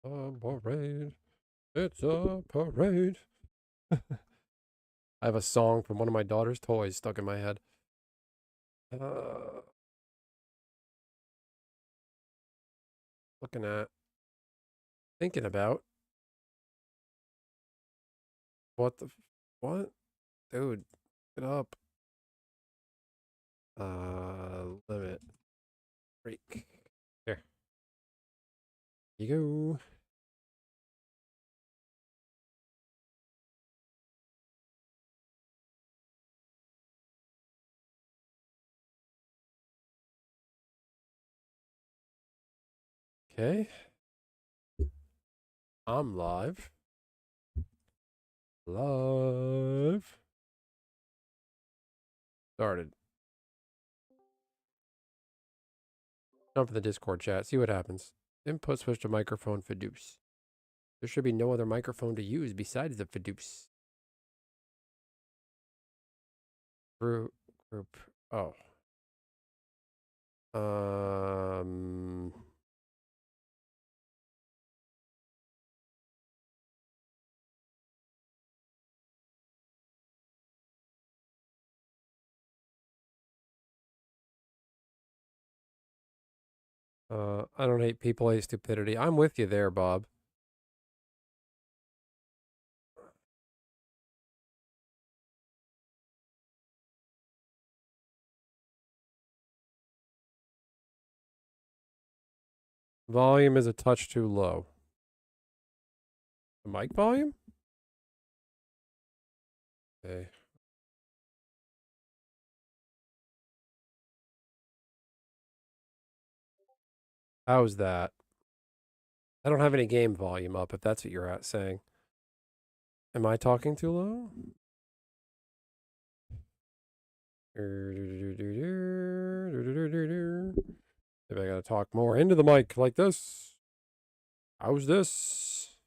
A parade. It's a parade. I have a song from one of my daughter's toys stuck in my head. Looking at, thinking about what? Dude, get up. Limit. Break. Here. You go. Okay. I'm live. Live. Started. Jump in the Discord chat. See what happens. Input switch to microphone Fiduce. There should be no other microphone to use besides the Fiduce. Group. Oh. I don't hate people, I hate stupidity. I'm with you there, Bob. Volume is a touch too low. The mic volume? Okay. How's that? I don't have any game volume up, if that's what you're saying. Am I talking too low? Maybe I gotta talk more into the mic like this. How's this?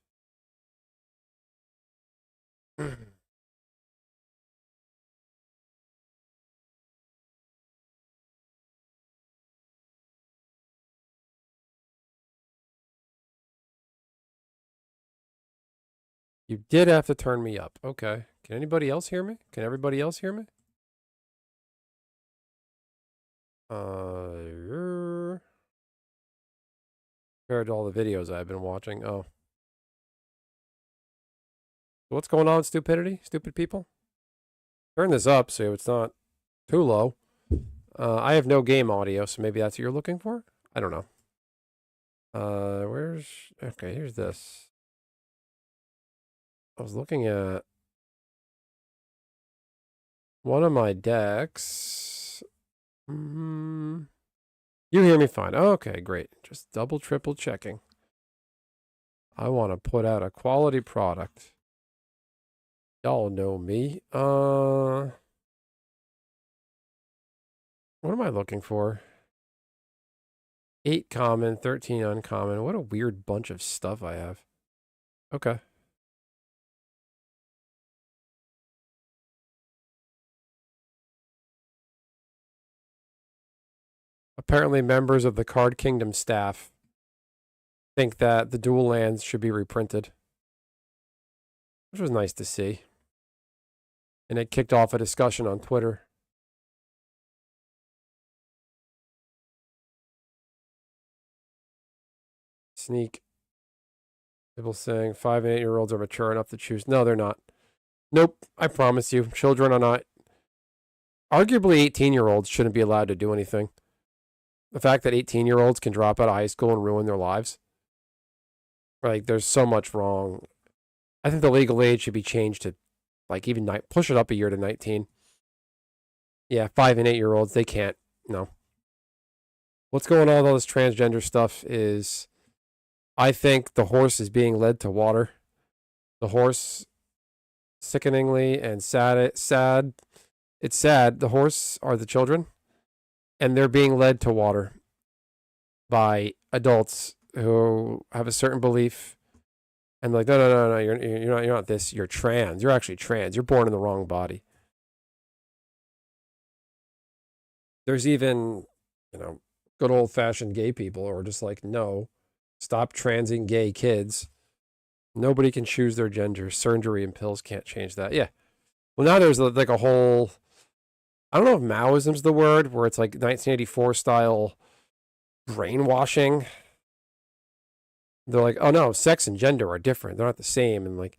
You did have to turn me up. Okay. Can anybody else hear me? Can everybody else hear me? Compared to all the videos I've been watching. Oh. What's going on, stupidity? Stupid people? Turn this up so it's not too low. I have no game audio, so maybe that's what you're looking for? I don't know. Okay, here's this. I was looking at one of my decks. You hear me fine. Okay, great. Just double, triple checking. I want to put out a quality product. Y'all know me. What am I looking for? 8 common, 13 uncommon. What a weird bunch of stuff I have. Okay. Apparently, members of the Card Kingdom staff think that the dual lands should be reprinted, which was nice to see. And it kicked off a discussion on Twitter. Sneak. People saying 5 and 8-year-olds are mature enough to choose. No, they're not. Nope. I promise you. Children are not. Arguably, 18-year-olds shouldn't be allowed to do anything. The fact that 18-year-olds can drop out of high school and ruin their lives. Like, there's so much wrong. I think the legal age should be changed to, like, even push it up a year to 19. Yeah, 5 and 8-year-olds, they can't. No. What's going on with all this transgender stuff is, I think the horse is being led to water. The horse, sickeningly and sad. It's sad. The horse are the children, and they're being led to water by adults who have a certain belief, and like, no, you're not this. You're trans. You're actually trans. You're born in the wrong body. There's even, good old fashioned gay people who are just like, no, Stop transing gay kids. Nobody can choose their gender. Surgery and pills can't change that. Yeah. Well, now there's like a whole, I don't know if Maoism's the word, where it's like 1984 style brainwashing. They're like, oh no, sex and gender are different. They're not the same. And like,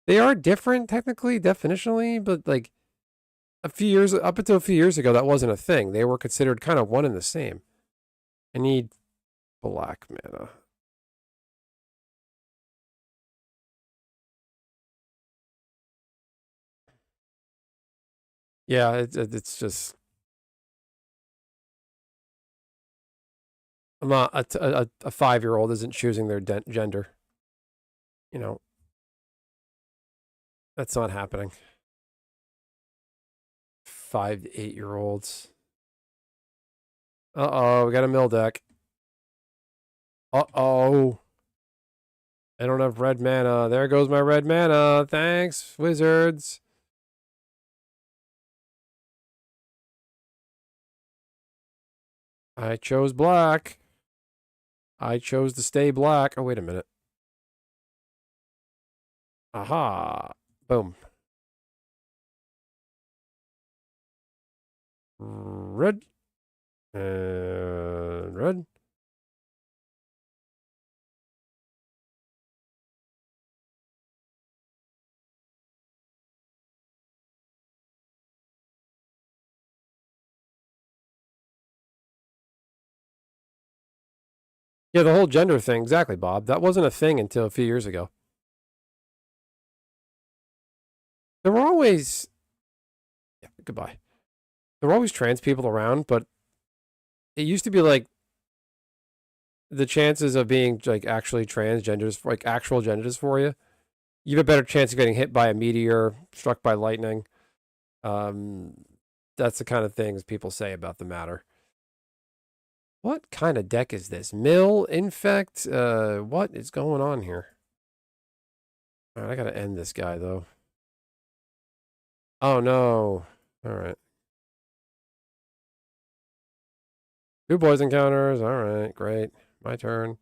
they are different technically, definitionally, but like up until a few years ago, that wasn't a thing. They were considered kind of one and the same. I need black mana. Yeah, it's just, I'm not a 5-year-old isn't choosing their gender. You know, that's not happening. 5 to 8-year-olds. Uh-oh, we got a mill deck. Uh-oh. I don't have red mana. There goes my red mana. Thanks, wizards. I chose black. I chose to stay black. Oh, wait a minute. Aha. Boom. Red. And red. Yeah, the whole gender thing. Exactly, Bob. That wasn't a thing until a few years ago. There were always... Yeah, goodbye. There were always trans people around, but it used to be like the chances of being like actually transgenders, like actual genders for you, you have a better chance of getting hit by a meteor, struck by lightning. That's the kind of things people say about the matter. What kind of deck is this? Mill, Infect? What is going on here? All right, I gotta end this guy though. Oh no. All right. 2 poison counters. All right, great. My turn.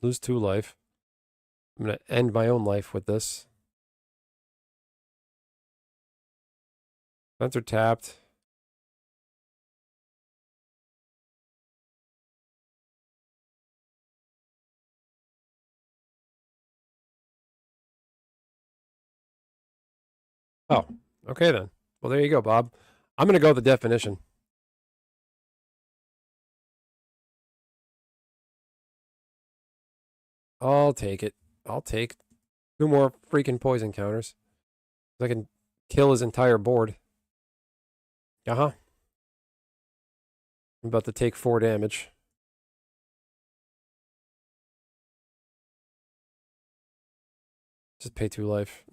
Lose 2 life. I'm going to end my own life with this. Fence are tapped. Oh, okay then. Well, there you go, Bob. I'm going to go with the definition. I'll take it. I'll take 2 more freaking poison counters. I can kill his entire board. Uh-huh. I'm about to take 4 damage. Just pay 2 life.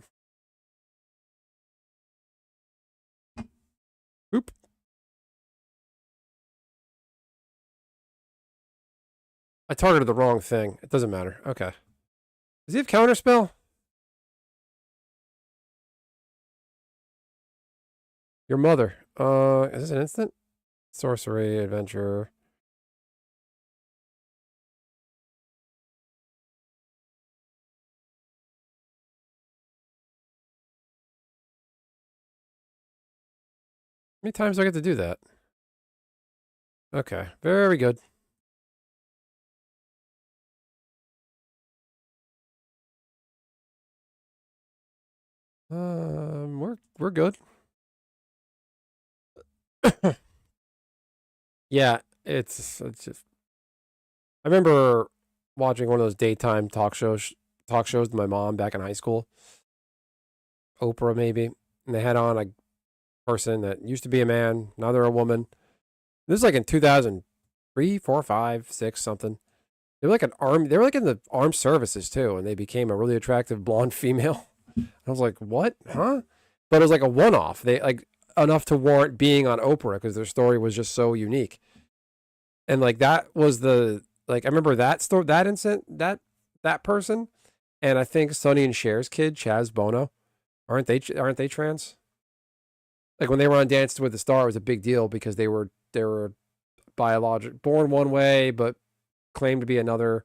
Oop. I targeted the wrong thing. It doesn't matter. Okay. Does he have counterspell? Your mother. Is this an instant? Sorcery, adventure. How many times do I get to do that? Okay, very good. We're good. Yeah, it's just. I remember watching one of those daytime talk shows with my mom back in high school. Oprah maybe, and they had on a person that used to be a man, now they're a woman. This is like in 2003, 4, 5, 6, something. They were like they were like in the armed services too, and they became a really attractive blonde female. I was like, what? Huh? but it was like a one-off. They like enough to warrant being on Oprah because their story was just so unique. And like that was the like I remember that story, that incident, that person, and I think Sonny and Cher's kid, Chaz Bono, aren't they trans? Like when they were on Dance with the Star, it was a big deal because they were biologic born one way but claimed to be another,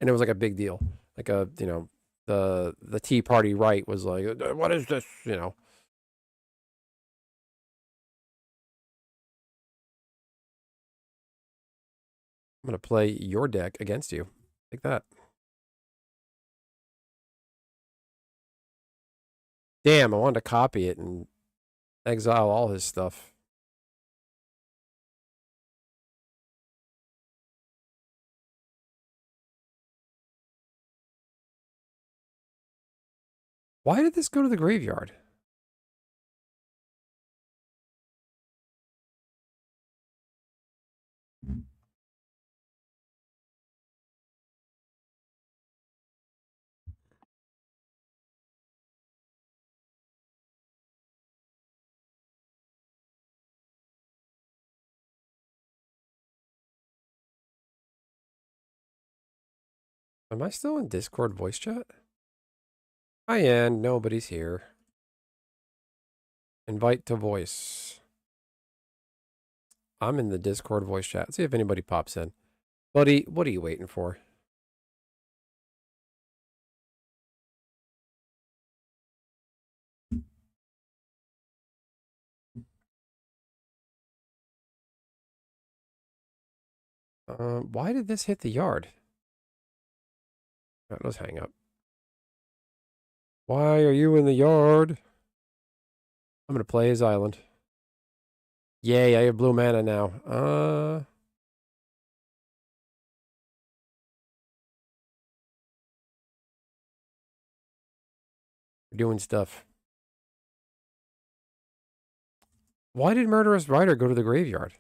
and it was like a big deal. Like a the Tea Party right was like, what is this? I'm gonna play your deck against you. Like that. Damn, I wanted to copy it and exile all his stuff. Why did this go to the graveyard? Am I still in Discord voice chat? I am. Nobody's here. Invite to voice. I'm in the Discord voice chat. See if anybody pops in. Buddy, what are you waiting for? Why did this hit the yard? Right, let's hang up. Why are you in the yard? I'm gonna play his island. Yay, I have blue mana now. We're doing stuff. Why did Murderous Rider go to the graveyard?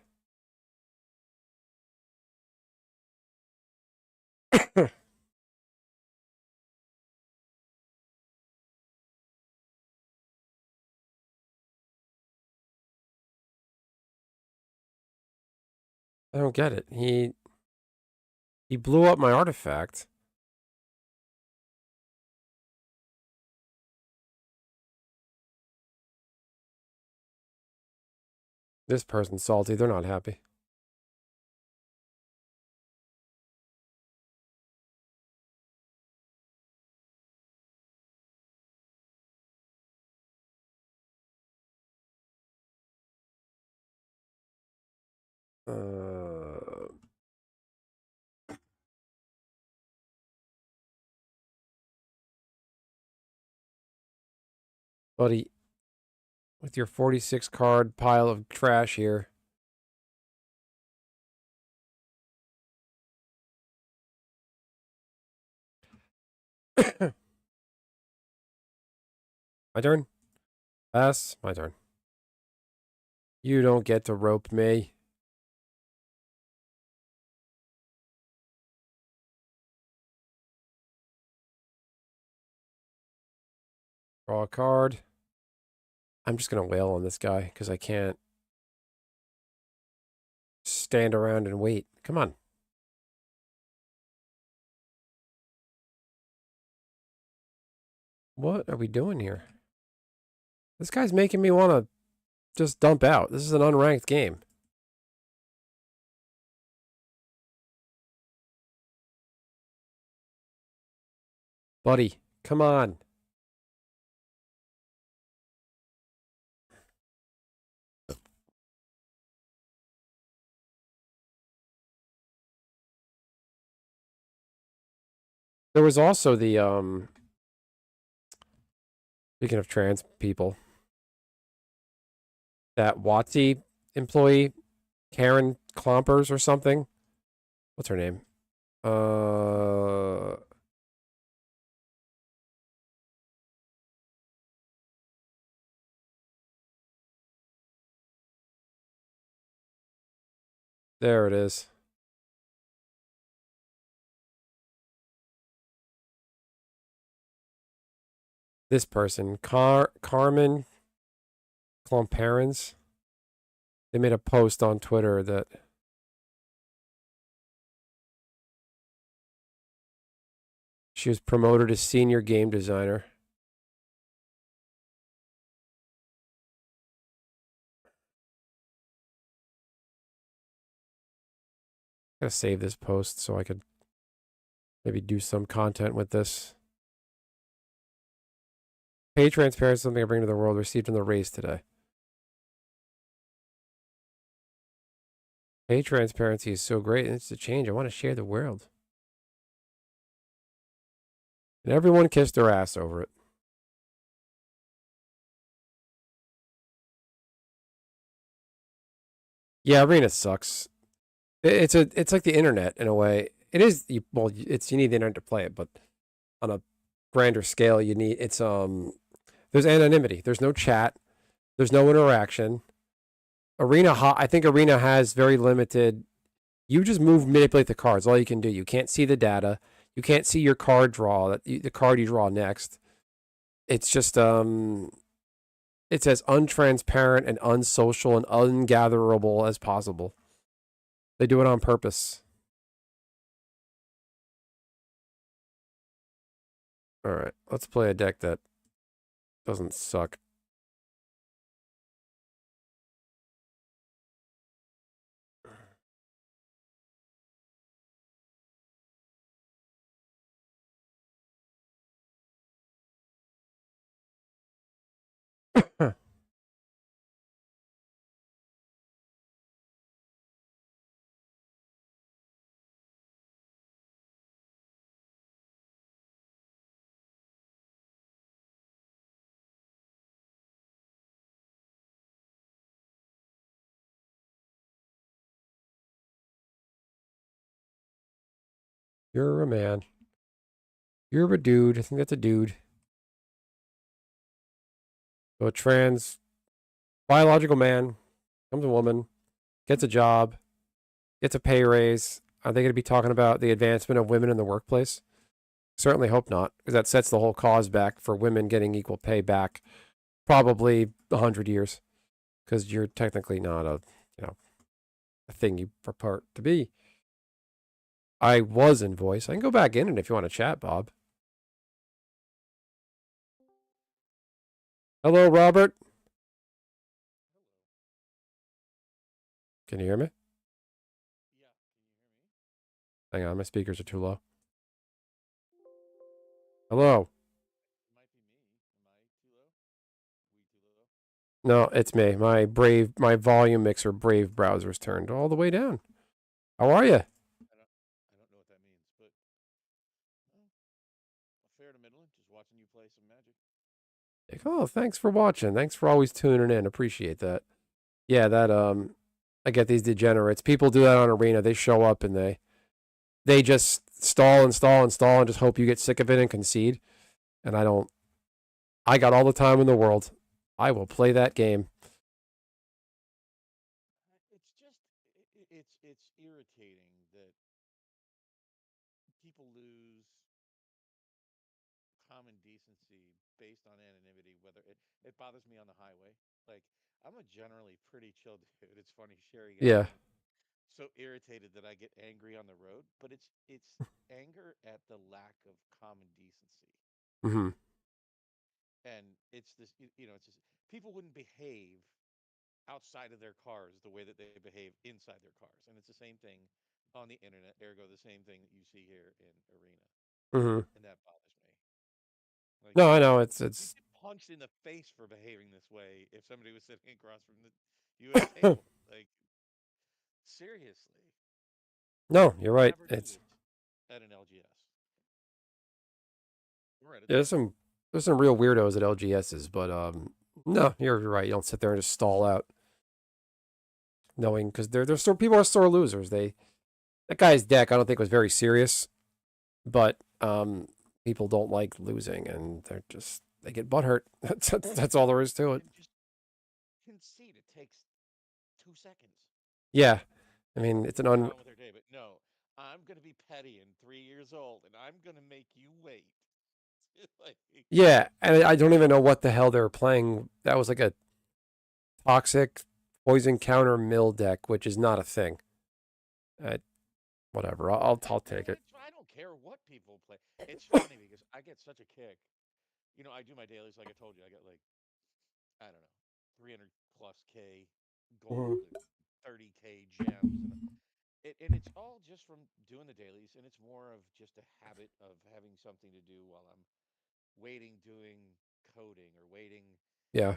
I don't get it. He blew up my artifact. This person's salty. They're not happy. Buddy, with your 46 card pile of trash here. My turn? Pass. My turn. You don't get to rope me. Draw a card. I'm just going to wail on this guy because I can't stand around and wait. Come on. What are we doing here? This guy's making me want to just dump out. This is an unranked game. Buddy, come on. There was also the speaking of trans people, that WotC employee, Karen Klompers or something. What's her name? There it is. This person, Carmen Clomparens. They made a post on Twitter that she was promoted as senior game designer. Gotta save this post so I could maybe do some content with this. Pay transparency, something I bring to the world, received in the race today. Pay transparency is so great, and it's a change. I want to share the world. And everyone kissed their ass over it. Yeah, Arena sucks. It's like the internet in a way. It is you need the internet to play it, but on a grander scale, there's anonymity. There's no chat. There's no interaction. I think Arena has very limited. You just manipulate the cards. All you can do. You can't see the data. You can't see your card draw. The card you draw next. It's just it's as untransparent and unsocial and ungatherable as possible. They do it on purpose. All right, let's play a deck that doesn't suck. You're a man. You're a dude. I think that's a dude. So a trans biological man becomes a woman, gets a job, gets a pay raise. Are they going to be talking about the advancement of women in the workplace? Certainly hope not, because that sets the whole cause back for women getting equal pay back probably 100 years, because you're technically not a thing you purport to be. I was in voice. I can go back in it if you want to chat, Bob. Hello, Robert. Can you hear me? Hang on, my speakers are too low. Hello. No, it's me. My volume mixer Brave browser's turned all the way down. How are you? I don't know what that means, but fair to middling. Just watching you play some Magic. Oh, thanks for watching. Thanks for always tuning in. Appreciate that. Yeah, I get these degenerates. People do that on Arena. They show up and they just stall and stall and stall and just hope you get sick of it and concede. And I don't. I got all the time in the world. I will play that game. It's just it's irritating that people lose common decency based on anonymity. Whether it bothers me on the highway. Like I'm a generally pretty chill dude. It's funny Sherry gets Yeah. so irritated that I get angry on the road, but it's anger at the lack of common decency. Mm-hmm. And it's this it's just people wouldn't behave outside of their cars the way that they behave inside their cars, and it's the same thing on the internet, ergo the same thing that you see here in Arena. Mm-hmm. And that bothers me. Like No, I know you'd it's. get punched in the face for behaving this way if somebody was sitting across from the US table. Like seriously, No, you're right. never do It's this at an LGS or at a there's tournament. some real weirdos at LGSs, but no, you're right. You don't sit there and just stall out, knowing because they're still people are sore losers. That guy's deck I don't think was very serious, but people don't like losing and they get butthurt. That's all there is to it. And just concede. It takes 2 seconds. Yeah, I mean it's an Move un. on with their day. But no, I'm gonna be petty and 3 years old, and I'm gonna make you wait. Like, Yeah, and I don't even know what the hell they were playing. That was like a toxic poison counter mill deck, which is not a thing. Whatever. I'll take it. I don't care what people play. It's funny because I get such a kick. I do my dailies like I told you. I get like I don't know, 300 plus K Mhm. gold and 30K gems, and it's all just from doing the dailies, and it's more of just a habit of having something to do while I'm waiting, doing coding or waiting Yeah.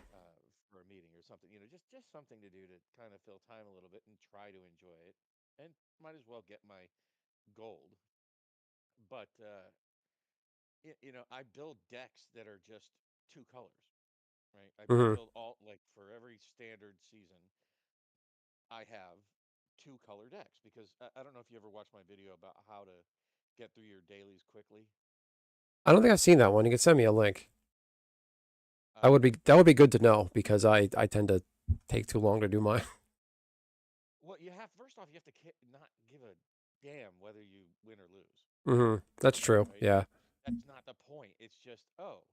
for a meeting or something. Just something to do to kind of fill time a little bit and try to enjoy it, and might as well get my gold. But I build decks that are just two colors, right? I Hmm. build all like for every standard season, I have two color decks because I don't know if you ever watched my video about how to get through your dailies quickly. I don't think I've seen that one. You can send me a link. Um, That would be good to know because I tend to take too long to do mine. well, first off, you have to not give a damn whether you win or lose, That's true. right? Yeah. That's not the point. It's just, oh,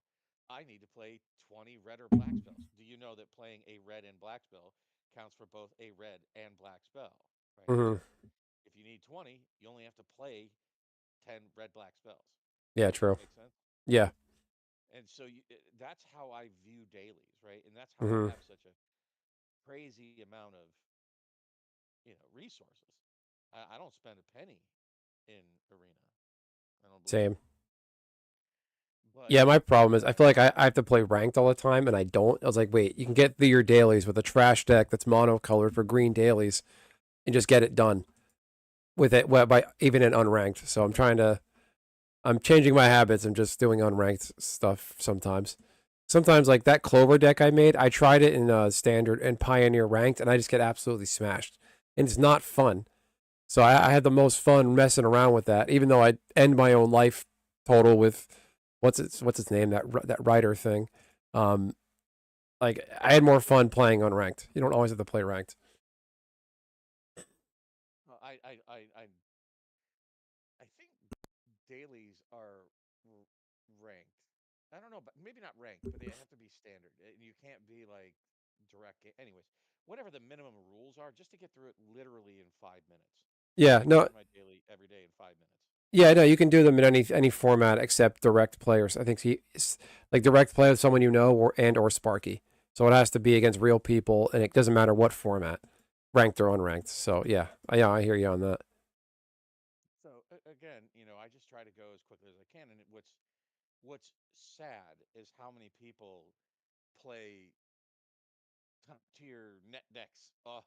I need to play 20 red or black spells. Do you know that playing a red and black spell counts for both a red and black spell, right? Hmm. So if you need 20, you only have to play 10 red black spells. Yeah. True. Make sense? Yeah. And so that's how I view dailies, right? And that's how I Hmm. have such a crazy amount of, resources. I don't spend a penny in Arena. I don't believe Same. it. But Yeah. My problem is I feel like I have to play ranked all the time, and I don't. I was like, wait, you can get through your dailies with a trash deck that's monocolored for green dailies, and just get it done with it by even in unranked. So I'm changing my habits. I'm just doing unranked stuff sometimes. Sometimes like that Clover deck I made, I tried it in standard and Pioneer ranked, and I just get absolutely smashed, and it's not fun. So I had the most fun messing around with that, even though I end my own life total with what's its name, that writer thing. Um, like I had more fun playing unranked. You don't always have to play ranked. I think dailies are ranked. I don't know, but maybe not ranked, but they have to be standard. You can't be like Anyways, whatever the minimum rules are, just to get through it literally in 5 minutes. Yeah, I get no, through my daily every day in 5 minutes. yeah, no, you can do them in any format except direct players. I think like direct play with someone you know or Sparky. So it has to be against real people, and it doesn't matter what format, ranked or unranked. So yeah, I hear you on that. So again, I just try to go as quickly as I can. And what's sad is how many people play top tier net decks on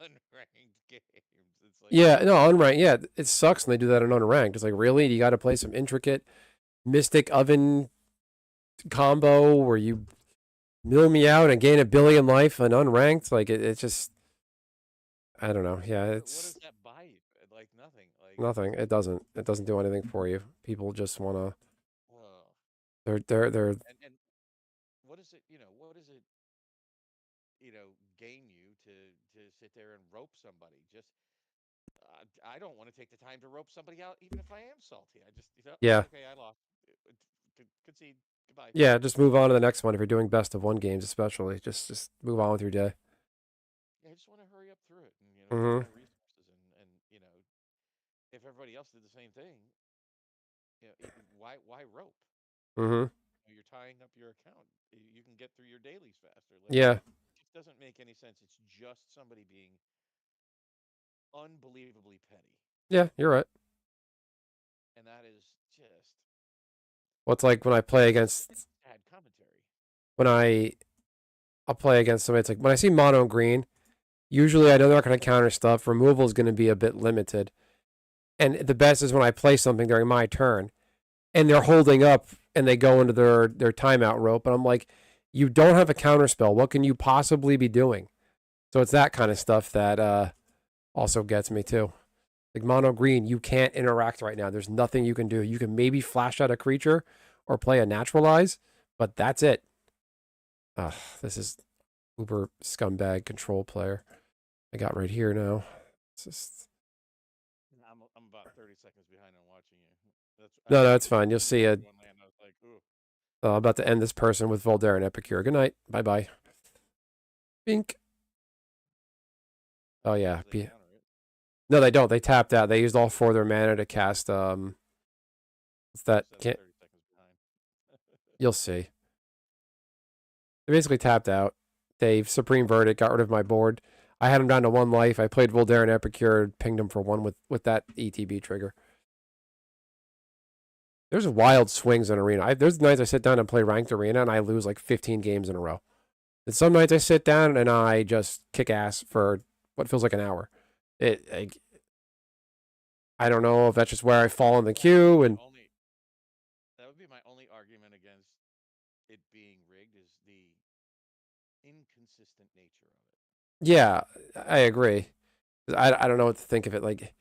unranked games. It's like, Yeah, no, unranked. Yeah, it sucks when they do that on unranked. It's like really, you got to play some intricate Mystic Oven combo where you mill me out and gain a billion life on unranked. Like it's just, I don't know. Yeah, what it's does that buy you? Like nothing. Like, nothing. It doesn't. It doesn't do anything for you. People just wanna. uh, They're. and what is it? What does it? Gain you to sit there and rope somebody? Just I don't want to take the time to rope somebody out, even if I am salty. I just, Yeah. okay, I lost. Concede. Goodbye. Yeah, just move on to the next one. If you're doing best of one games, especially, just move on with your day. Yeah, I just want to hurry up through it and use Mm-hmm. my resources and if everybody else did the same thing, why rope? Mm-hmm. You're tying up your account. You can get through your dailies faster. Like, Yeah. it just doesn't make any sense. It's just somebody being unbelievably petty, Yeah, you're right. and that is just What's like when I play it's against sad commentary. when I'll play against somebody. It's like when I see mono green. Usually, I know they're not going to counter stuff. Removal is going to be a bit limited, and the best is when I play something during my turn, and they're holding up, and they go into their timeout rope, and I'm like, you don't have a counter spell. What can you possibly be doing? So it's that kind of stuff that also gets me too. Like mono green, you can't interact right now. There's nothing you can do. You can maybe flash out a creature or play a naturalize, but that's it. Ugh, this is uber scumbag control player I got right here now. It's just I'm about 30 seconds behind on watching you. That's no, it's as fine. soon You'll as you see got it. to one land, I was like, ooh. I'm about to end this person with Voldaren Epicure. Good night. Bye bye. Bink. Oh yeah. 'cause they counter it. No, they don't. They tapped out. They used all 4 of their mana to cast what's that? So they're Can't 30 seconds behind. You'll see. They basically tapped out. They Supreme Verdict, got rid of my board. I had him down to 1 life. I played Voldaren Epicure, pinged him for 1 with that ETB trigger. There's wild swings in Arena. There's nights I sit down and play ranked Arena and I lose like 15 games in a row. And some nights I sit down and I just kick ass for what feels like an hour. I don't know if that's just where I fall in the queue. And That would be my only argument against it being rigged is the inconsistent nature of it. yeah, I agree. I don't know what to think of it. Like,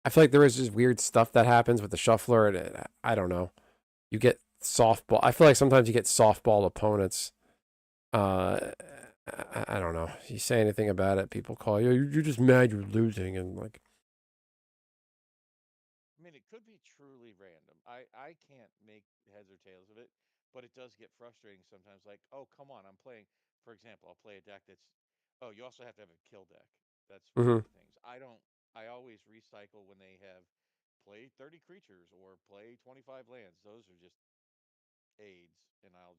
I feel like there is just weird stuff that happens with the shuffler. And I don't know. You get softball. I feel like sometimes you get softball opponents. I don't know. If you say anything about it, people call you. You're just mad you're losing, and like. I mean, it could be truly random. I can't make heads or tails of it, but it does get frustrating sometimes. Like, oh, come on, I'm playing. For example, I'll play a deck that's. Oh, you also have to have a kill deck. That's one of Mm-hmm. the things. I don't. I always recycle when they have play 30 creatures or play 25 lands. Those are just aids, and I'll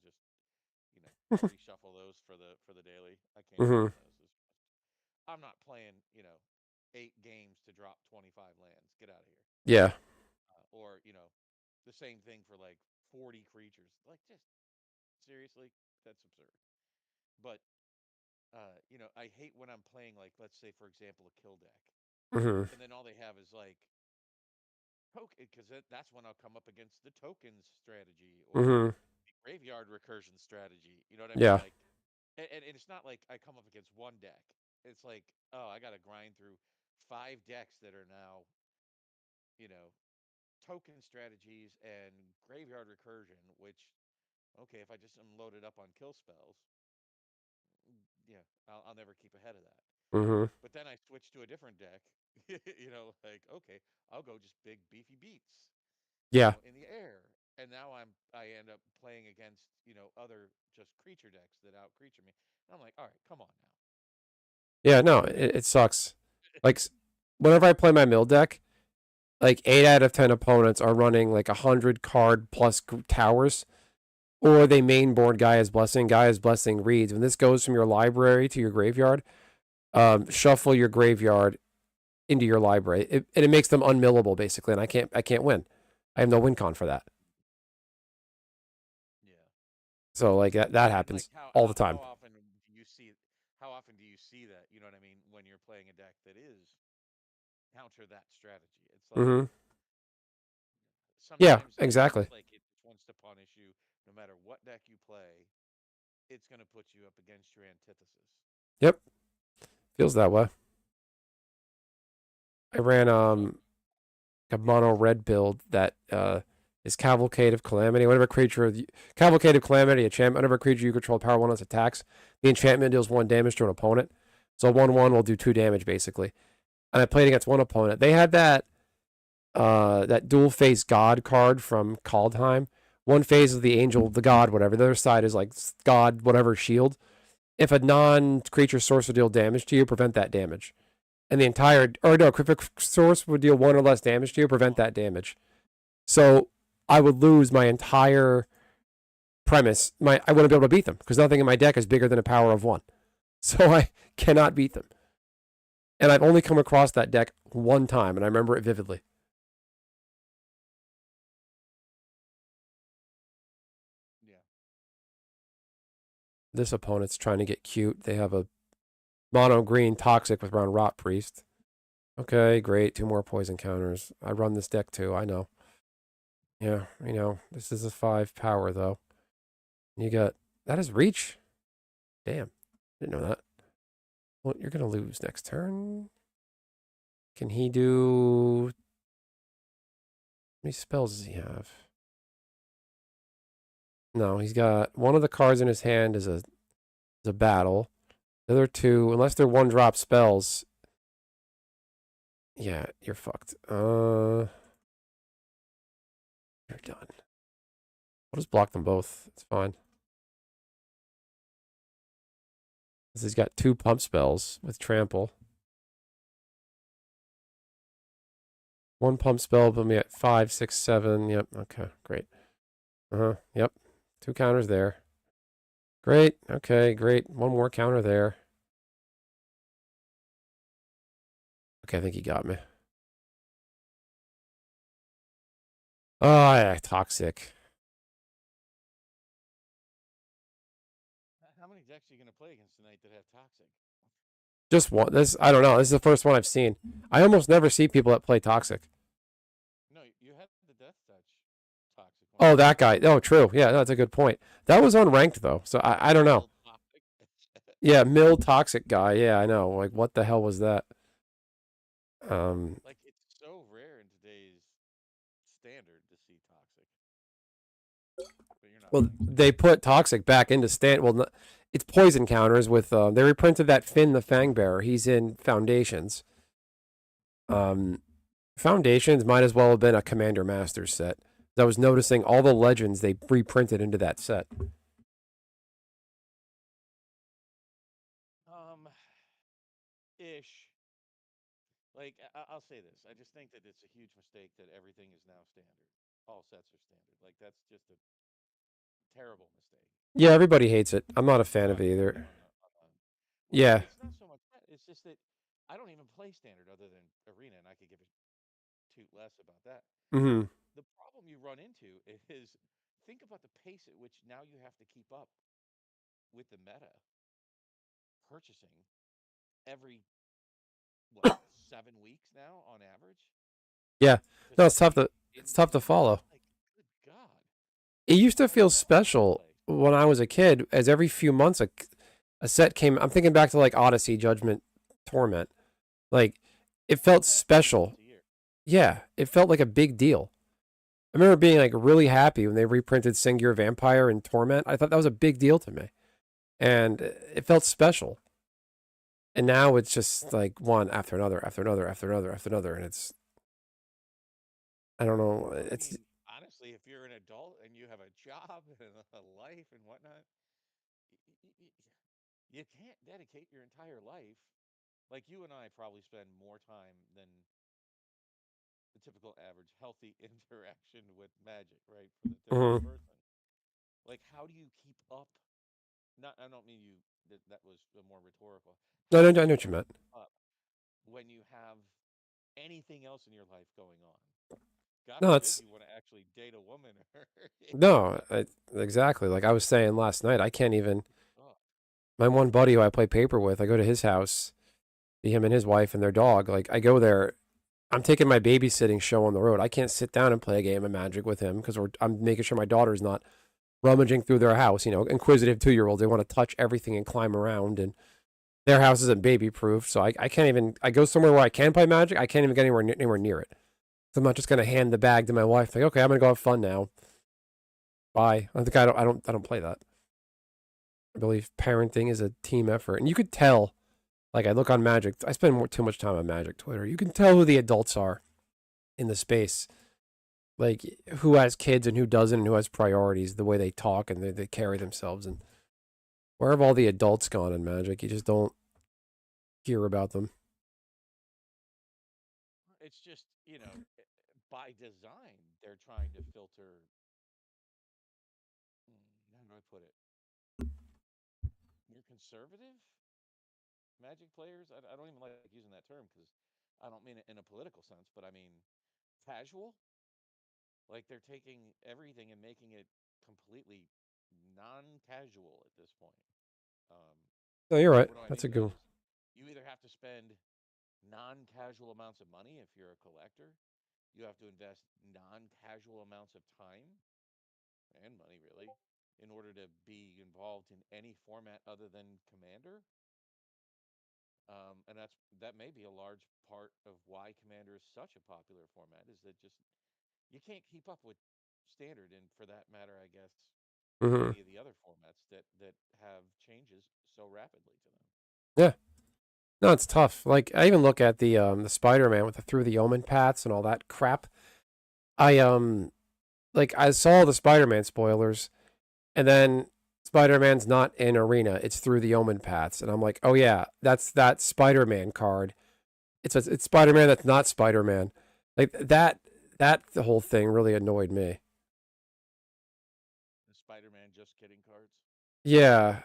reshuffle those for the daily. I can't Mm-hmm. stand those. I'm not playing 8 games to drop 25 lands. Get out of here. Yeah. Or the same thing for like 40 creatures. Like, just seriously, that's absurd. But I hate when I'm playing, like, let's say for example a kill deck, Mm-hmm. and then all they have is like token, because that's when I'll come up against the tokens strategy or Mm-hmm. the graveyard recursion strategy. You know what I mean? Yeah. Like, and it's not like I come up against one deck. It's like, oh, I got to grind through 5 decks that are now you know token strategies and graveyard recursion, which, okay, if I just unload it up on kill spells, yeah, I'll never keep ahead of that. Mm-hmm. But then I switch to a different deck, like, okay, I'll go just big beefy beats, Yeah. in the air. And now I end up playing against, other just creature decks that out creature me. And I'm like, all right, come on now. Yeah. No, it sucks. Like, whenever I play my mill deck, like 8 out of 10 opponents are running like 100 card plus towers, or they main board Gaia's Blessing reads. When this goes from your library to your graveyard, shuffle your graveyard into your library, and it makes them unmillable basically. And I can't win. I have no win con for that. Yeah. So like that And like happens all the how time. often do you see that? You know what I mean? When you're playing a deck that is counter that strategy. It's like Mm-hmm. Yeah, sometimes it exactly. feels like it just wants to punish you no matter what deck you play. It's going to put you up against your antithesis. Yep, feels that way. I ran So, a yeah, mono red build that is Cavalcade of Calamity. Whenever creature Cavalcade of Calamity, enchantment. Whenever creature you control power 1 on its attacks, the enchantment deals 1 damage to an opponent. So 1/1 will do 2 damage basically. And I played against one opponent. They had that dual face god card from Kaldheim. One phase is the angel, the god, whatever. The other side is like god, whatever shield. If a non-creature source would deal damage to you, prevent that damage. And the entire, or no, cryptic source would deal 1 or less damage to you, prevent that damage. So I would lose my entire premise. I wouldn't be able to beat them because nothing in my deck is bigger than a power of 1. So I cannot beat them. And I've only come across that deck 1 time, and I remember it vividly. yeah, This opponent's trying to get cute. They have a mono green toxic with round Rot Priest. Okay, great. 2 more poison counters. I run this deck too. I know. Yeah, this is a 5 power though. You got that is reach. Damn, didn't know that. Well, you're gonna lose next turn. Can he do? How many spells does he have? No, he's got one of the cards in his hand is a battle. The other 2, unless they're 1-drop spells. Yeah, you're fucked. You're done. I'll just block them both. It's fine. He's got 2 pump spells with trample. One pump spell put me at 5, 6, 7. Yep. Okay. Great. Yep. 2 counters there. Great. Okay. Great. One more counter there. Okay. I think he got me. Oh, yeah. Toxic. How many decks are you going to play against tonight that have toxic? Just one. This. I don't know. This is the first one I've seen. I almost never see people that play toxic. No, you had the death touch toxic one. Oh, that guy. Oh, true. Yeah, that's a good point. That was unranked though, so I don't know. Yeah, mill toxic guy. Yeah, I know. Like, what the hell was that? Like, it's so rare in today's standard to see toxic. But you're not Well, playing standard. they put toxic back into stand. Well, it's poison counters with. They reprinted that Finn the Fangbearer. He's in Foundations. Um, Foundations might as well have been a Commander Masters set. I was noticing all the legends they reprinted into that set. Ish. Like, I'll say this. I just think that it's a huge mistake that everything is now standard. All sets are standard. Like, that's just a terrible mistake. Yeah, everybody hates it. I'm not a fan of Well, it either. well, Yeah. it's not so much that. It's just that I don't even play standard other than arena, and I could give a toot less about that. Hmm. The problem you run into is think about the pace at which now you have to keep up with the meta purchasing every what 7 weeks now on average. Yeah. To No, it's tough stay to it's tough to follow. like, good God, It used to how the feel hell do you special play? when I was a kid, as every few months a set came. I'm thinking back to like Odyssey, Judgment, Torment. Like, it felt Yeah, 3 special. sets a year. Yeah, it felt like a big deal. I remember being like really happy when they reprinted Singular Vampire and Torment. I thought that was a big deal to me, and it felt special. And now it's just like one after another, after another, after another, after another, and it's I don't know. I It's mean, honestly, if you're an adult and you have a job and a life and whatnot, you can't dedicate your entire life. Like you and I probably spend more time than the typical average healthy interaction with magic, right? For the typical mhm. person. Like, how do you keep up? Not, I don't mean you. That was more rhetorical. No, How no, do I know you what you meant. keep up when you have anything else in your life going on? God No, forbid it's you want to actually date a woman or no, exactly. Like I was saying last night, I can't even. oh, My one buddy who I play paper with, I go to his house, see him and his wife and their dog. Like I go there, I'm taking my babysitting show on the road. I can't sit down and play a game of Magic with him because I'm making sure my daughter's not rummaging through their house. You know, inquisitive 2-year-olds, they want to touch everything and climb around, and their house isn't baby proof. So I can't even. I go somewhere where I can play Magic. I can't even get anywhere near it. So I'm not just gonna hand the bag to my wife. Like, okay, I'm gonna go have fun now. Bye. I think I don't play that. I believe parenting is a team effort, and you could tell. Like I look on Magic, I spend too much time on Magic Twitter. You can tell who the adults are in the space, like who has kids and who doesn't, and who has priorities, the way they talk and they carry themselves, and where have all the adults gone in Magic? You just don't hear about them. it's just by design they're trying to filter. How do I put it? More conservative Magic players. I don't even like using that term because I don't mean it in a political sense, but I mean casual. Like they're taking everything and making it completely non-casual at this point. Um, No, you're right. what do I That's mean a by that good. is you either have to spend non-casual amounts of money if you're a collector, you have to invest non-casual amounts of time and money really in order to be involved in any format other than Commander. And that may be a large part of why Commander is such a popular format is that just you can't keep up with Standard and for that matter, I guess Hmm. any of the other formats that have changes so rapidly to them. Yeah. No, it's tough. Like I even look at the Spider-Man with the through the omen paths and all that crap. I like I saw the Spider-Man spoilers, and then Spider-Man's not in Arena. It's through the omen paths, and I'm like, oh yeah, that's that Spider-Man card. It's Spider-Man that's not Spider-Man. Like that the whole thing really annoyed me. The Spider-Man just kidding cards. Yeah,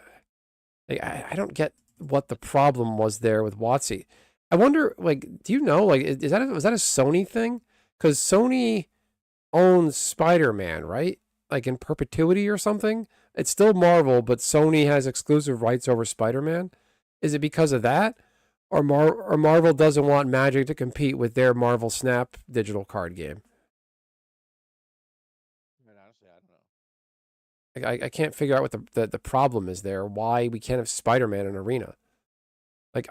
like I don't get what the problem was there with WotC. I wonder, like, do you know, like, was that a Sony thing? Because Sony owns Spider-Man, right? Like in perpetuity or something. It's still Marvel, but Sony has exclusive rights over Spider-Man. Is it because of that, or Marvel doesn't want Magic to compete with their Marvel Snap digital card game? I mean, honestly, I don't know. Like, I can't figure out what the problem is there. Why we can't have Spider-Man in Arena? Like,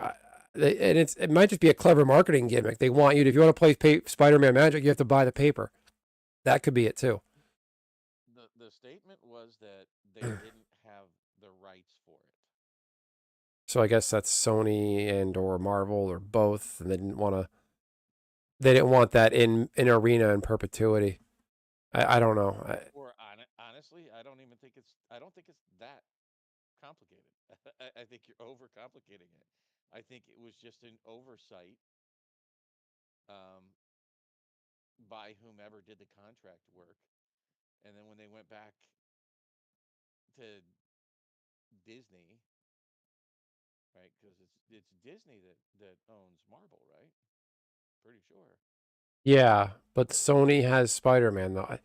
and it might just be a clever marketing gimmick. They want you to, if you want to play Spider-Man Magic, you have to buy the paper. That could be it too. The statement was that they didn't have the rights for it. So I guess that's Sony and or Marvel or both, and they didn't want that in Arena in perpetuity. I don't know. Or honestly, I don't think it's that complicated. I think you're overcomplicating it. I think it was just an oversight um, by whomever did the contract work, and then when they went back to Disney, right? Because it's Disney that owns Marvel, right? Pretty sure. Yeah, but Sony has Spider-Man though.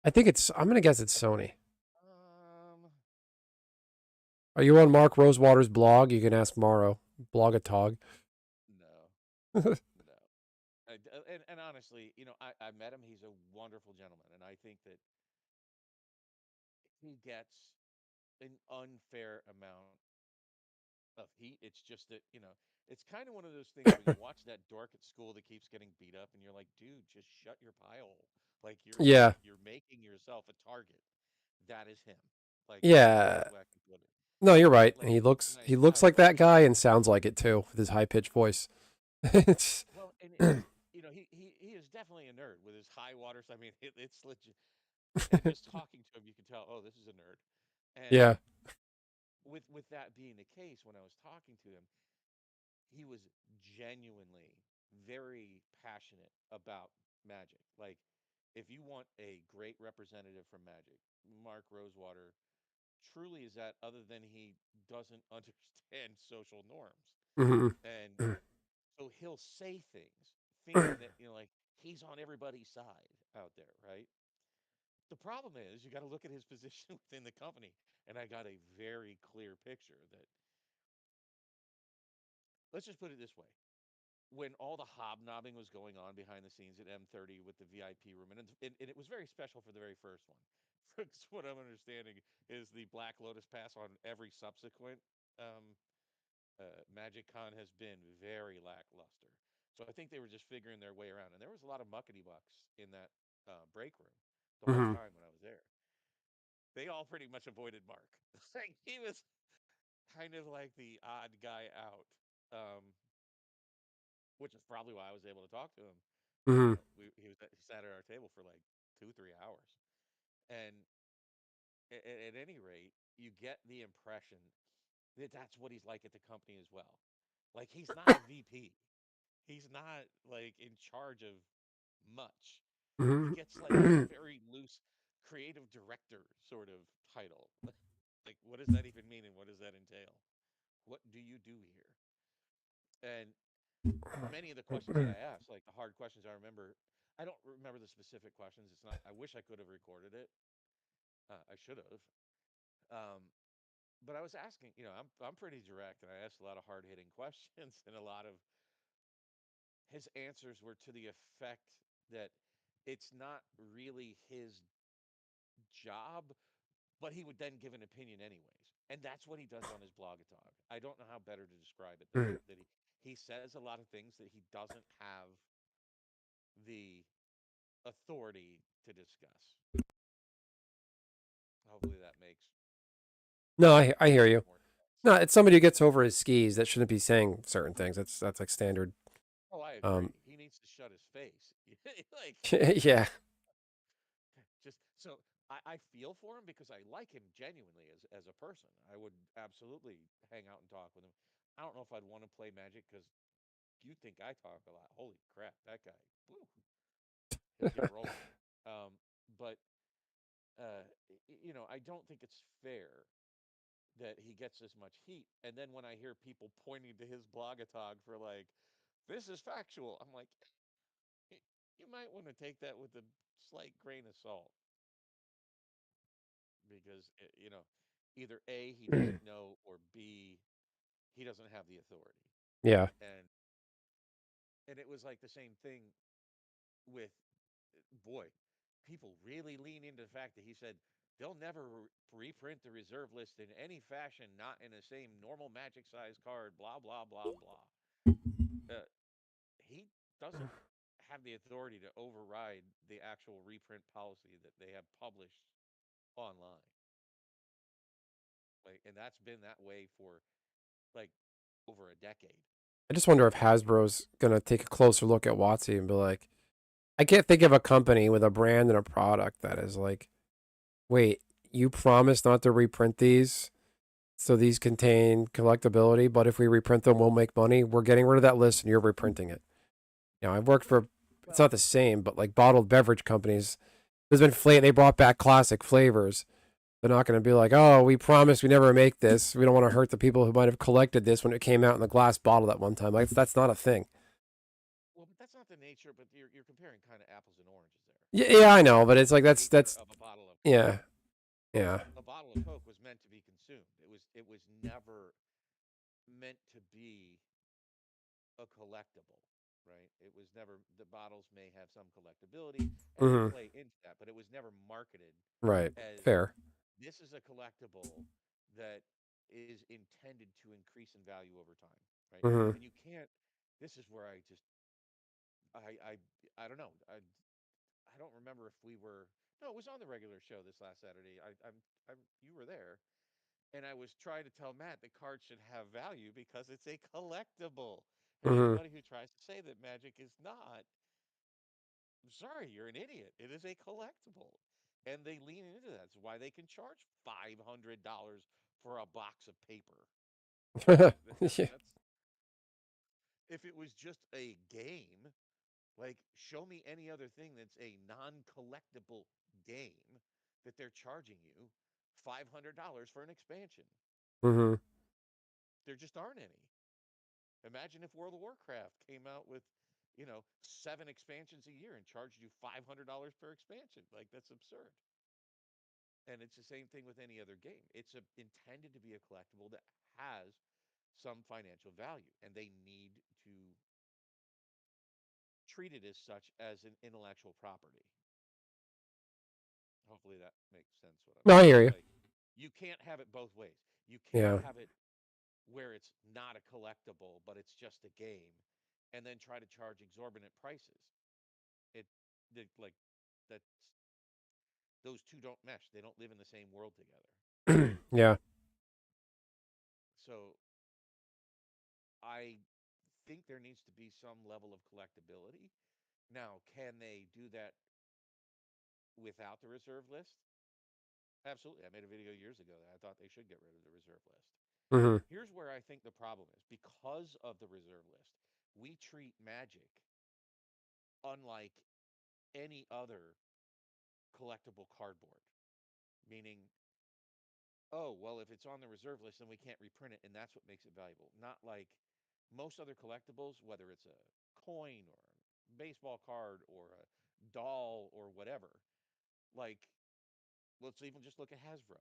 I think it's. I'm gonna guess it's Sony. Um, Are you on Mark Rosewater's blog? You can ask Morrow. Blogatog. no, no. And honestly, I met him. He's a wonderful gentleman, and I think that he gets an unfair amount of heat. It's just that, it's kind of one of those things where you watch that dork at school that keeps getting beat up, and you're like, dude, just shut your pie hole. Like Yeah, you're making yourself a target. That is him. Like that's the yeah. best way I can put it. No, you're right. Like, and He looks like that guy and sounds like it too with his high pitched voice. It's well, and he is definitely a nerd with his high waters. I mean, it's legit. And just talking to him, you can tell, oh, this is a nerd. And yeah. with that being the case, when I was talking to him, he was genuinely very passionate about Magic. Like, if you want a great representative from Magic, Mark Rosewater truly is that, other than he doesn't understand social norms. Hmm. And so he'll say things thinking that, like he's on everybody's side out there, right? The problem is you got to look at his position within the company. And I got a very clear picture that, let's just put it this way, when all the hobnobbing was going on behind the scenes at M30 with the VIP room, and it was very special for the very first one. Because what I'm understanding is the Black Lotus pass on every subsequent um, Magic Con has been very lackluster. So I think they were just figuring their way around, and there was a lot of muckety bucks in that break room the whole Hmm. time when I was there. They all pretty much avoided Mark. Like he was kind of like the odd guy out. Which is probably why I was able to talk to him. Hmm. He sat at our table for like 2 3 hours, and at any rate, you get the impression that that's what he's like at the company as well. Like he's not a VP. He's not like in charge of much. He Hmm. gets like a very loose creative director sort of title. Like what does that even mean and what does that entail? What do you do here? And many of the questions that I asked, like the hard questions I don't remember the specific questions. It's not, I wish I could have recorded it. I should have. Um, but I was asking, I'm pretty direct and I asked a lot of hard hitting questions, and a lot of his answers were to the effect that it's not really his job, but he would then give an opinion anyways. And that's what he does on his blogatog. I don't know how better to describe it than that. That he says a lot of things that he doesn't have the authority to discuss. Hopefully that makes No, I a hear little you. bit more sense. No, it's somebody who gets over his skis that shouldn't be saying certain things. That's like standard. Oh, I Um, agree. He needs to shut his face. Like, yeah. just so I feel for him because I like him genuinely as a person. I would absolutely hang out and talk with him. I don't know if I'd want to play Magic because you think I talk a lot. Holy crap, that guy. Woo. He'll keep rolling. But I don't think it's fair that he gets this much heat. And then when I hear people pointing to his blogatog for like, this is factual, I'm like, you might want to take that with a slight grain of salt because either A, he doesn't know, or B, he doesn't have the authority. Yeah. And it was like the same thing with, boy, people really lean into the fact that he said they'll never reprint the reserve list in any fashion, not in the same normal Magic size card, blah, blah, blah, blah. He doesn't have the authority to override the actual reprint policy that they have published online. Like, and that's been that way for like over a decade. I just wonder if Hasbro's gonna take a closer look at WotC and be like, I can't think of a company with a brand and a product that is like, wait, you promised not to reprint these, so these contain collectability, but if we reprint them, we'll make money. We're getting rid of that list and you're reprinting it. I've worked for, it's not the same, but like bottled beverage companies, there's been they brought back classic flavors. They're not going to be like, oh, we promised we never make this. We don't want to hurt the people who might have collected this when it came out in the glass bottle at one time. Like, that's not a thing. Well, but that's not the nature. But you're comparing kind of apples and oranges there. Yeah, I know, but it's like that's of a bottle of yeah, yeah. A bottle of Coke was meant to be consumed. It was never meant to be a collectible, right? It was never. The bottles may have some collectability and play into that, but it was never marketed Right. as Fair. this is a collectible that is intended to increase in value over time, right? And you can't. This is where I don't know. I don't remember if we were. No, it was on the regular show this last Saturday. You were there, and I was trying to tell Matt that cards should have value because it's a collectible. And anybody who tries to say that Magic is not, I'm sorry, you're an idiot. It is a collectible. And they lean into that. That's why they can charge $500 for a box of paper. Yeah. If it was just a game, like show me any other thing that's a non-collectible game that they're charging you $500 for an expansion. There just aren't any. Imagine if World of Warcraft came out with, 7 expansions a year and charged you $500 per expansion. Like, that's absurd. And it's the same thing with any other game. It's intended to be a collectible that has some financial value, and they need to treat it as such as an intellectual property. Hopefully that makes sense. What I'm No, I saying. hear you. Like, you can't have it both ways. You can't Yeah. have it where it's not a collectible, but it's just a game, and then try to charge exorbitant prices. Like that's those two don't mesh. They don't live in the same world together. Yeah. So I think there needs to be some level of collectability. Now, can they do that without the reserve list? Absolutely. I made a video years ago that I thought they should get rid of the reserve list. Here's where I think the problem is. Because of the reserve list, we treat Magic unlike any other collectible cardboard. Meaning, oh, well, if it's on the reserve list, then we can't reprint it, and that's what makes it valuable. Not like most other collectibles, whether it's a coin or a baseball card or a doll or whatever. Like, let's even just look at Hasbro.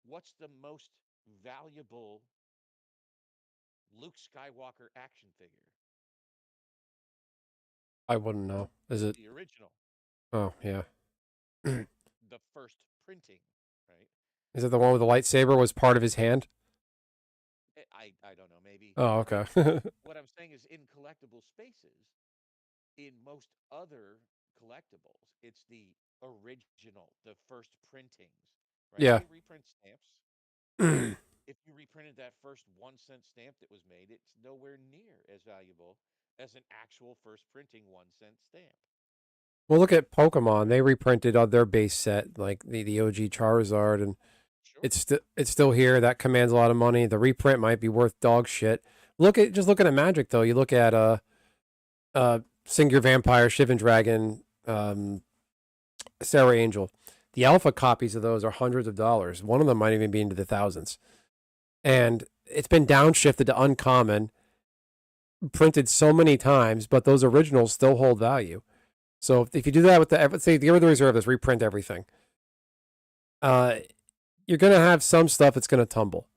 What's the most valuable Luke Skywalker action figure? I wouldn't know. Is it The original. Oh, yeah. The first printing, right? Is it the one with the lightsaber was part of his hand? I don't know, maybe. Oh, okay. What I'm saying is in collectible spaces, in most other collectibles, it's the original, the first printings, right? Yeah. They reprint stamps. If you reprinted that first 1-cent stamp that was made, it's nowhere near as valuable as an actual first printing 1-cent stamp. Well, look at Pokemon. They reprinted on their base set, like the OG Charizard, and Sure. it's still here. That commands a lot of money. The reprint might be worth dog shit. Just looking at Magic though. You look at Sing Your Vampire, Shivan Dragon, um, Sarah Angel. The alpha copies of those are hundreds of dollars. One of them might even be into the thousands. And it's been downshifted to uncommon, printed so many times, but those originals still hold value. So if you do that with the, say, the reserve, let's reprint everything. You're gonna have some stuff that's gonna tumble,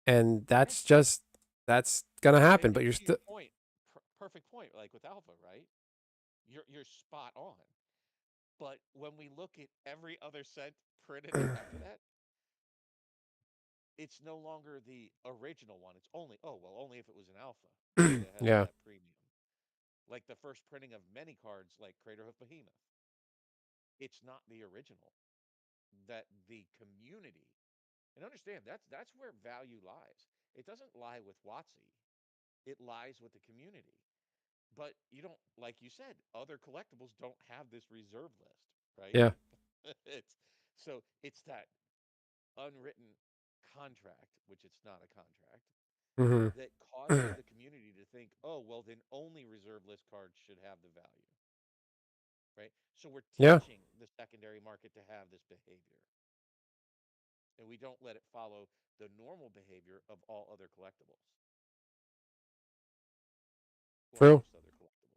and that's gonna happen. But you're To your still, point, perfect point. Like with Alpha, right? You're spot on. But when we look at every other set printed after that, it's no longer the original one. It's only, oh well, only if it was an Alpha. Maybe that has yeah, that premium. Like the first printing of many cards, like Craterhoof Behemoth. It's not the original. That the community, and understand that's where value lies. It doesn't lie with WotC. It lies with the community. But you don't, like you said, other collectibles don't have this reserve list, right? yeah, it's it's that unwritten contract, which it's not a contract, hmm that causes the community to think, oh, well, then only reserve list cards should have the value, right? So we're yeah, teaching the secondary market to have this behavior, and we don't let it follow the normal behavior of all other collectibles or true. most other collectibles.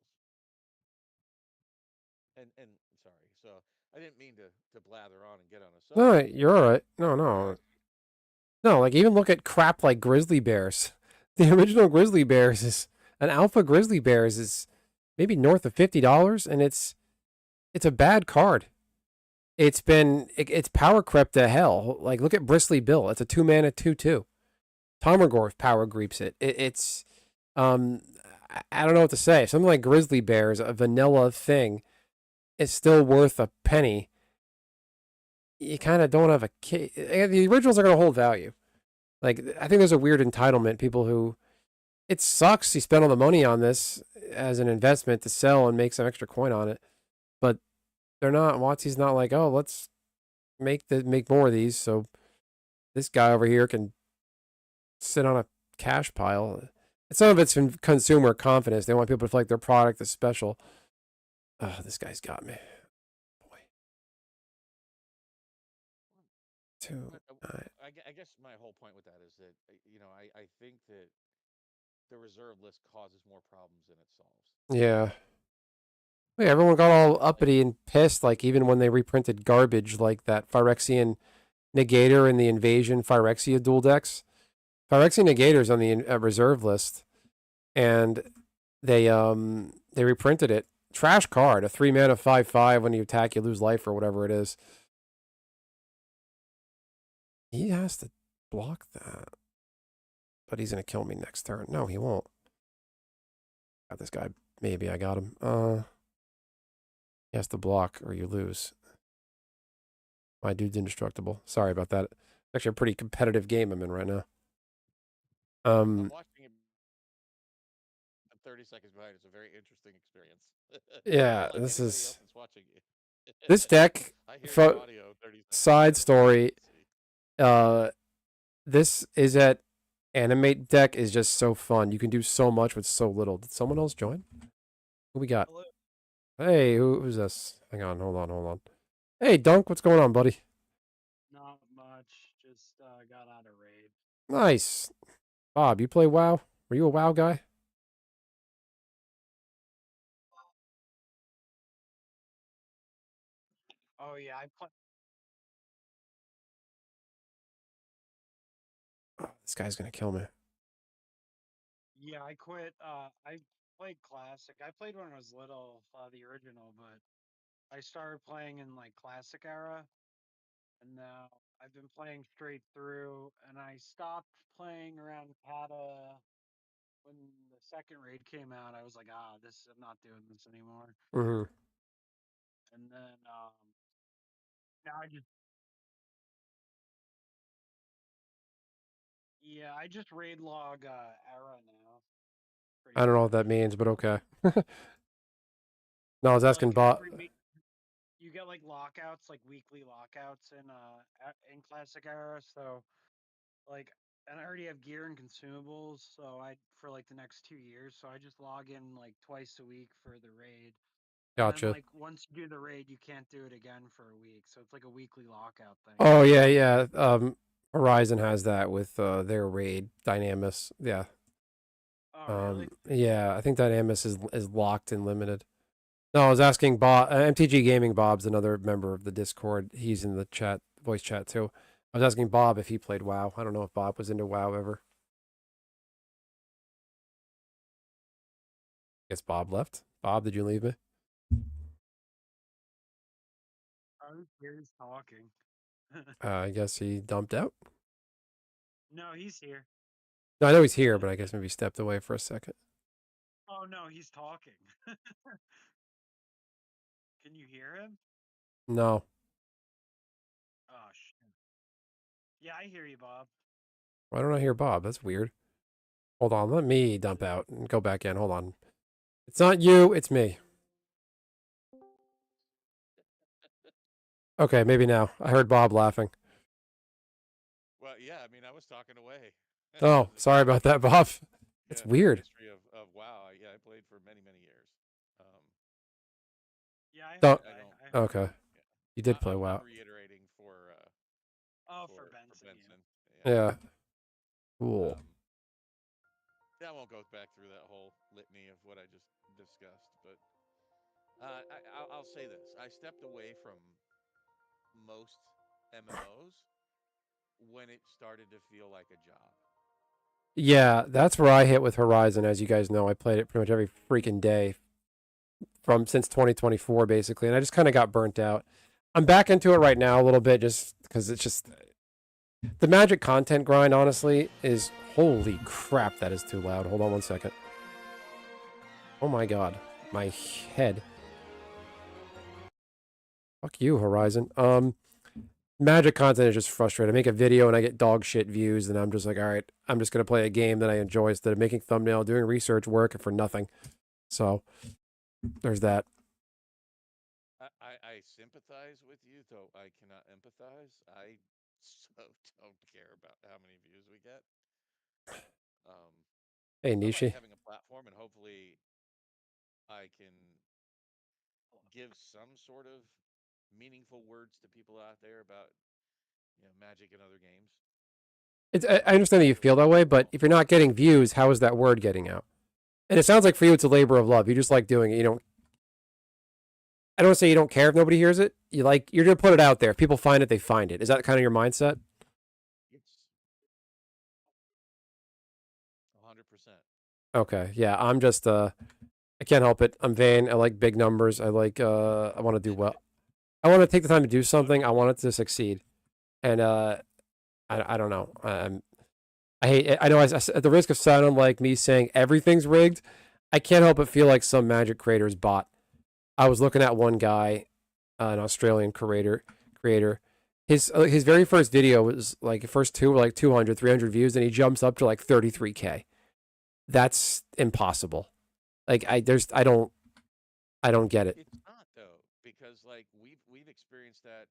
And sorry, so I didn't mean to blather on and get on a No, soapbox, you're all right. No, but no, no. Like even look at crap like grizzly bears. The original grizzly bears is an alpha grizzly bears is maybe north of $50, and it's a bad card. It's power crept to hell. Like look at Bristly Bill. It's a 2 mana 2/2. Tomagorth power creeps it. It's um I don't know what to say. Something like grizzly bears, a vanilla thing, is still worth a penny. You kind of don't have a kid. The originals are going to hold value. Like I think there's a weird entitlement. People who it sucks. You spend all the money on this as an investment to sell and make some extra coin on it, but they're not. WotC's not like, oh, let's make more of these so this guy over here can sit on a cash pile. And some of it's in consumer confidence. They want people to feel like their product is special. Oh, this guy's got me. Boy. Two. I guess my whole point with that is that I think that the reserve list causes more problems than it solves. Yeah. Yeah, everyone got all Like uppity and pissed, like even when they reprinted garbage like that Phyrexian Negator and the Invasion Phyrexia dual decks. Phyrexia Negator's on the reserve list, and they reprinted it. Trash card, a 3 mana 5/5. When you attack, you lose life or whatever it is. He has to block that, but he's gonna kill me next turn. No, he won't. Got this guy. Maybe I got him. He has to block or you lose. My dude's indestructible. Sorry about that. It's actually a pretty competitive game I'm in right now. I'm Um, watching it. I'm 30 seconds behind. It's a very interesting experience. yeah, Unlike this anybody is else that's watching it. this deck. I hear the audio 30 seconds Side ahead. That's what I story. can see. Uh, this is at animate deck is just so fun. You can do so much with so little. Did someone else join? Who we got? Hello. Hey, who's this? Hang on, hold on. Hey, Dunk, what's going on, buddy? Not much. Just got out of raid. Nice. Bob, you play WoW? Were you a WoW guy? Oh yeah, I play. Oh, this guy's gonna kill me. Yeah, I quit. I played classic. I played when I was little, the original, but I started playing in like classic era, and now I've been playing straight through. And I stopped playing around Kata when the second raid came out. I was like, this I'm not doing this anymore. Mm-hmm. And then now I just yeah, I just raid log era now. I Pretty don't know what much. that means, but okay. No, I was asking Like Bob. every week you get like lockouts, like weekly lockouts in classic era. So like, and I already have gear and consumables. So I for like the next 2 years. So I just log in like twice a week for the raid. And Gotcha. then like once you do the raid, you can't do it again for a week. So it's like a weekly lockout thing. Oh yeah, yeah. Horizon has that with their raid Dynamis. Yeah. Oh really? Yeah, I think Dynamis is locked and limited. No, I was asking Bob. MTG Gaming Bob's another member of the Discord. He's in the chat, voice chat too. I was asking Bob if he played WoW. I don't know if Bob was into WoW ever. Guess Bob left. Bob, did you leave me? Oh, he's talking. I guess he dumped out. No, he's here. No, I know he's here, but I guess maybe he stepped away for a second. Oh no, he's talking. Can you hear him? No. Oh shit. Yeah, I hear you, Bob. Why don't I hear Bob? That's weird. Hold on, let me dump out and go back in. Hold on. It's not you, it's me. Okay, maybe now. I heard Bob laughing. Well, yeah. I mean, I was talking away. Oh, sorry about that, Bob. That's Yeah, weird. History of WoW. Yeah, I played for many years. Yeah, I Don't- heard. I I heard. Okay. You did play I'm WoW. reiterating for Oh, for Benson. Yeah. Cool. Yeah, I won't go back through that whole litany of what I just discussed, but I'll say this: I stepped away from most MMOs when it started to feel like a job. Yeah, that's where I hit with Horizon. As you guys know, I played it pretty much every freaking day since 2024, basically, and I just kind of got burnt out. I'm back into it right now a little bit, just because it's just the Magic content grind. Honestly, is holy crap. That is too loud. Hold on one second. Oh my god, my head. Fuck you, Horizon. Magic content is just frustrating. I make a video and I get dog shit views, and I'm just like, all right, I'm just gonna play a game that I enjoy instead of making thumbnail, doing research work for nothing. So there's that. I sympathize with you, though I cannot empathize. I so don't care about how many views we get. Hey, I like Nishi. having a platform, and hopefully I can give some sort of meaningful words to people out there about Magic and other games. I understand that you feel that way, but if you're not getting views, how is that word getting out? And it sounds like for you, it's a labor of love. You just like doing it. You don't. I don't say you don't care if nobody hears it. You're gonna put it out there. If people find it, they find it. Is that kind of your mindset? It's 100%. Okay, yeah. I'm just I can't help it. I'm vain. I like big numbers. I I want to do well. I want to take the time to do something. I want it to succeed. And I don't know. I hate it. I know at the risk of sounding like me saying everything's rigged, I can't help but feel like some Magic creator is bought. I was looking at one guy, an Australian creator. His very first video was like, the first two were like 200, 300 views, and he jumps up to like 33K. That's impossible. Like I don't get it. It's not though, because like we've experienced that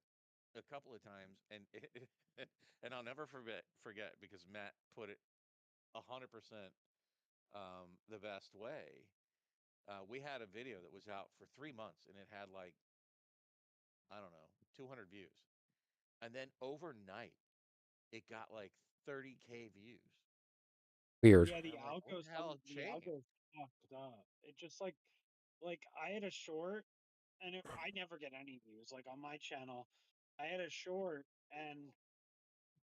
a couple of times, and and I'll never forget because Matt put it 100% the best way. We had a video that was out for 3 months, and it had like, I don't know, 200 views, and then overnight it got like 30K views. Weird. Yeah, the I'm like, what algo's the hell the changed? algo's fucked up. It just like I had a short, and I never get any views. Like on my channel, I had a short and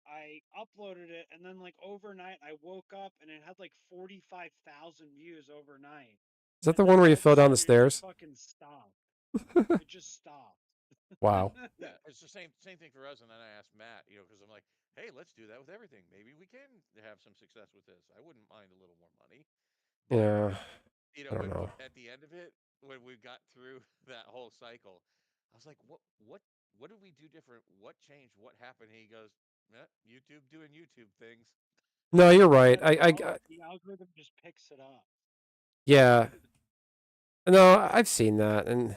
I uploaded it, and then like overnight, I woke up and it had like 45,000 views overnight. Is that the And one then where all you of a fell down the sudden, it just stairs? fucking stopped. It just stopped. Wow. Yeah, it's the same thing for us. And then I asked Matt, because I'm like, hey, let's do that with everything. Maybe we can have some success with this. I wouldn't mind a little more money, but Yeah. I don't know. at the end of it, when we got through that whole cycle, I was like, what did we do different? What changed? What happened? He goes, YouTube doing YouTube things. No, you're right. Yeah, the algorithm just picks it up. Yeah. No, I've seen that, and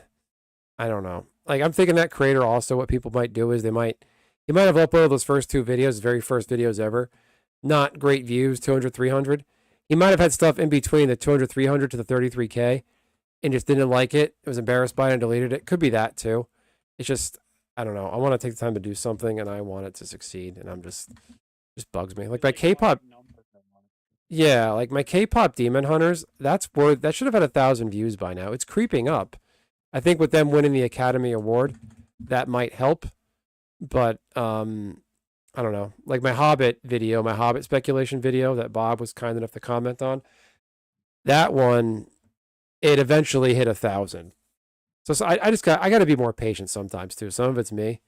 I don't know. Like, I'm thinking that creator also, what people might do is he might have uploaded those first two videos, his very first videos ever. Not great views, 200, 300. He might have had stuff in between the 200, 300 to the 33K. and just didn't like it. It was embarrassed by it and deleted it. Could be that too. It's just I don't know. I want to take the time to do something and I want it to succeed, and I'm just bugs me. Like my K-pop, yeah, like my K-pop Demon Hunters. That should have had 1,000 views by now. It's creeping up. I think with them winning the Academy Award, that might help. But I don't know. Like my Hobbit video, my Hobbit speculation video that Bob was kind enough to comment on. That one, it eventually hit 1,000. So I got to be more patient sometimes too. Some of it's me,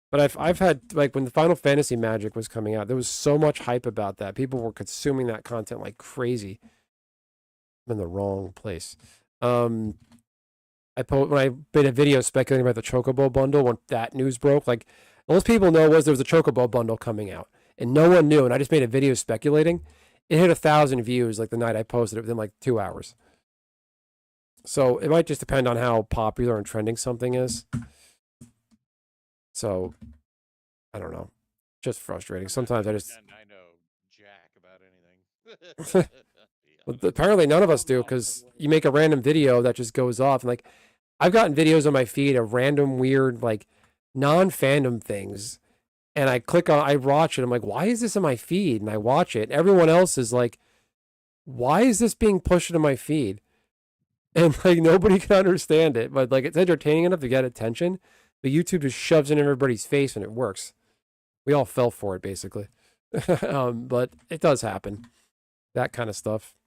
but I've had like when the Final Fantasy Magic was coming out, there was so much hype about that. People were consuming that content like crazy. I'm in the wrong place. When I made a video speculating about the Chocobo bundle when that news broke, like most people know there was a Chocobo bundle coming out, and no one knew. And I just made a video speculating. It hit 1,000 views like the night I posted it within like 2 hours. So it might just depend on how popular and trending something is. So I don't know. Just frustrating. Sometimes I just. I know jack about anything. Well, apparently none of us do because you make a random video that just goes off. And like, I've gotten videos on my feed of random weird like non-fandom things, and I watch it. I'm like, why is this in my feed? And I watch it. Everyone else is like, why is this being pushed into my feed? And like nobody can understand it, but like it's entertaining enough to get attention. But YouTube just shoves it in everybody's face, and it works. We all fell for it basically, but it does happen. That kind of stuff.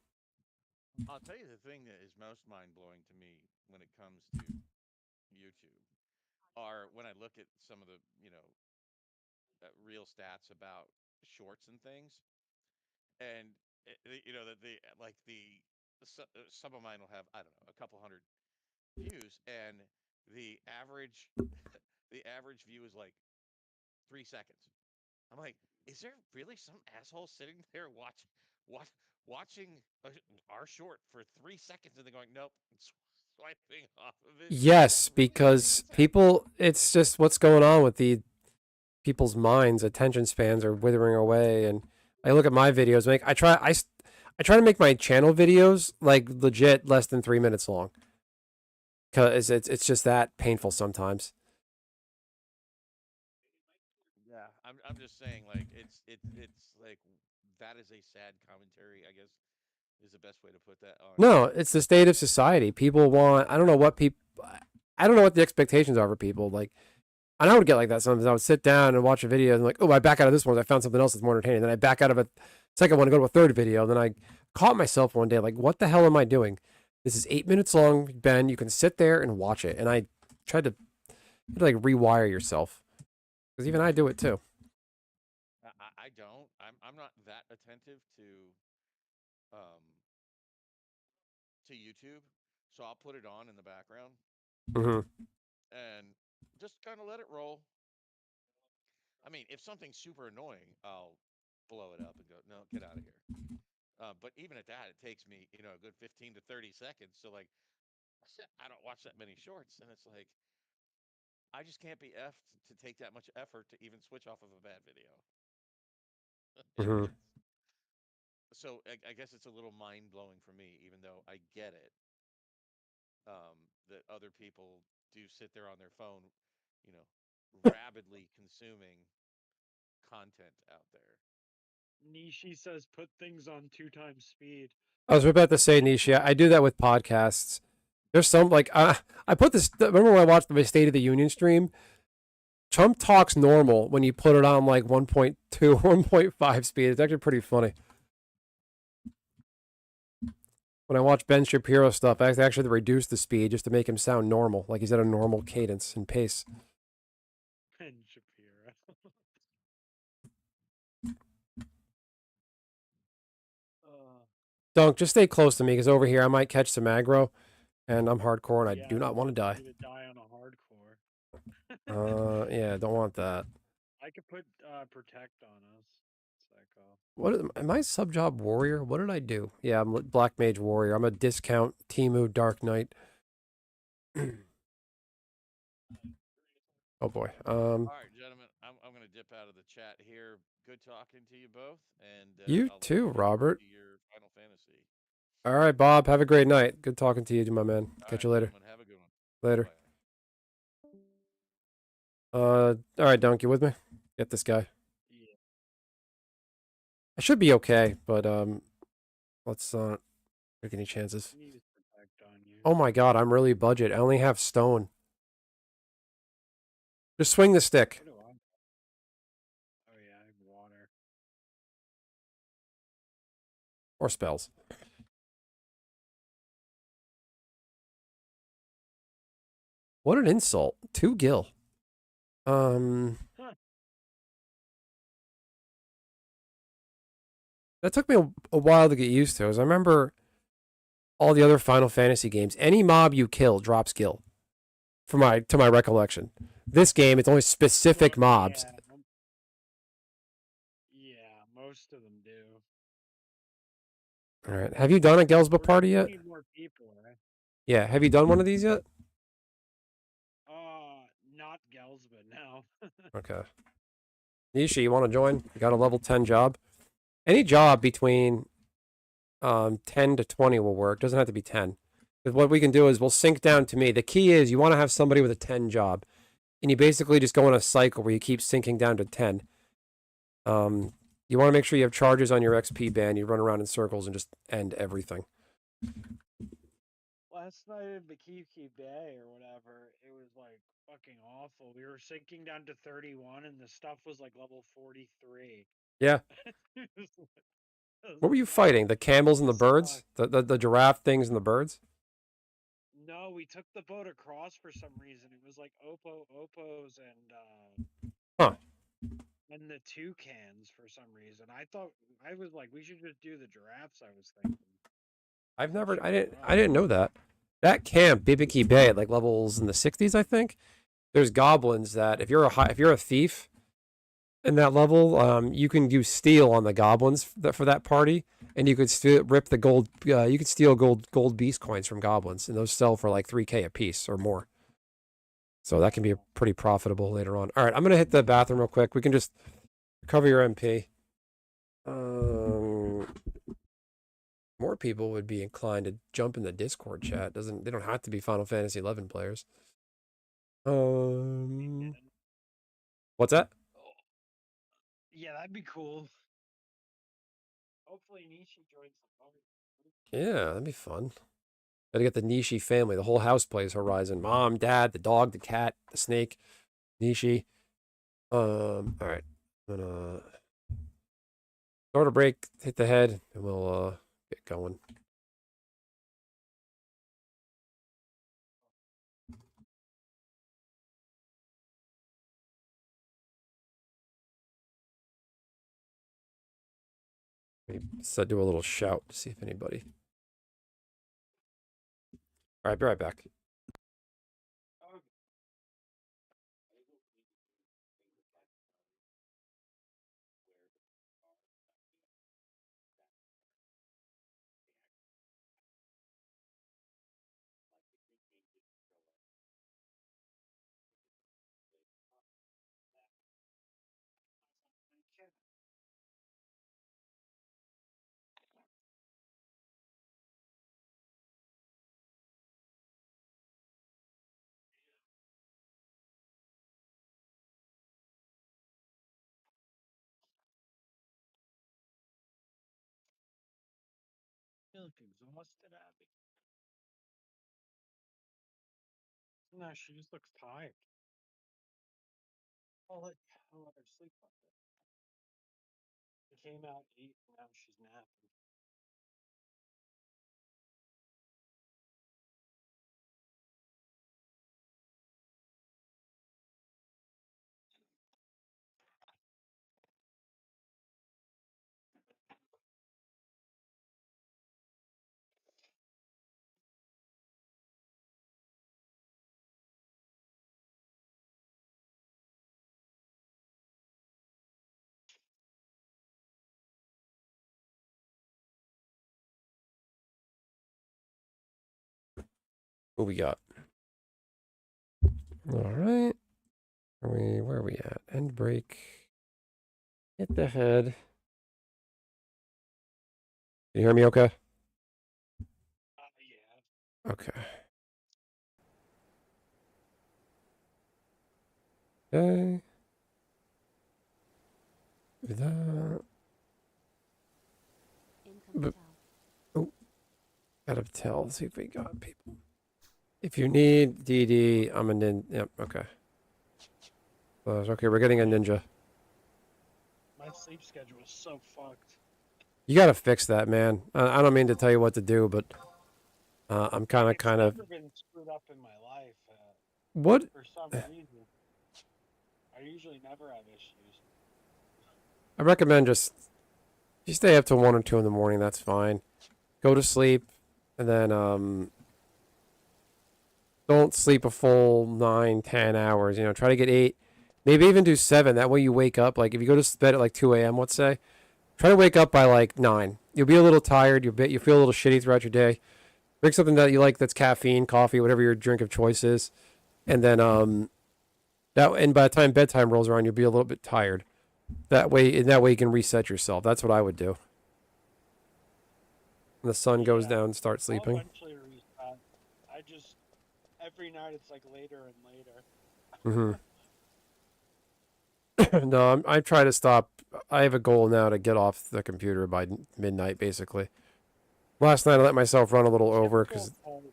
I'll tell you the thing that is most mind blowing to me when it comes to YouTube are when I look at some of the real stats about shorts and things, and that some of mine will have, I don't know, a couple hundred views, and the average the average view is like 3 seconds. I'm like, is there really some asshole sitting there watch, watching our short for 3 seconds and then going, nope, swiping off of it? Is that Yes, really a thing because that's happening? people, it's just what's going on with the people's minds. Attention spans are withering away, and I look at my videos. I try to make my channel videos like legit less than 3 minutes long because it's just that painful sometimes. Yeah, I'm just saying, like it's like that is a sad commentary, I guess, is the best way to put that on. No, it's the state of society. People want. I don't know what the expectations are for people. Like, and I would get like that sometimes. I would sit down and watch a video and like, oh, I back out of this one. I found something else that's more entertaining. Then I back out of a second one and go to a third video. Then I caught myself one day like, what the hell am I doing? This is 8 minutes long, Ben. You can sit there and watch it. And I tried to like rewire yourself because even I do it too. I don't. I'm not that attentive um to YouTube, so I'll put it on in the background Hmm. and just kind of let it roll. I mean, if something's super annoying, I'll blow it up and go, no, get out of here. But even at that, it takes me, a good 15 to 30 seconds. So, like, I don't watch that many shorts. And it's like, I just can't be effed to take that much effort to even switch off of a bad video. Hmm. I guess it's a little mind blowing for me, even though I get it, that other people do sit there on their phone, you know, rabidly consuming content out there. Nishi says put things on 2 times speed. I was about to say, Nisha, I do that with podcasts. There's some like I put this. Remember when I watched the State of the Union stream? Trump talks normal when you put it on like 1.2, 1.5 speed. It's actually pretty funny. When I watch Ben Shapiro stuff, I actually reduce the speed just to make him sound normal, like he's at a normal cadence and pace. Ben Shapiro. Dunk, just stay close to me because over here I might catch some aggro, and I'm hardcore and I Yeah, do not want to die. you to die on a hardcore. Yeah, don't want that. I could put protect on us. Psycho. Am I sub job warrior? What did I do? Yeah, I'm Black Mage Warrior. I'm a discount Timu Dark Knight. Oh boy. All right, gentlemen, I'm going to dip out of the chat here. Good talking to you both, and You I'll let too, you get back Robert. to your Final Fantasy. All right, Bob. Have a great night. Good talking to you, my man. Catch you later. Gentlemen, have a good one. Later. Bye-bye. All right, Dunk, you with me? Get this guy. Yeah. I should be okay, but let's not take any chances. I need to protect on you. Oh my god, I'm really budget. I only have stone. Just swing the stick. What do I? Oh yeah, I have water. Or spells. What an insult. 2 gil. Huh. That took me a while to get used to. As I remember all the other Final Fantasy games, any mob you kill drops gil. To my recollection. This game, it's only specific mobs. Yeah, most of them do. All right. Have you done a Ghelsba party yet? Need more people, right? Yeah. Have you done one of these yet? Not Ghelsba, no. Okay. Nishi, you want to join? You got a level 10 job? Any job between 10 to 20 will work. Doesn't have to be 10. Because what we can do is we'll sync down to me. The key is you want to have somebody with a 10 job. And you basically just go in a cycle where you keep syncing down to 10. You want to make sure you have charges on your XP band. You run around in circles and just end everything. Last night in Bakiki Bay or whatever, it was like fucking awful. We were sinking down to 31 and the stuff was like level 43. Yeah. What were you fighting? The camels and the birds? The giraffe things and the birds? No, we took the boat across for some reason. It was like Opos Huh. and the toucans for some reason. I was like, we should just do the giraffes, I was thinking. I didn't know that. That camp, Bibiki Bay, at like levels in the 60s, I think. There's goblins that if you're a thief in that level, you can use steal on the goblins for that party, and you could rip the gold. You could steal gold beast coins from goblins, and those sell for like 3K a piece or more. So that can be pretty profitable later on. All right, I'm gonna hit the bathroom real quick. We can just cover your MP. More people would be inclined to jump in the Discord chat. They don't have to be Final Fantasy 11 players. What's that? Yeah, that'd be cool. Hopefully Nishi joins the party. Yeah, that'd be fun. Gotta get the Nishi family. The whole house plays Horizon. Mom, dad, the dog, the cat, the snake, Nishi. All right. I'm gonna start a break, hit the head, and we'll get going. Do a little shout to see if anybody. All right, be right back. You look exhausted, Abby. No, she just looks tired. I'll let her sleep on it. She came out 8 and now she's napping. What we got? All right. Where are we at? End break. Hit the head. Can you hear me okay? Okay. Okay. Do that. But, oh, gotta tell. Let's see if we got people. If you need DD, I'm a nin. Yep. Okay. Okay, we're getting a ninja. My sleep schedule is so fucked. You gotta fix that, man. I don't mean to tell you what to do, but I'm kind It's of. never been screwed up in my life What? for some reason. I usually never have issues. I recommend just you stay up till 1 or 2 in the morning. That's fine. Go to sleep, and then don't sleep a full 9, 10 hours. You know, try to get 8, maybe even do 7. That way you wake up. Like if you go to bed at like 2 a.m., let's say, try to wake up by like 9. You'll be a little tired. You feel a little shitty throughout your day. Drink something that you like. That's caffeine, coffee, whatever your drink of choice is, and then and by the time bedtime rolls around, you'll be a little bit tired. That way you can reset yourself. That's what I would do. When the sun goes Yeah, down, start I'll sleeping. eventually reset. I just every night it's like later and later. No, I try to stop. I have a goal now to get off the computer by midnight, basically. Last night I let myself run a little over because. Typical part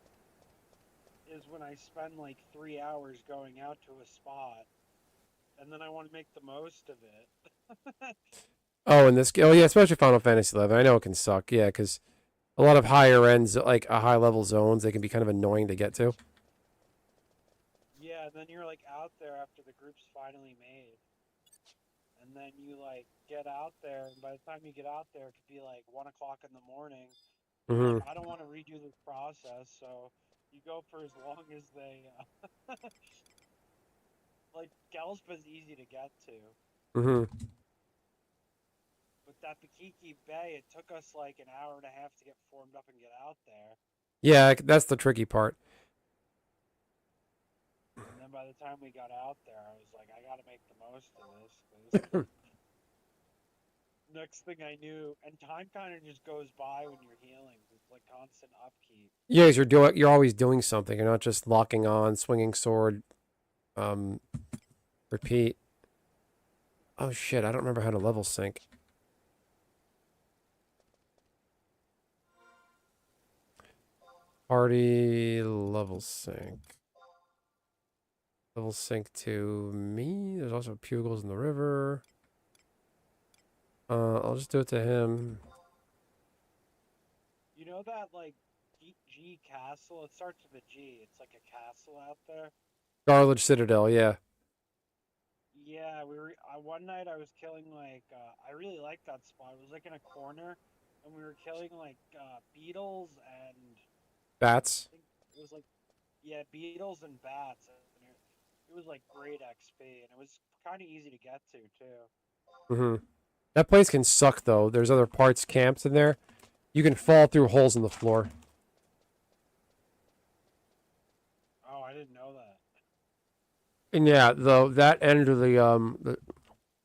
is when I spend like 3 hours going out to a spot, and then I want to make the most of it. Oh, in this. Oh, yeah, especially Final Fantasy 11. I know it can suck. Yeah, because a lot of higher ends, like high level zones, they can be kind of annoying to get to. Yeah, then you're like out there after the group's finally made, and then you like get out there, and by the time you get out there, it could be like 1 o'clock in the morning. You're like, Hmm. I don't want to redo this process, so you go for as long as they like. Ghelsba's easy to get to, Hmm. but that Bikiki Bay, it took us like an hour and a half to get formed up and get out there. Yeah, that's the tricky part. And then by the time we got out there, I was like, I got to make the most of this. Cause next thing I knew, and time kind of just goes by when you're healing. It's like constant upkeep. Yeah, 'cause you're always doing something. You're not just locking on, swinging sword, um, repeat. Oh shit, I don't remember how to level sync. Party level sync. Level sync to me. There's also Pugils in the river. I'll just do it to him. You know that like G castle? It starts with a G. It's like a castle out there. Garledge Citadel, yeah. Yeah, we were. One night I was killing like. I really liked that spot. It was like in a corner, and we were killing like beetles and Bats. I think it was like yeah beetles and bats. And it was like great XP, and it was kind of easy to get to too. Hmm. That place can suck though. There's other parts camped in there. You can fall through holes in the floor. Oh, I didn't know that. And yeah, though that end of the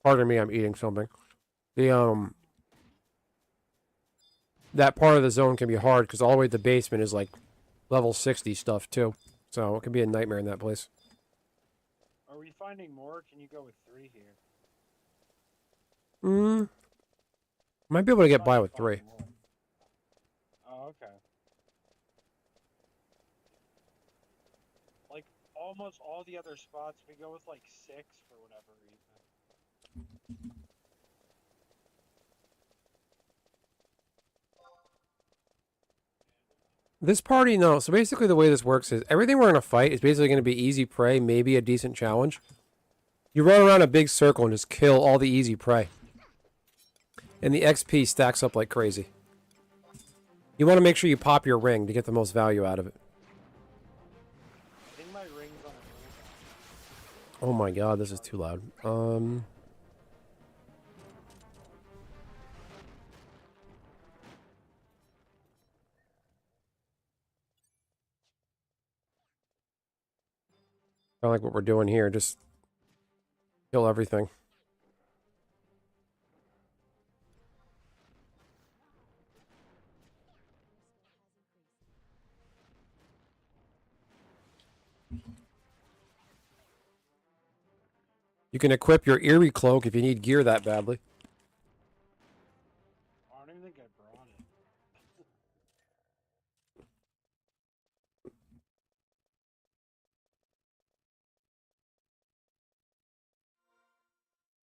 pardon me, I'm eating something. The that part of the zone can be hard because all the way to the basement is like level 60 stuff too. So it can be a nightmare in that place. Are we finding more? Can you go with 3 here? Mm, might be able to get Trying by to with find 3. more. Oh, okay. Like almost all the other spots, we go with like 6 for whatever reason. This party, no. So basically, the way this works is everything we're gonna fight is basically gonna be easy prey, maybe a decent challenge. You run around a big circle and just kill all the easy prey, and the XP stacks up like crazy. You want to make sure you pop your ring to get the most value out of it. I think my ring's on a cooldown. Oh my god, this is too loud. Kind of like what we're doing here, just kill everything. You can equip your Eerie Cloak if you need gear that badly. I don't even think I brought it.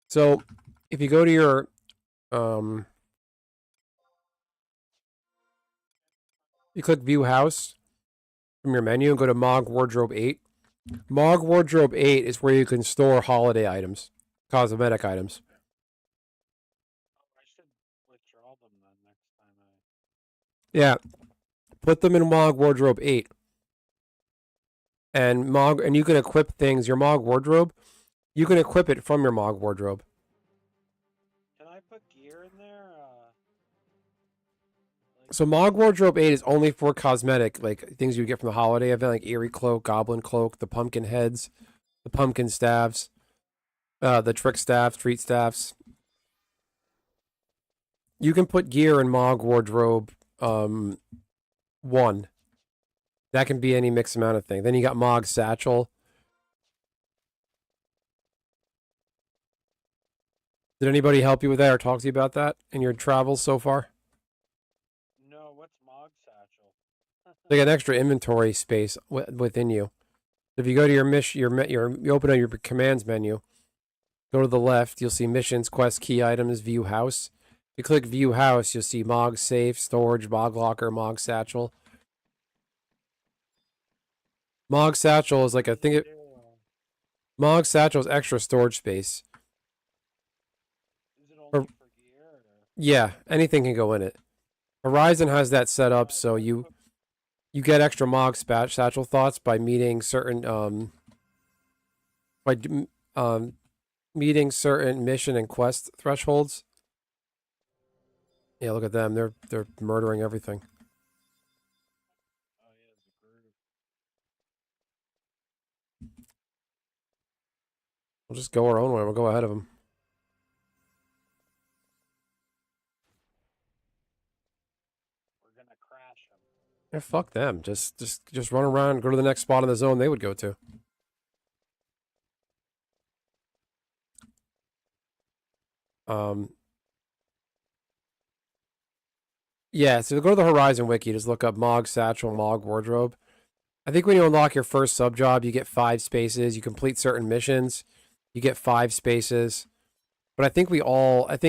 So, if you go to your you click View House from your menu and go to Mog Wardrobe 8. Mog Wardrobe 8 is where you can store holiday items, cosmetic items. Oh, I should withdraw them then next time I. Yeah, put them in Mog Wardrobe 8. And you can equip things, your Mog Wardrobe, you can equip it from your Mog Wardrobe. Can I put gear in there? So Mog Wardrobe 8 is only for cosmetic, like things you get from the holiday event, like Eerie Cloak, Goblin Cloak, the pumpkin heads, the pumpkin staffs, the trick staffs, treat staffs. You can put gear in Mog Wardrobe 1. That can be any mixed amount of things. Then you got Mog Satchel. Did anybody help you with that or talk to you about that in your travels so far? No, what's Mog Satchel? They got extra inventory space within you. If you go to you open up your commands menu, go to the left, you'll see missions, quest, key items, view house. If you click view house, you'll see Mog safe, storage, Mog locker, Mog satchel. Mog satchel is like a thing. Mog satchel is extra storage space. Is it only for gear? Or? Yeah, anything can go in it. Horizon has that set up so you get extra Mog satchel thoughts by meeting certain meeting certain mission and quest thresholds. Yeah, look at them. They're murdering everything. Oh yeah, it's a group. We'll just go our own way. We'll go ahead of them. We're gonna crash them. Yeah, fuck them. Just run around, go to the next spot in the zone they would go to. Yeah, so go to the Horizon wiki, just look up Mog Satchel, Mog Wardrobe. I think when you unlock your first sub job, you get 5 spaces. You complete certain missions, you get 5 spaces. But I think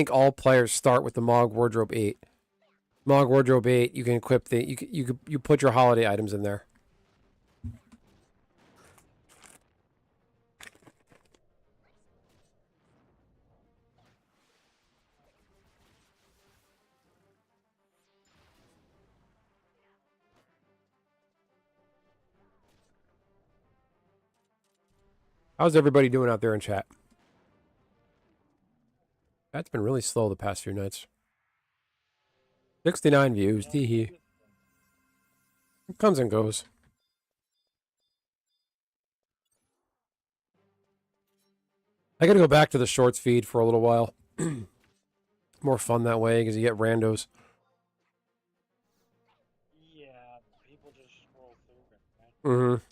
all players start with the Mog Wardrobe 8. Mog Wardrobe 8, you can equip you put your holiday items in there. How's everybody doing out there in chat? That's been really slow the past few nights. 69 views. Teehee. It comes and goes. I gotta go back to the shorts feed for a little while. More fun that way because you get randos. Yeah, people just scroll through it, right? Mm-hmm.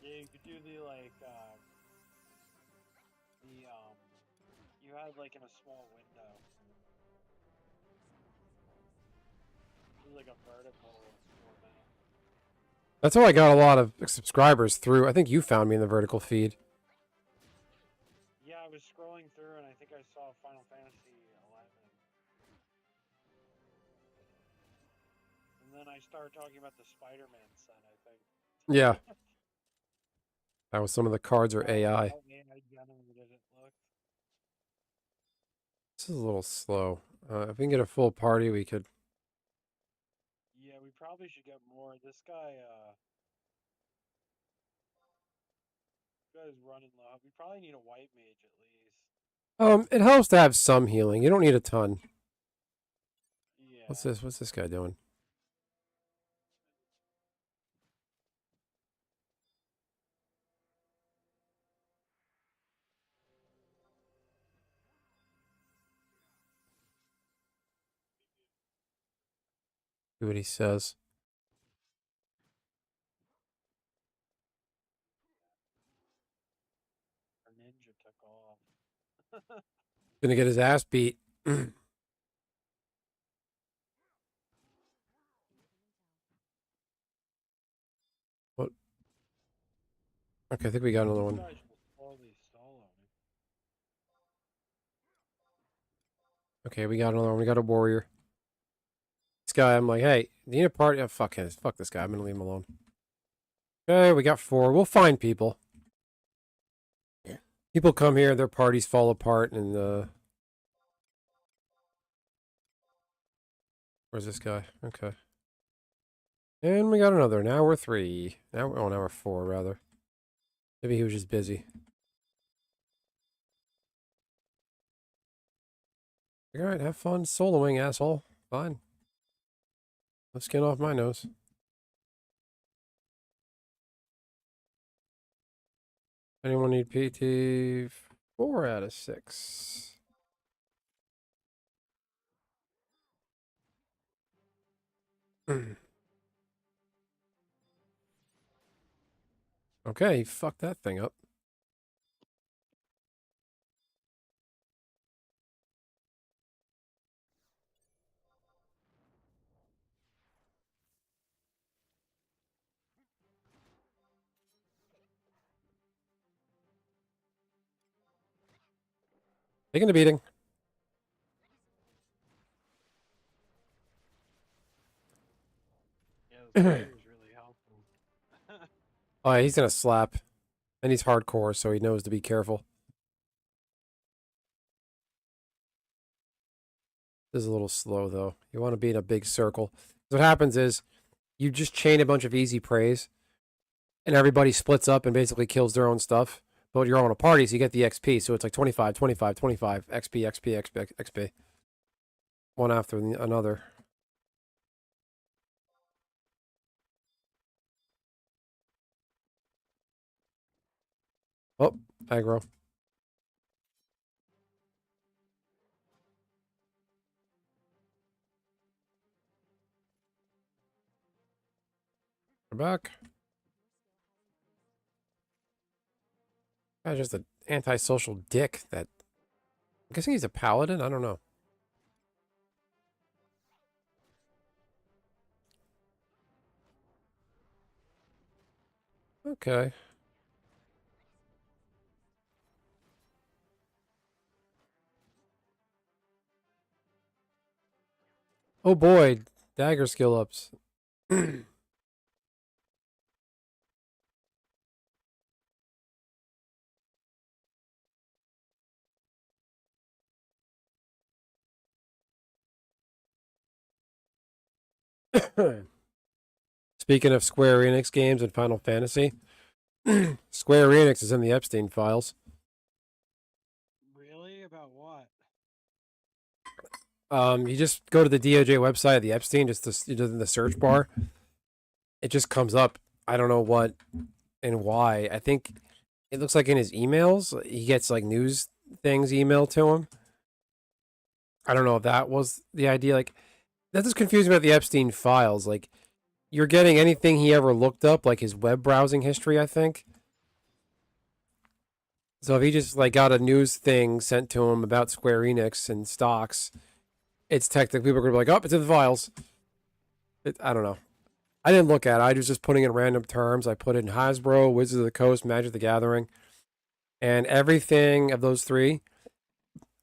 Yeah, you could do you had like in a small window. It was like a vertical format. That's how I got a lot of subscribers through. I think you found me in the vertical feed. Yeah, I was scrolling through and I think I saw Final Fantasy 11. And then I started talking about the Spider-Man set, I think. Yeah. That was some of the cards are AI. How AI generated it looked. This is a little slow. If we can get a full party, we could. Yeah, we probably should get more. This guy's running low. We probably need a white mage at least. It helps to have some healing. You don't need a ton. Yeah. What's this? What's this guy doing? See what he says. ninja took off. Gonna get his ass beat. What? Okay, I think we got another one. This guy's just slowly soloing. Okay, we got another one. We got a warrior. This guy, I'm like, hey, you need a party? Oh, fuck him. Fuck this guy. I'm gonna leave him alone. Okay, we got 4. We'll find people. People come here, their parties fall apart, and where's this guy? Okay. And we got another. Now we're 3. Now we're 4 rather. Maybe he was just busy. All right, have fun soloing, asshole. Fine. No skin off my nose. Anyone need PT? 4 out of 6. Okay, he fucked that thing up. Taking a beating. Yeah, this warrior's really helpful. Oh, yeah, he's gonna slap. And he's hardcore, so he knows to be careful. This is a little slow, though. You want to be in a big circle. What happens is, you just chain a bunch of easy preys, and everybody splits up and basically kills their own stuff. But you're on a party, so you get the XP, so it's like 25, 25, 25, XP, XP, XP, XP. One after another. Oh, aggro. We're back. Guy's just an antisocial dick that... I'm guessing he's a paladin? I don't know. Okay. Oh boy, dagger skill ups. Speaking of Square Enix games and Final Fantasy, Square Enix is in the Epstein files. Really? About what? You just go to the DOJ website of the Epstein, just in the search bar. It just comes up. I don't know what and why. I think it looks like in his emails, he gets like news things emailed to him. I don't know if that was the idea. Like, that's just confusing about the Epstein files. Like, you're getting anything he ever looked up, like his web browsing history, I think. So if he just like got a news thing sent to him about Square Enix and stocks, it's technically people are gonna be like, oh, it's in the files. I don't know. I didn't look at it. I was just putting in random terms. I put in Hasbro, Wizards of the Coast, Magic the Gathering, and everything of those 3,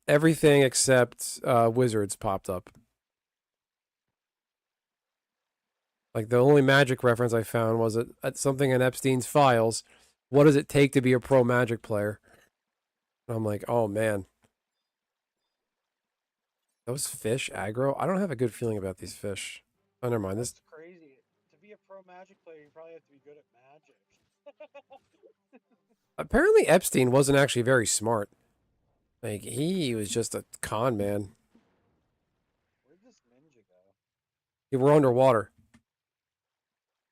everything except Wizards popped up. Like the only Magic reference I found was at something in Epstein's files. What does it take to be a pro Magic player? And I'm like, oh man. Those fish aggro? I don't have a good feeling about these fish. Oh, never mind. This That's crazy. To be a pro Magic player, you probably have to be good at Magic. apparently Epstein wasn't actually very smart. Like he was just a con man. Where'd this ninja go? We were underwater.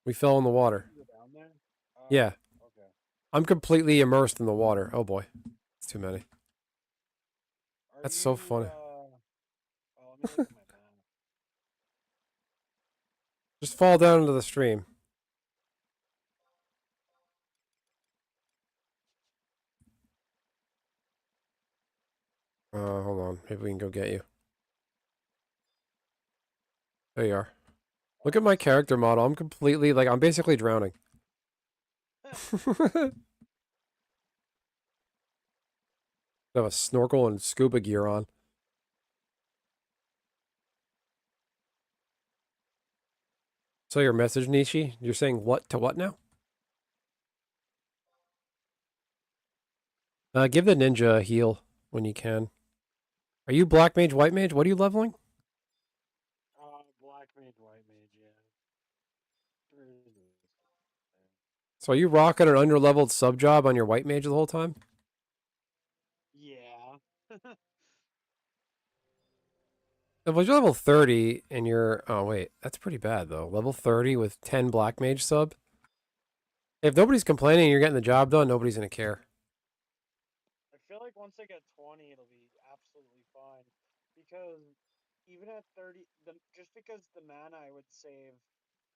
We fell in the water. You go down there? Oh, Yeah. okay. I'm completely immersed in the water. Oh boy. It's too many. Are That's so you, funny. Oh, let me look at my map. Just fall down into the stream. Hold on. Maybe we can go get you. There you are. Look at my character model. I'm completely, like, I'm basically drowning. I have a snorkel and scuba gear on. So your message, Nishi? You're saying what to what now? Give the ninja a heal when you can. Are you black mage, white mage? What are you leveling? Black mage, white mage, yeah. So are you rocking an underleveled sub job on your white mage the whole time? Yeah. If you're level 30 and you're... Oh, wait. That's pretty bad, though. Level 30 with 10 black mage sub? If nobody's complaining and you're getting the job done, nobody's going to care. I feel like once I get 20, it'll be absolutely fine. Because even at 30, just because the mana I would save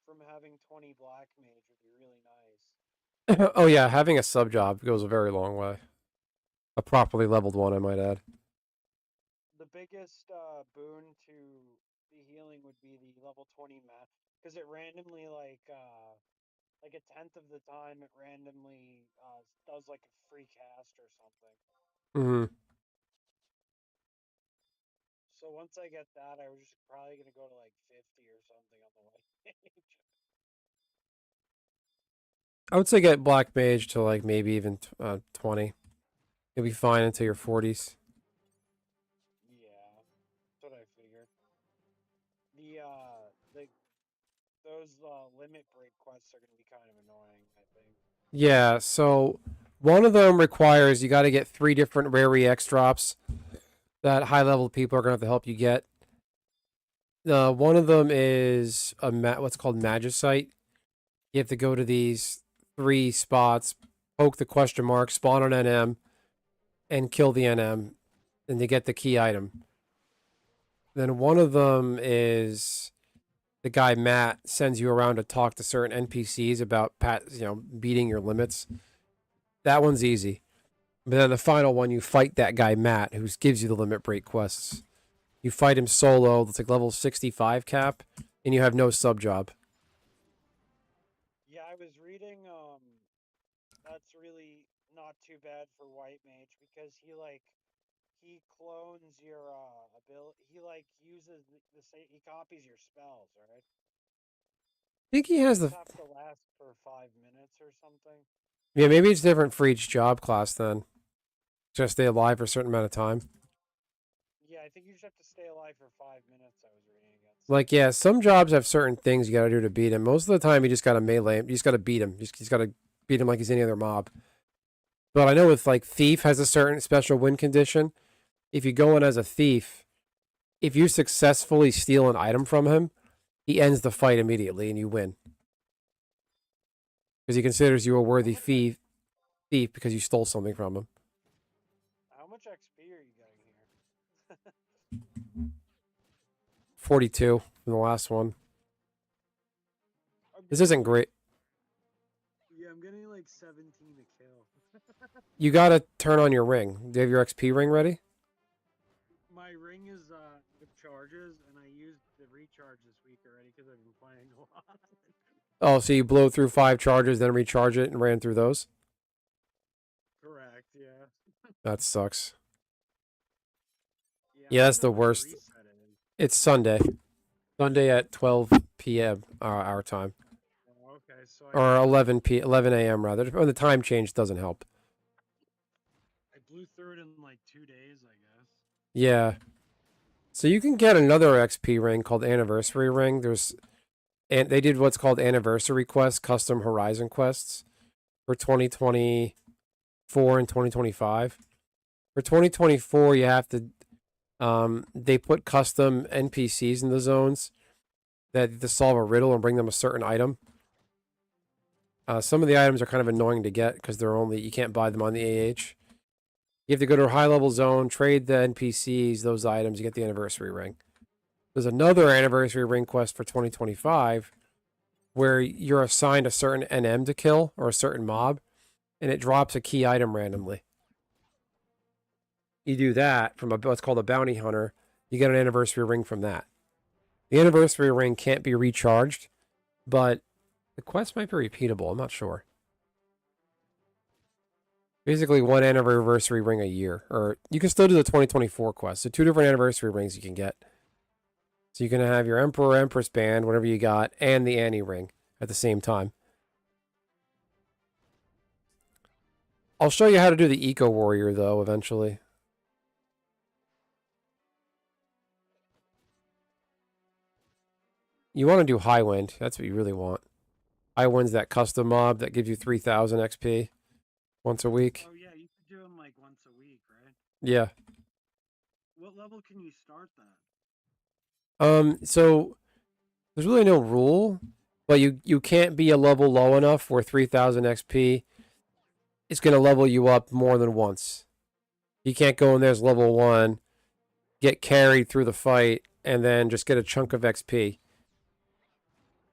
from having 20 black mage would be really nice. Oh, yeah. Having a sub job goes a very long way. A properly leveled one, I might add. The biggest boon to the healing would be the level 20 mana. Because it randomly, like a tenth of the time, it randomly does like a free cast or something. Mm-hmm. So once I get that, I was just probably gonna go to like 50 or something on the white mage. I would say get black mage to like maybe even 20. You'll be fine until your 40s. Yeah, that's what I figured. The those limit break quests are gonna be kind of annoying, I think. Yeah, so one of them requires you got to get 3 different rare EX drops that high level people are going to have to help you get. One of them is what's called Magicite. You have to go to these 3 spots, poke the question mark, spawn an NM, and kill the NM, and to get the key item. Then one of them is the guy Matt sends you around to talk to certain NPCs about beating your limits. That one's easy. But then the final one, you fight that guy Matt, who gives you the limit break quests. You fight him solo. It's like level 65 cap, and you have no sub job. Yeah, I was reading. That's really not too bad for white mage because he clones your ability. He like uses the same. He copies your spells, right? I think he They has just the. have to last for 5 minutes or something. Yeah, maybe it's different for each job class then. Just stay alive for a certain amount of time. Yeah, I think you just have to stay alive for 5 minutes. I was reading against. Like, yeah, some jobs have certain things you got to do to beat him. Most of the time, you just got to melee him. You just got to beat him. You just got to beat him like he's any other mob. But I know with like Thief has a certain special win condition. If you go in as a thief, if you successfully steal an item from him, he ends the fight immediately and you win. Because he considers you a worthy thief because you stole something from him. How much XP are you getting here? 42 from the last one. I'm This getting, isn't great. Yeah, I'm getting like 17 to kill. You got to turn on your ring. Do you have your XP ring ready? My ring is with charges, and I used the recharge this week already because I've been playing a lot. Oh, so you blow through 5 charges, then recharge it and ran through those? Correct, yeah. That sucks. Yeah, Yeah, I that's don't the know when the worst. reset is. It's Sunday. Sunday at 12 p.m. Our time. Oh, okay, so Or 11 a.m. rather. When the time change doesn't help. I blew through it in like 2 days, I guess. Yeah. So you can get another XP ring called Anniversary Ring. And they did what's called Anniversary Quests, custom Horizon quests for 2024 and 2025. For 2024, you have to they put custom NPCs in the zones that to solve a riddle and bring them a certain item. Some of the items are kind of annoying to get because you can't buy them on the AH. You have to go to a high level zone, trade the NPCs those items, you get the anniversary ring. There's another anniversary ring quest for 2025 where you're assigned a certain NM to kill or a certain mob, and it drops a key item randomly. You do that from what's called a bounty hunter, you get an anniversary ring from that. The anniversary ring can't be recharged, but the quest might be repeatable. I'm not sure. Basically, one anniversary ring a year, or you can still do the 2024 quest. So 2 different anniversary rings you can get. So you can have your Emperor Empress band, whatever you got, and the Annie ring at the same time. I'll show you how to do the Eco Warrior though eventually. You want to do High Wind. That's what you really want. High Wind's that custom mob that gives you 3,000 XP once a week. Oh yeah, you could do them like once a week, right? Yeah. What level can you start that? So there's really no rule, but you can't be a level low enough where 3,000 XP is going to level you up more than once. You can't go in there as level 1, get carried through the fight, and then just get a chunk of XP.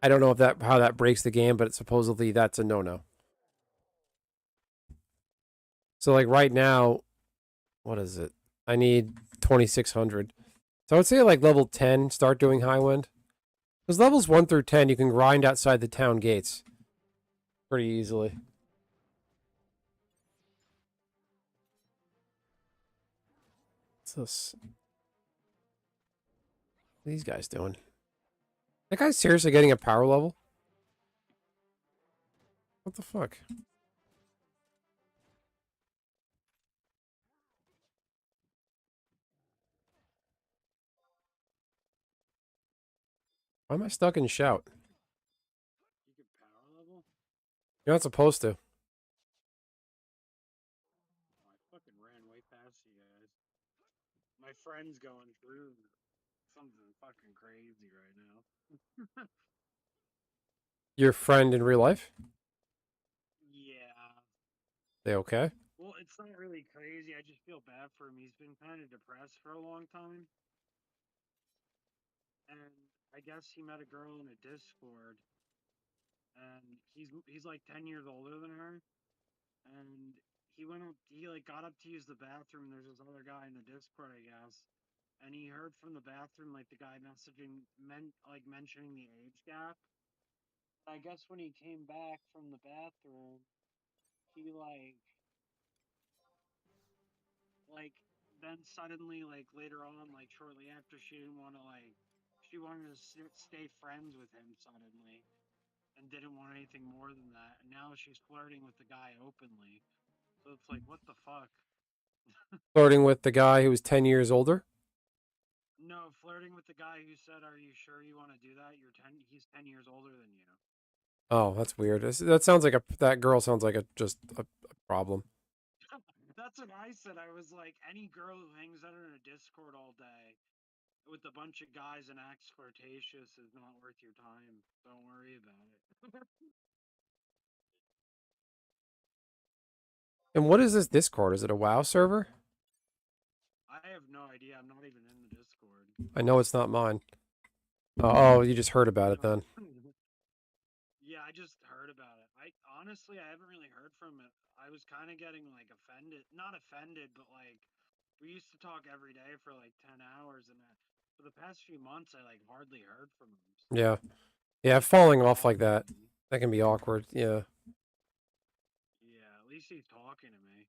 I don't know if how that breaks the game, but supposedly that's a no-no. So like right now, what is it? I need 2,600. So I would say like level 10, start doing High Wind. Because levels 1 through 10, you can grind outside the town gates pretty easily. What's this? What are these guys doing? That guy's seriously getting a power level? What the fuck? Why am I stuck in shout? You could power level? You're not supposed to. Oh, I fucking ran way past you guys. My friend's going through something fucking crazy right now. Your friend in real life? Yeah. They okay? Well, it's not really crazy. I just feel bad for him. He's been kind of depressed for a long time. And I guess he met a girl in a Discord. And he's like 10 years older than her. And he like got up to use the bathroom. There's this other guy in the Discord, I guess. And he heard from the bathroom like the guy mentioning the age gap. I guess when he came back from the bathroom, he like then suddenly like later on like shortly after she wanted to stay friends with him suddenly and didn't want anything more than that. And now she's flirting with the guy openly. So it's like what the fuck? Flirting with the guy who was 10 years older? No, flirting with the guy who said, "Are you sure you want to do that? He's 10 years older than you." Oh, that's weird. That sounds like that girl sounds like just a problem. That's what I said. I was like, any girl who hangs out in a Discord all day with a bunch of guys and acts flirtatious is not worth your time. Don't worry about it. And what is this Discord? Is it a WoW server? I have no idea. I'm not even in the Discord. I know it's not mine. Oh, you just heard about it then. Yeah, I just heard about it. I honestly, I haven't really heard from it. I was kind of getting like offended, not offended, but like we used to talk every day for like 10 hours, and for the past few months, I like hardly heard from him. So Yeah. Yeah, falling off like talking that. to me. That can be awkward. Yeah. Yeah, at least he's talking to me.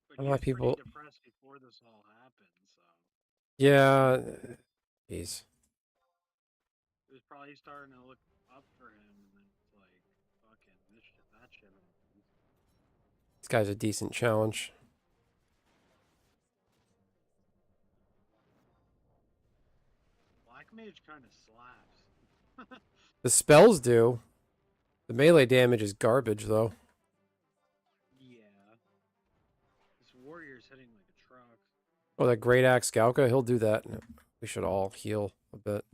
But A he lot of was pretty people. depressed before this all happened, so Yeah. Jeez. it was probably starting to look up for him, and then it's like, fucking that shit happens. This guy's a decent challenge. Black Mage kind of slaps. The spells do. The melee damage is garbage, though. Yeah, this warrior's hitting like a truck. Oh, that Great Axe Galka, he'll do that. We should all heal a bit.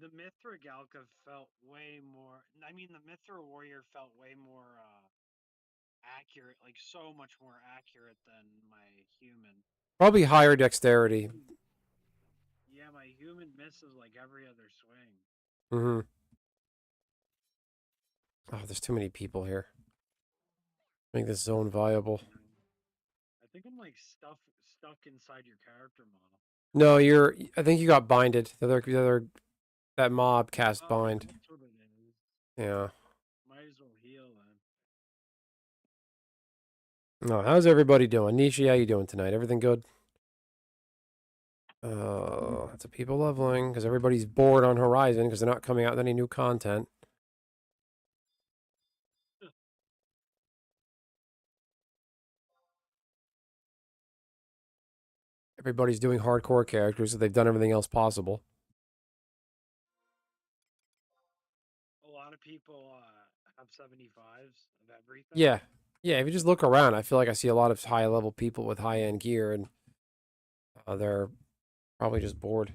The Mithra Galka felt way more. I mean, the Mithra warrior felt way more accurate, like so much more accurate than my human. Probably higher dexterity. Yeah, my human misses like every other swing. Mm-hmm. Oh, there's too many people here. Make this zone viable. I think I'm like stuck inside your character model. No, you're. I think you got binded. That mob cast Oh, bind. that's what it is. Yeah. Might as well heal then. No, how's everybody doing? Nishi, how you doing tonight? Everything good? That's a people leveling because everybody's bored on Horizon because they're not coming out with any new content. Everybody's doing hardcore characters, so they've done everything else possible. A lot of people have 75s of everything. Yeah. Yeah, if you just look around, I feel like I see a lot of high-level people with high-end gear, and they're probably just bored.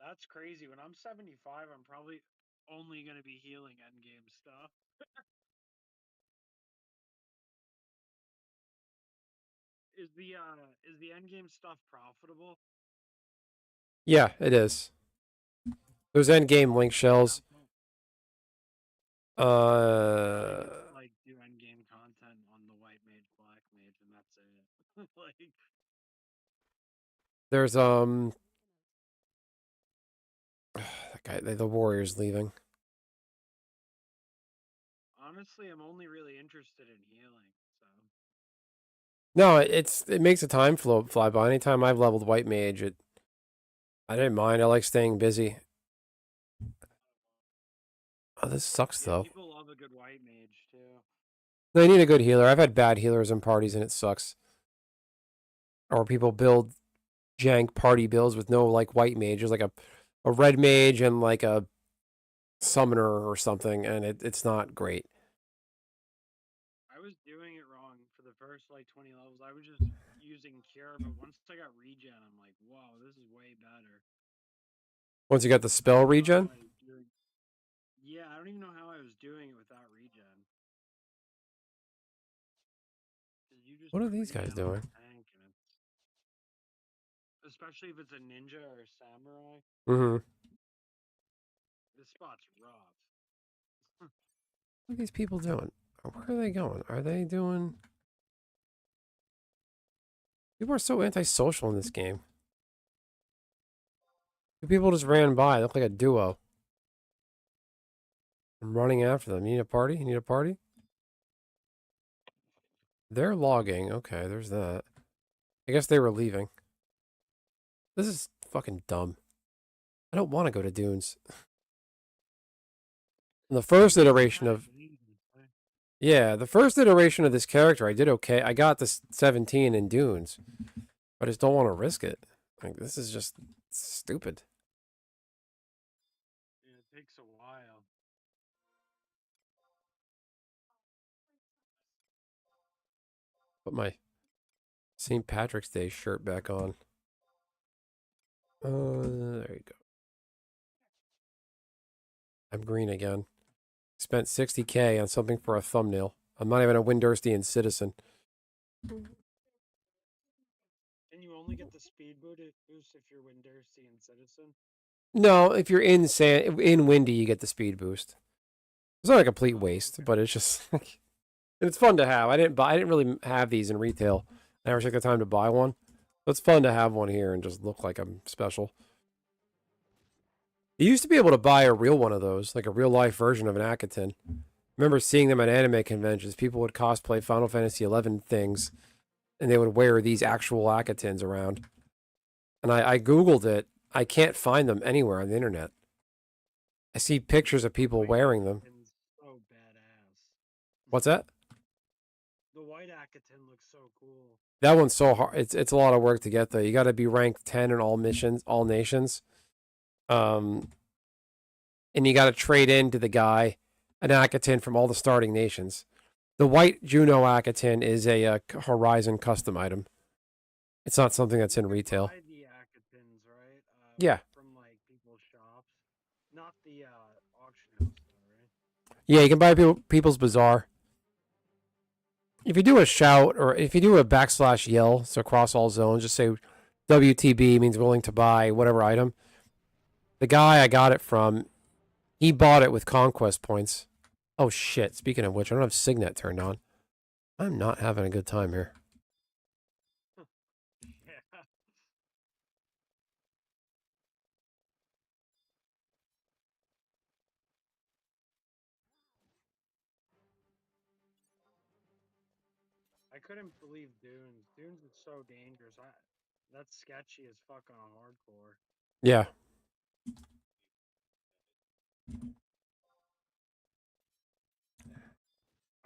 That's crazy. When I'm 75, I'm probably only going to be healing endgame stuff. Is the endgame stuff profitable? Yeah, it is. Those endgame link shells. Like do endgame content on the white mage, black mage, and that's it. Like There's that guy, the warrior's leaving. honestly, I'm only really interested in healing. So No, it makes the time fly by. Anytime I've leveled white mage, I didn't mind. I like staying busy. Oh, this sucks yeah, though. people love a good white mage too. They need a good healer. I've had bad healers in parties, and it sucks. Or people build jank party builds with no like white mage. There's like a red mage and like a summoner or something, and it's not great. I was doing it wrong for the first like 20 levels. I was just using cure, but once I got regen, I'm like, whoa, this is way better. Once you got the spell regen. Yeah, I don't even know how I was doing it without regen. You just What are these guys doing? Tank and especially if it's a ninja or a samurai. Mm-hmm. This spot's rough. What are these people doing? Where are they going? Are they doing... People are so antisocial in this game. People just ran by. They look like a duo. I'm running after them. You need a party? You need a party? They're logging. Okay, there's that. I guess they were leaving. This is fucking dumb. I don't want to go to Dunes. In the first iteration of... Yeah, the first iteration of this character, I did okay. I got this 17 in Dunes. I just don't want to risk it. Like, this is just stupid. Yeah, it takes a while. Put my St. Patrick's Day shirt back on. There you go. I'm green again. Spent 60K on something for a thumbnail. I'm not even a Windurstian citizen. Can you only get the speed boost if you're Windurstian citizen? No, if you're in Windy, you get the speed boost. It's not a complete waste, but it's just it's fun to have. I didn't really have these in retail. I never took the time to buy one. But it's fun to have one here and just look like I'm special. You used to be able to buy a real one of those, like a real life version of an Akaton. I remember seeing them at anime conventions. People would cosplay Final Fantasy XI things, and they would wear these actual Akatons around. And I Googled it. I can't find them anywhere on the internet. I see pictures of people wearing them. So badass. What's that? The white Akaton looks so cool. That one's so hard. It's a lot of work to get there. You got to be ranked 10 in all missions, all nations. And you got to trade into the guy an Akaton from all the starting nations. The white Juno Akaton is a Horizon custom item. It's not something that's in retail. Buy the Akatons, right? Yeah. From like people's shops, not the auction house, though, right? Yeah, you can buy People's Bazaar. If you do a shout or if you do a /yell, so across all zones, just say WTB means willing to buy whatever item. The guy I got it from, He bought it with conquest points. Oh shit! Speaking of which, I don't have Signet turned on. I'm not having a good time here. Yeah. I couldn't believe Dunes. Dunes is so dangerous. That's sketchy as fuck on hardcore. Yeah.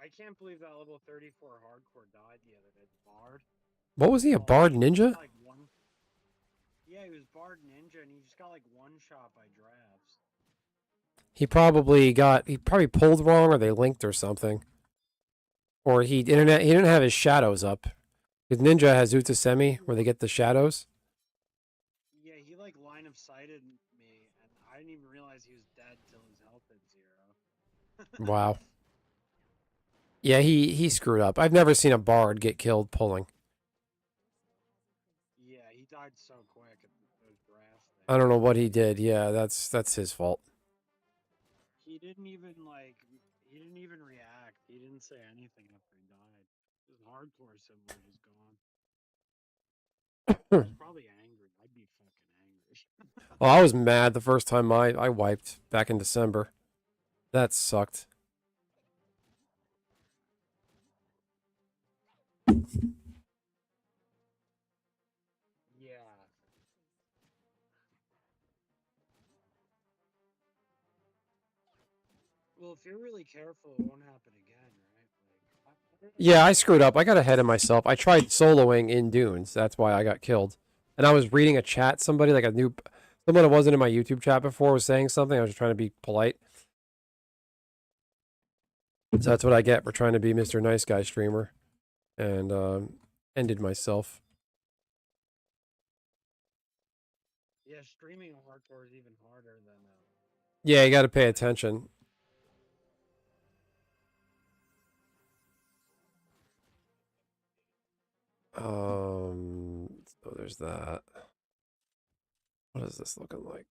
I can't believe that level 34 hardcore died the other day. The Bard. What was he? A Bard Ninja? Like one. Yeah, he was Bard Ninja, and he just got like one shot by drafts. He probably pulled wrong, or they linked or something. Or he didn't have his shadows up. Because Ninja has Utasemi, where they get the shadows. Yeah, he like line of sighted me, and I didn't even realize he was dead till his health hit 0. Wow. Yeah, he screwed up. I've never seen a Bard get killed pulling. Yeah, he died so quick at those drafts. I don't know what he did. Yeah, that's his fault. He didn't even react. He didn't say anything after he died. His hardcore symbol was just gone. He was probably angry. I'd be fucking angry. Well, I was mad the first time I wiped back in December. That sucked. Yeah. Well, if you're really careful, it won't happen again, right? Like, Yeah, I screwed up. I got ahead of myself. I tried soloing in Dunes. That's why I got killed. And I was reading a chat. Somebody someone that wasn't in my YouTube chat before was saying something. I was just trying to be polite. So that's what I get for trying to be Mr. Nice Guy streamer, and ended myself. yeah, streaming hardcore is even harder than. Yeah, you got to pay attention. So there's that. What is this looking like?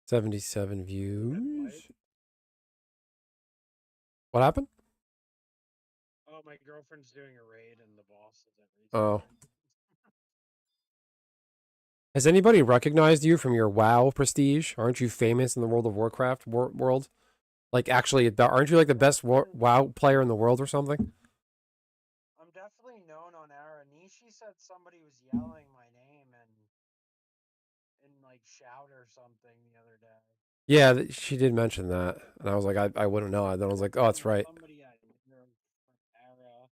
77 views. What happened? Oh, my girlfriend's doing a raid and the boss is at respawn. Oh. Has anybody recognized you from your WoW prestige? Aren't you famous in the World of Warcraft world? Like, actually, aren't you like the best WoW player in the world or something? I'm definitely known on Ara. Nishi said somebody was yelling my name and like shout or something the other day. Yeah, she did mention that, and I was like, I wouldn't know. And then I was like, oh, that's right. Somebody I know from Ara,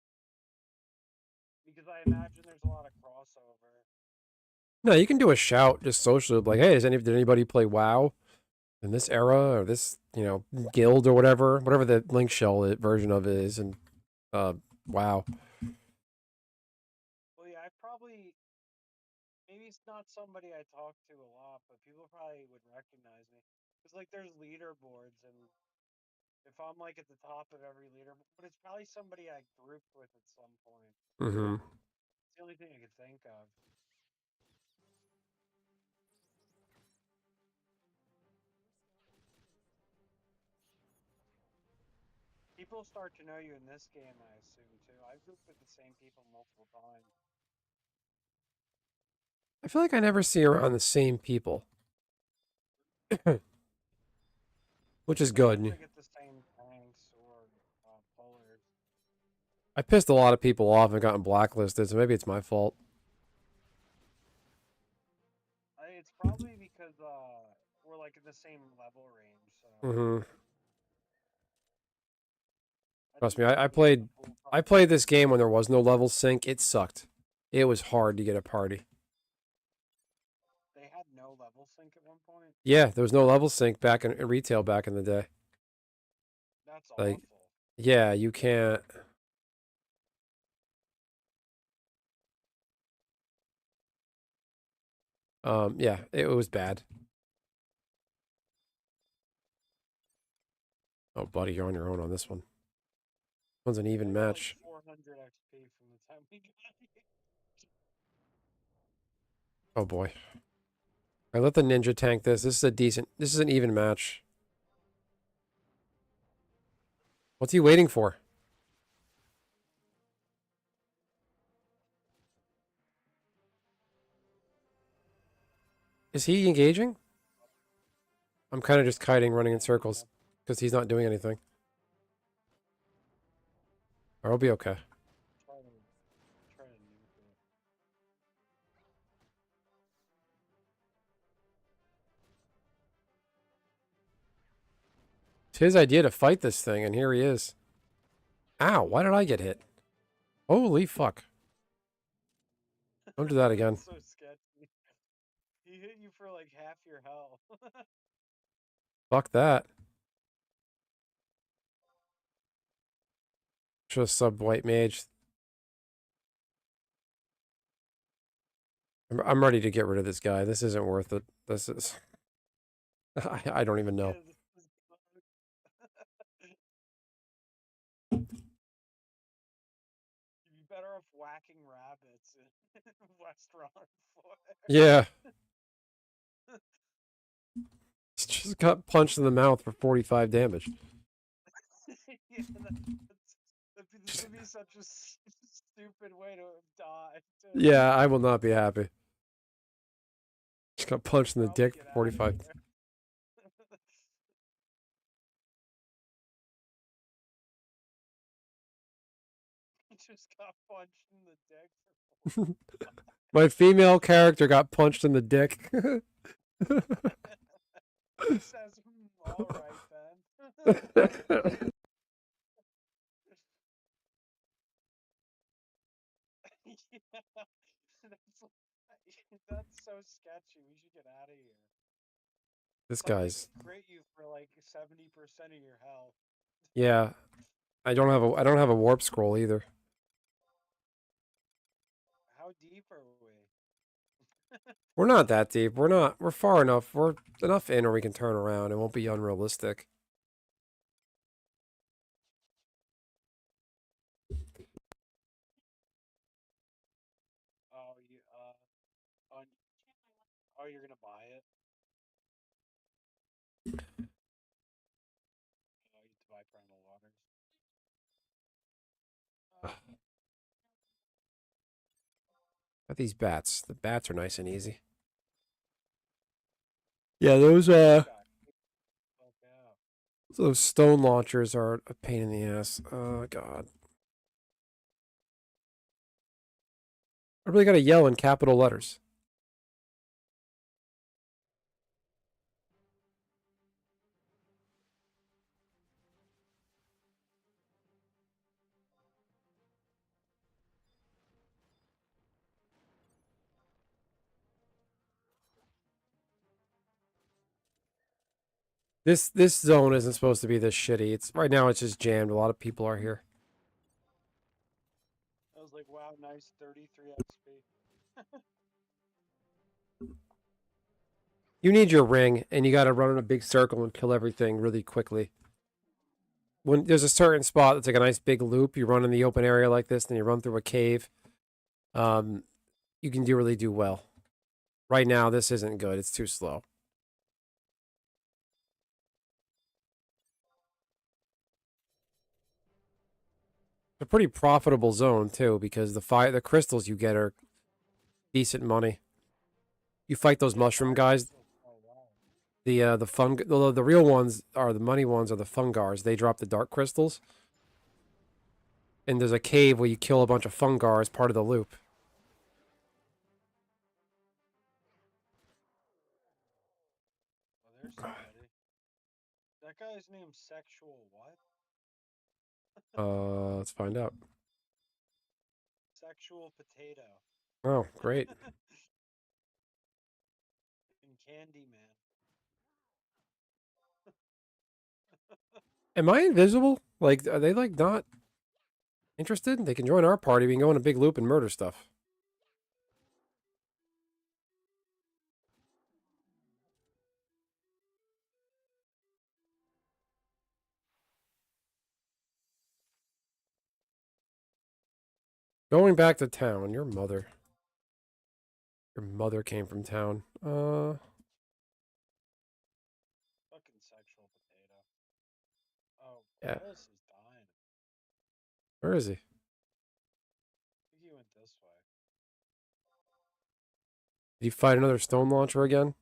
because I imagine there's a lot of crossover. No, you can do a shout just socially, like, hey, did anybody play WoW in this era or this, guild or whatever the link shell version of it is, and WoW. Well, yeah, maybe it's not somebody I talk to a lot, but people probably would recognize me. Because, like, there's leaderboards, and if I'm, like, at the top of every leaderboard, but it's probably somebody I grouped with at some point. Mm-hmm. It's the only thing I could think of. People start to know you in this game, I assume, too. I've grouped with the same people multiple times. I feel like I never see around the same people. Which is good. I get the same tanks or pullers. I pissed a lot of people off and gotten blacklisted, so maybe it's my fault. It's probably because we're like in the same level range. So. Mm-hmm. Trust me, I played this game when there was no level sync. It sucked. It was hard to get a party. They had no level sync at one point. Yeah, there was no level sync back in retail back in the day. That's like, awful. Yeah, you can't. Yeah, it was bad. Oh, buddy, you're on your own on this one. One's an even match. Like 400 XP from the time we got here. Oh boy. I let the ninja tank this. This is an even match. What's he waiting for? Is he engaging? I'm kind of just kiting, running in circles, because he's not doing anything. I'll be okay. Try to nuke it. It's his idea to fight this thing, and here he is. Ow, why did I get hit? Holy fuck. Don't do that again. That's so sketchy. He hit you for like half your health. Fuck that. Just sub white mage. I'm ready to get rid of this guy. This isn't worth it. This is... I don't even know. Yeah, this is You'd be better off whacking rabbits in Westron Forest. Yeah. Just got punched in the mouth for 45 damage. Yeah, this would be such a stupid way to die. Too. Yeah, I will not be happy. Just got punched in the Probably dick get for outta 45. here. He just got punched in the dick. My female character got punched in the dick. He says, all right then. Yeah, that's so sketchy. We should get out of here. This Somebody guy's... crit you for like 70% of your health. Yeah. I don't have a warp scroll either. How deep are we? We're not that deep. We're far enough. We're enough in where we can turn around. It won't be unrealistic. Oh, on, oh, you're gonna buy it? Oh, you have to buy Primal Waters. Got these bats. The bats are nice and easy. Yeah, those stone launchers are a pain in the ass. Oh god. I really gotta yell in capital letters. This zone isn't supposed to be this shitty. It's right now it's just jammed. A lot of people are here. I was like, wow, nice 33 XP. You need your ring, and you gotta run in a big circle and kill everything really quickly. When there's a certain spot that's like a nice big loop, you run in the open area like this, then you run through a cave. You can really do well. Right now, this isn't good. It's too slow. It's a pretty profitable zone too, because the crystals you get are decent money. You fight those mushroom guys. Oh, wow. The real ones are the money ones are the fungars. They drop the dark crystals. And there's a cave where you kill a bunch of fungar as part of the loop. Oh, there's somebody. That guy's named Sexual what? Let's find out. Sexual Potato. Oh, great. And Candyman. Am I invisible? Like, are they like not interested? They can join our party. We can go in a big loop and murder stuff. Going back to town. Your mother. Your mother came from town. Fucking sexual potato. Oh, Yeah. Alice is dying. Where is he? I think he went this way. Did he fight another stone launcher again?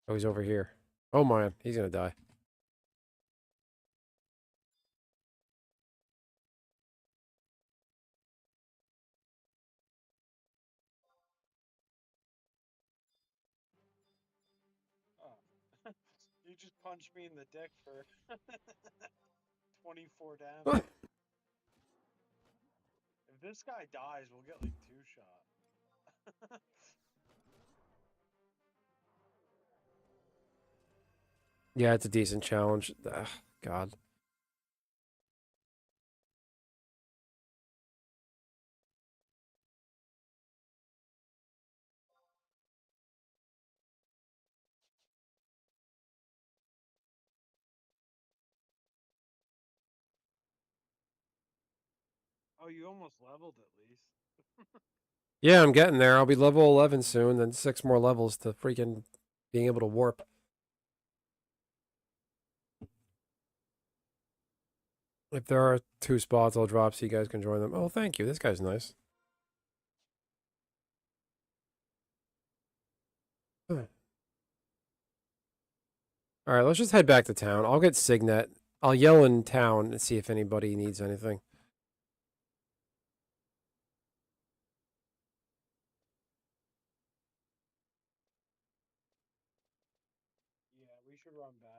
Oh, he's over here. Oh man, he's gonna die. Oh. You just punched me in the dick for 24 damage. If this guy dies, we'll get like 2-shot. Yeah, it's a decent challenge. Ugh, God. Oh, you almost leveled at least. Yeah, I'm getting there. I'll be level 11 soon, then 6 more levels to freaking being able to warp. If there are 2 spots, I'll drop so you guys can join them. Oh, thank you. This guy's nice. Huh. All right, let's just head back to town. I'll get Signet. I'll yell in town and see if anybody needs anything. Yeah, we should run back.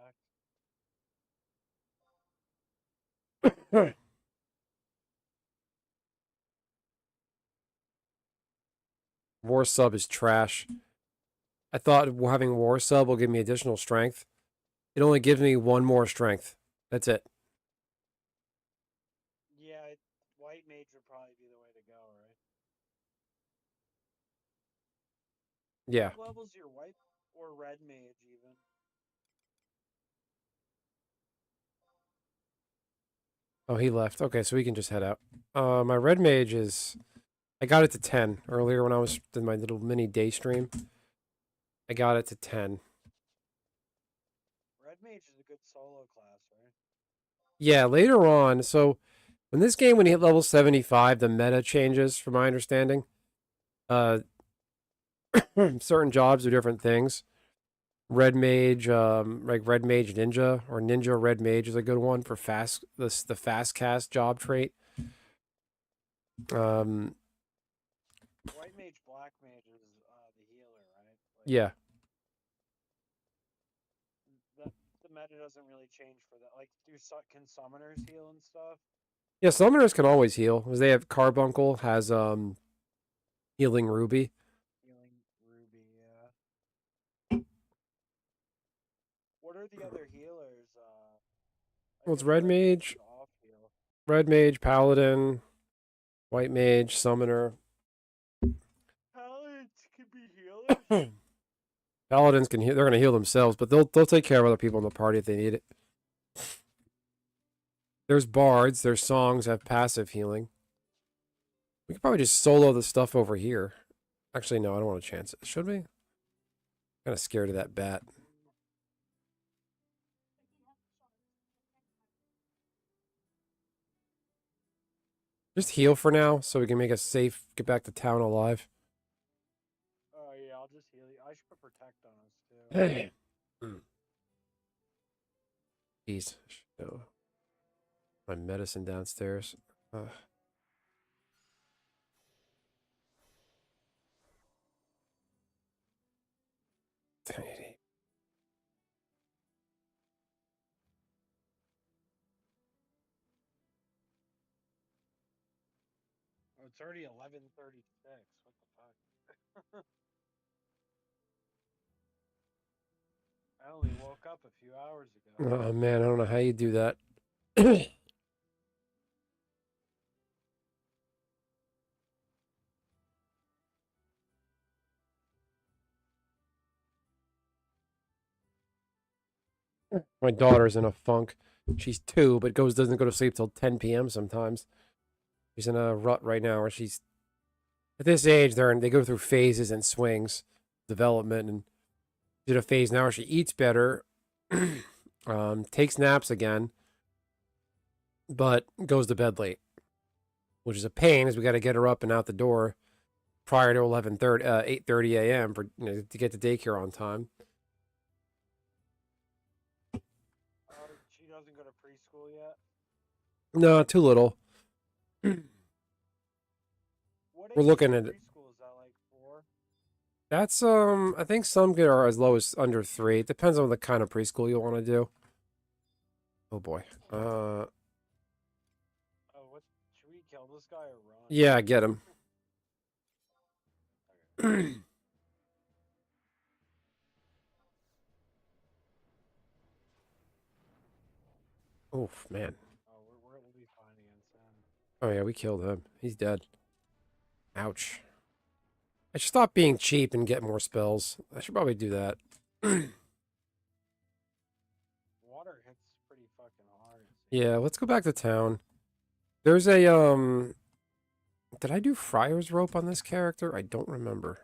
War sub is trash. I thought having war sub will give me additional strength. It only gives me 1 more strength. That's it. Yeah, white mage would probably be the way to go, right? Yeah. What level's your white or red mage even? Oh, he left. Okay, so we can just head out. My red mage is... I got it to 10 earlier when I was in my little mini day stream. I got it to 10. Red mage is a good solo class, right? Yeah, later on. So when this game, when you hit level 75, the meta changes, from my understanding. Certain jobs do different things. Red mage, like red mage ninja or ninja red mage is a good one for fast. The fast cast job trait. White mage, black mage is the healer, right? Like, Yeah. the meta doesn't really change for that. Like, can summoners heal and stuff? Yeah, summoners can always heal, because they have Carbuncle has healing ruby. Healing ruby, yeah. What are the other healers? I Well, it's guess red red mage mage, is off heal. red mage, paladin, white mage, summoner. Paladins can be healers. Paladins can heal. They're gonna heal themselves, but they'll take care of other people in the party if they need it. There's bards. Their songs have passive healing. We could probably just solo the stuff over here. Actually, no, I don't want to chance it. Should we? Kind of scared of that bat. Just heal for now, so we can make us safe. Get back to town alive. Oh yeah, I'll just heal you. I should put protect on us too. Hey. Jeez. No. My medicine downstairs. 1080. Oh, it's already 11:36. What the fuck? I only woke up a few hours ago. Oh man, I don't know how you do that. My daughter's in a funk. She's 2, but doesn't go to sleep till 10 p.m. sometimes. She's in a rut right now where she's at this age. They go through phases and swings, development, and Did a phase now where she eats better, takes naps again, but goes to bed late, which is a pain as we got to get her up and out the door prior to 8:30 a.m. for to get to daycare on time. She doesn't go to preschool yet? No, too little. What We're age looking is at it. preschool? Is that like 4? That's I think some are as low as under 3. It depends on the kind of preschool you want to do. Oh boy. Oh, what? Should we kill this guy or run? Yeah, get him. Oof, man. Oh, we'll be fine against him. Oh yeah, we killed him. He's dead. Ouch. I should stop being cheap and get more spells. I should probably do that. Water hits pretty fucking hard. Yeah, let's go back to town. There's a did I do Friar's Rope on this character? I don't remember.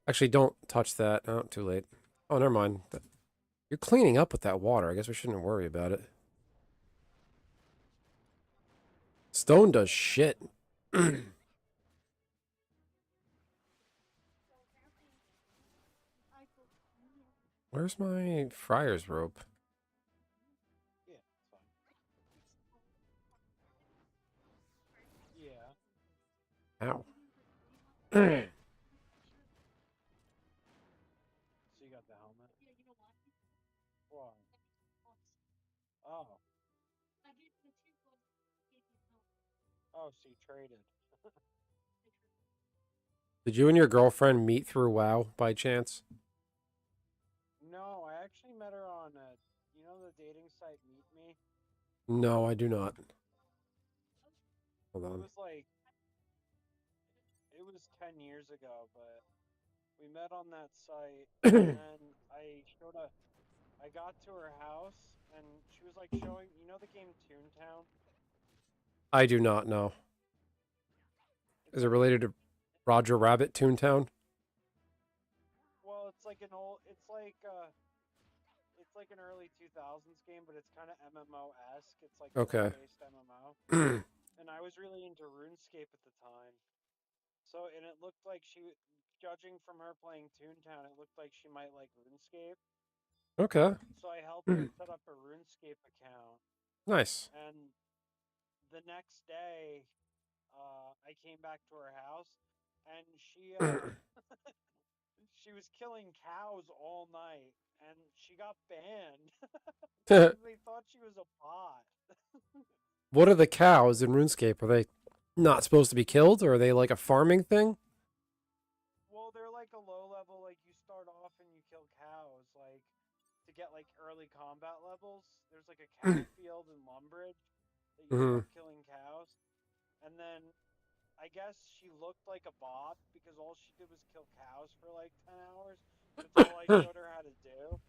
Actually, don't touch that. Oh, too late. Oh, never mind. You're cleaning up with that water. I guess we shouldn't worry about it. Stone does shit. Where's my Friar's Rope? Yeah, it's fine. Yeah. Ow. So you got the helmet? Why? Oh. Oh, so you traded. Did you and your girlfriend meet through WoW by chance? No, I actually met her on you know the dating site Meet Me? No, I do not. Hold It on. was like it was 10 years ago, but we met on that site and then I got to her house and she was like showing, you know the game Toontown? I do not know. It's Is it like related to Roger Rabbit Toontown? well, it's like an an early 2000s game, but it's kind of MMO-esque. It's like Okay. based MMO. And I was really into RuneScape at the time. So, and it looked like judging from her playing Toontown, it looked like she might like RuneScape. Okay. So I helped her set up a RuneScape account. Nice. And the next day, I came back to her house, and she was killing cows all night, and she got banned. They thought she was a bot. What are the cows in RuneScape? Are they not supposed to be killed, or are they like a farming thing? Well, they're like a low level, like you start off and you kill cows, like to get like early combat levels. There's like a cow field in Lumbridge that you start killing cows. And then I guess she looked like a bot because all she did was kill cows for like 10 hours. That's all I showed her how to do.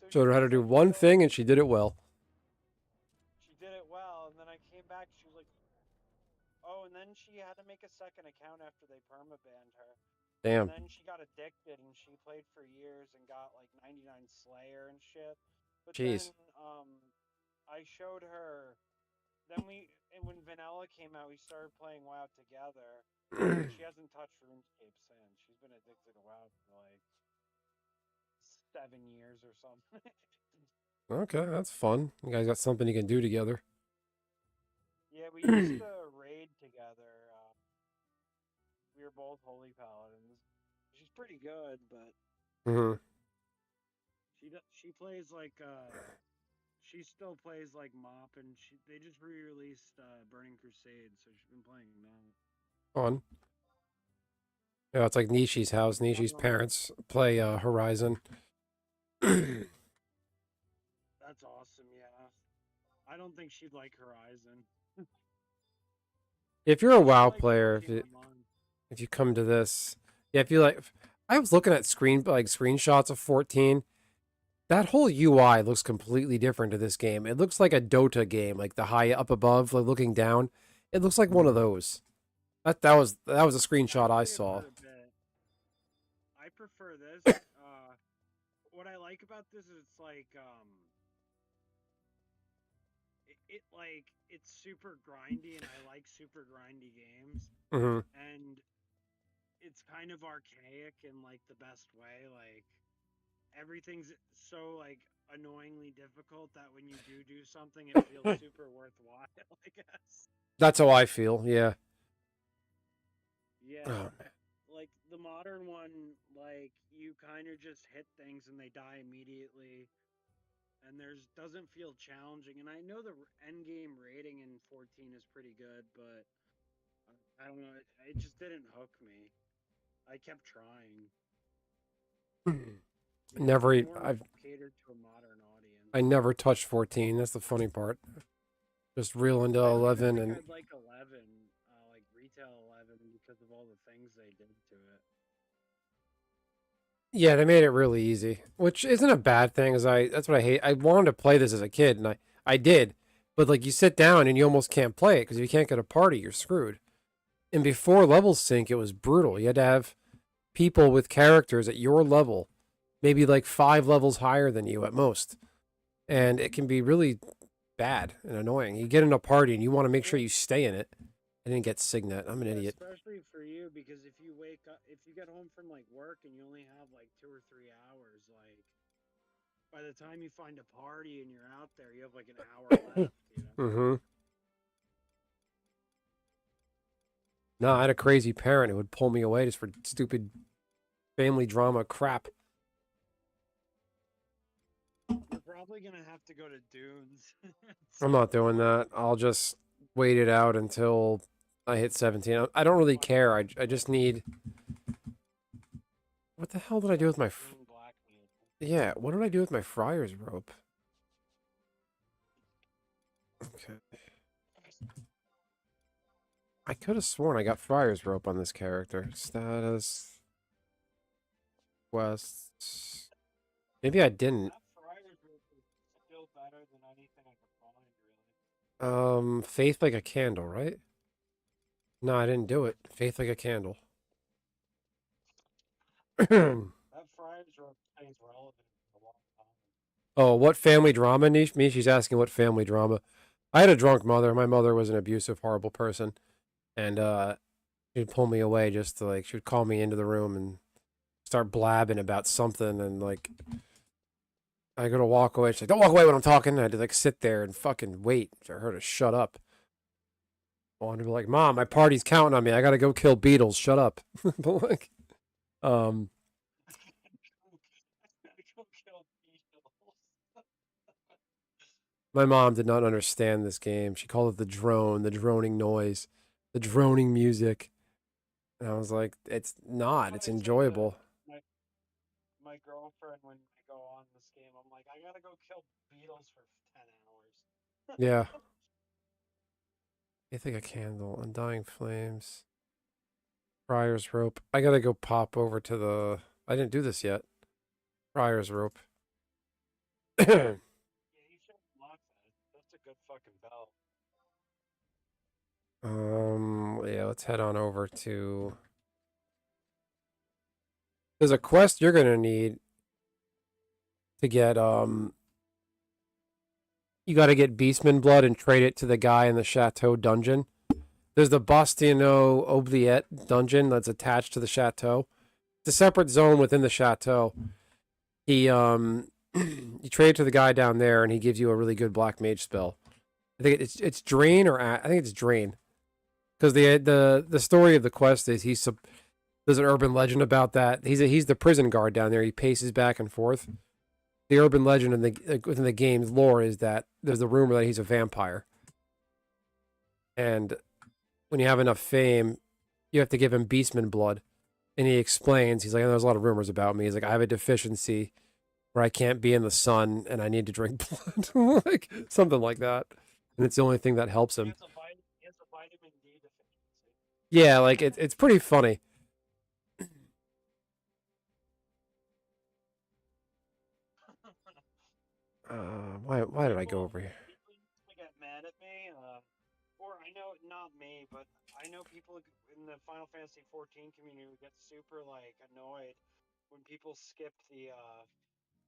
So Showed her how to do one thing, and she did it well. She did it well, and then I came back. She was like, "Oh," and then she had to make a second account after they permabanned her. Damn. And then she got addicted, and she played for years and got like 99 Slayer and shit. But Jeez. then, I showed her. Then when Vanilla came out, we started playing WoW together. She hasn't touched RuneScape since. She's been addicted to WoW for like 7 years or something. Okay, that's fun. You guys got something you can do together. Yeah, we used to raid together. We were both holy paladins. She's pretty good, but she plays like she still plays like MOP, and they just re-released Burning Crusade, so she's been playing that. Fun. Yeah, it's like Nishi's house. Nishi's parents play Horizon. That's awesome, yeah. I don't think she'd like Horizon. If you're a WoW like player, PUBG if you come to this, yeah, if you like, I was looking at screenshots of 14. That whole UI looks completely different to this game. It looks like a Dota game, like the high up above, like looking down. It looks like one of those. That was a screenshot I play it saw. for a bit. I prefer this. What I like about this is it's like it's super grindy, and I like super grindy games. Hmm. And it's kind of archaic in like the best way. Like everything's so like annoyingly difficult that when you do something, it feels super worthwhile. I guess. That's how I feel. Yeah. Yeah. Oh man. Like the modern one, like you kind of just hit things and they die immediately, and there's doesn't feel challenging. And I know the end game rating in 14 is pretty good, but I don't know, it just didn't hook me. I kept trying. Yeah, Never. it's more I've catered to a modern I audience. never touched 14. That's the funny part. Just real into I don't even 11 think and I'd like 11, like retail 11, because of all the things they did to it. yeah, they made it really easy, which isn't a bad thing. That's what I hate. I wanted to play this as a kid, and I did, but like you sit down and you almost can't play it because if you can't get a party, you're screwed. And before levels sync, it was brutal. You had to have people with characters at your level, maybe like 5 levels higher than you at most, and it can be really bad and annoying. You get in a party and you want to make sure Well, you stay in it. I didn't get Signet. I'm an yeah, idiot. especially for you, because if you wake up, if you get home from like work and you only have like 2 or 3 hours, like by the time you find a party and you're out there, you have like an hour left, you know? Mm-hmm. No, I had a crazy parent who would pull me away just for stupid family drama crap. You're probably gonna have to go to Dunes. At I'm some not doing point. that. I'll just wait it out until I hit 17. I don't really Find care. Black I just need. What the hell did I do with my? Black Meat. Yeah, what did I do with my Friar's rope? Okay. I could have sworn I got Friar's rope on this character. Status. Quests. Maybe I didn't. That Friars Rope is still better than anything I could find, really. Faith like a candle, right? No, I didn't do it. Faith like a candle. That Friars Rope stays relevant for a long time. Oh, what family drama, Niche? Me? She's asking what family drama. I had a drunk mother. My mother was an abusive, horrible person. And she'd pull me away just to like, she would call me into the room and start blabbing about something. And like, I go to walk away. She's like, don't walk away when I'm talking. And I had to like sit there and fucking wait for her to shut up. I wanted to be like, Mom, my party's counting on me. I got to go kill beetles. Shut up. But like, um, Go kill beetles. my mom did not understand this game. She called it the drone, the droning noise, the droning music. And I was like, it's not. It's I say to enjoyable. my girlfriend when I go on this game, I'm like, I gotta go kill beetles for 10 hours. Yeah. I think a candle, undying flames, Friar's rope. I gotta go pop over to the. I didn't do this yet. Friar's rope. Yeah, you should unlock that. That's a good fucking belt. Yeah, let's head on over to. There's a quest you're gonna need to get. You got to get Beastman blood and trade it to the guy in the chateau dungeon. There's the Bastiano Oubliette dungeon that's attached to the chateau. It's a separate zone within the chateau. He you trade it to the guy down there, and he gives you a really good black mage spell. I think it's drain I think it's drain, because the story of the quest is there's an urban legend about that. He's the prison guard down there. He paces back and forth. The urban legend within the game's lore is that there's a rumor that he's a vampire, and when you have enough fame, you have to give him Beastman blood. And he explains, he's like, there's a lot of rumors about me. He's like, I have a deficiency where I can't be in the sun and I need to drink blood, like something like that. And it's the only thing that helps him. He has a vitamin D deficiency. Yeah, like it's pretty funny. Why did I go over here? People used to get mad at me, or I know not me, but I know people in the Final Fantasy 14 community would get super like annoyed when people skip the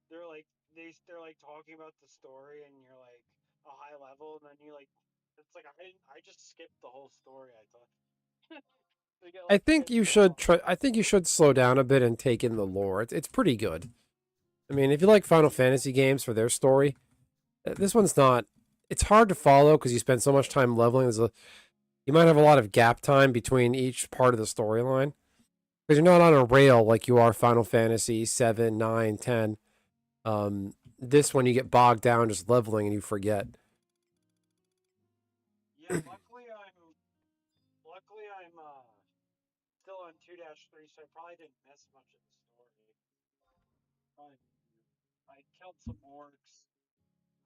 they're like they're like talking about the story and you're like a high level and then you like it's like I just skipped the whole story. I thought they get I like think you pissed should off. try. I think you should slow down a bit and take in the lore. It's pretty good. I mean, if you like Final Fantasy games for their story, this one's not. It's hard to follow because you spend so much time leveling. You might have a lot of gap time between each part of the storyline because you're not on a rail like you are Final Fantasy 7, 9, 10. This one you get bogged down just leveling and you forget. Yeah, luckily I'm still on 2-3, so I probably didn't miss much of the story. Probably, I killed some orcs.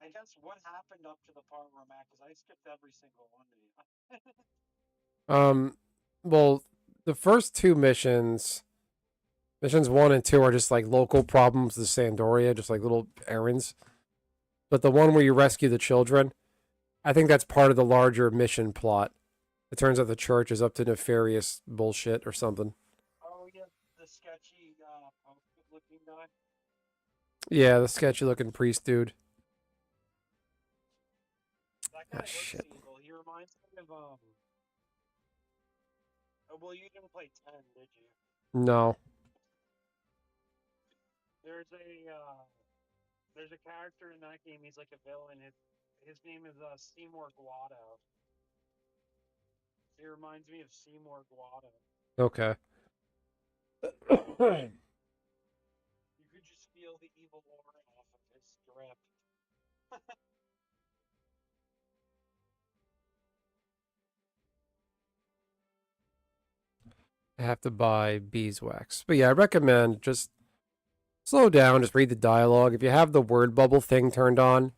I guess what happened up to the part where I'm at, because I skipped every single one of you. Well, the first two missions 1 and 2 are just like local problems with Sandoria, just like little errands. But the one where you rescue the children, I think that's part of the larger mission plot. It turns out the church is up to nefarious bullshit or something. Oh yeah, the sketchy looking guy. Yeah, the sketchy looking priest dude. That Ah, guy looks shit. evil. He reminds me of oh, well, you didn't play 10, did you? No. There's a there's a character in that game. He's like a villain. His name is Seymour Guado. He reminds me of Seymour Guado. Okay. You could just feel the evil aura off of his strip. I have to buy beeswax. But yeah, I recommend just slow down, just read the dialogue. If you have the word bubble thing turned on,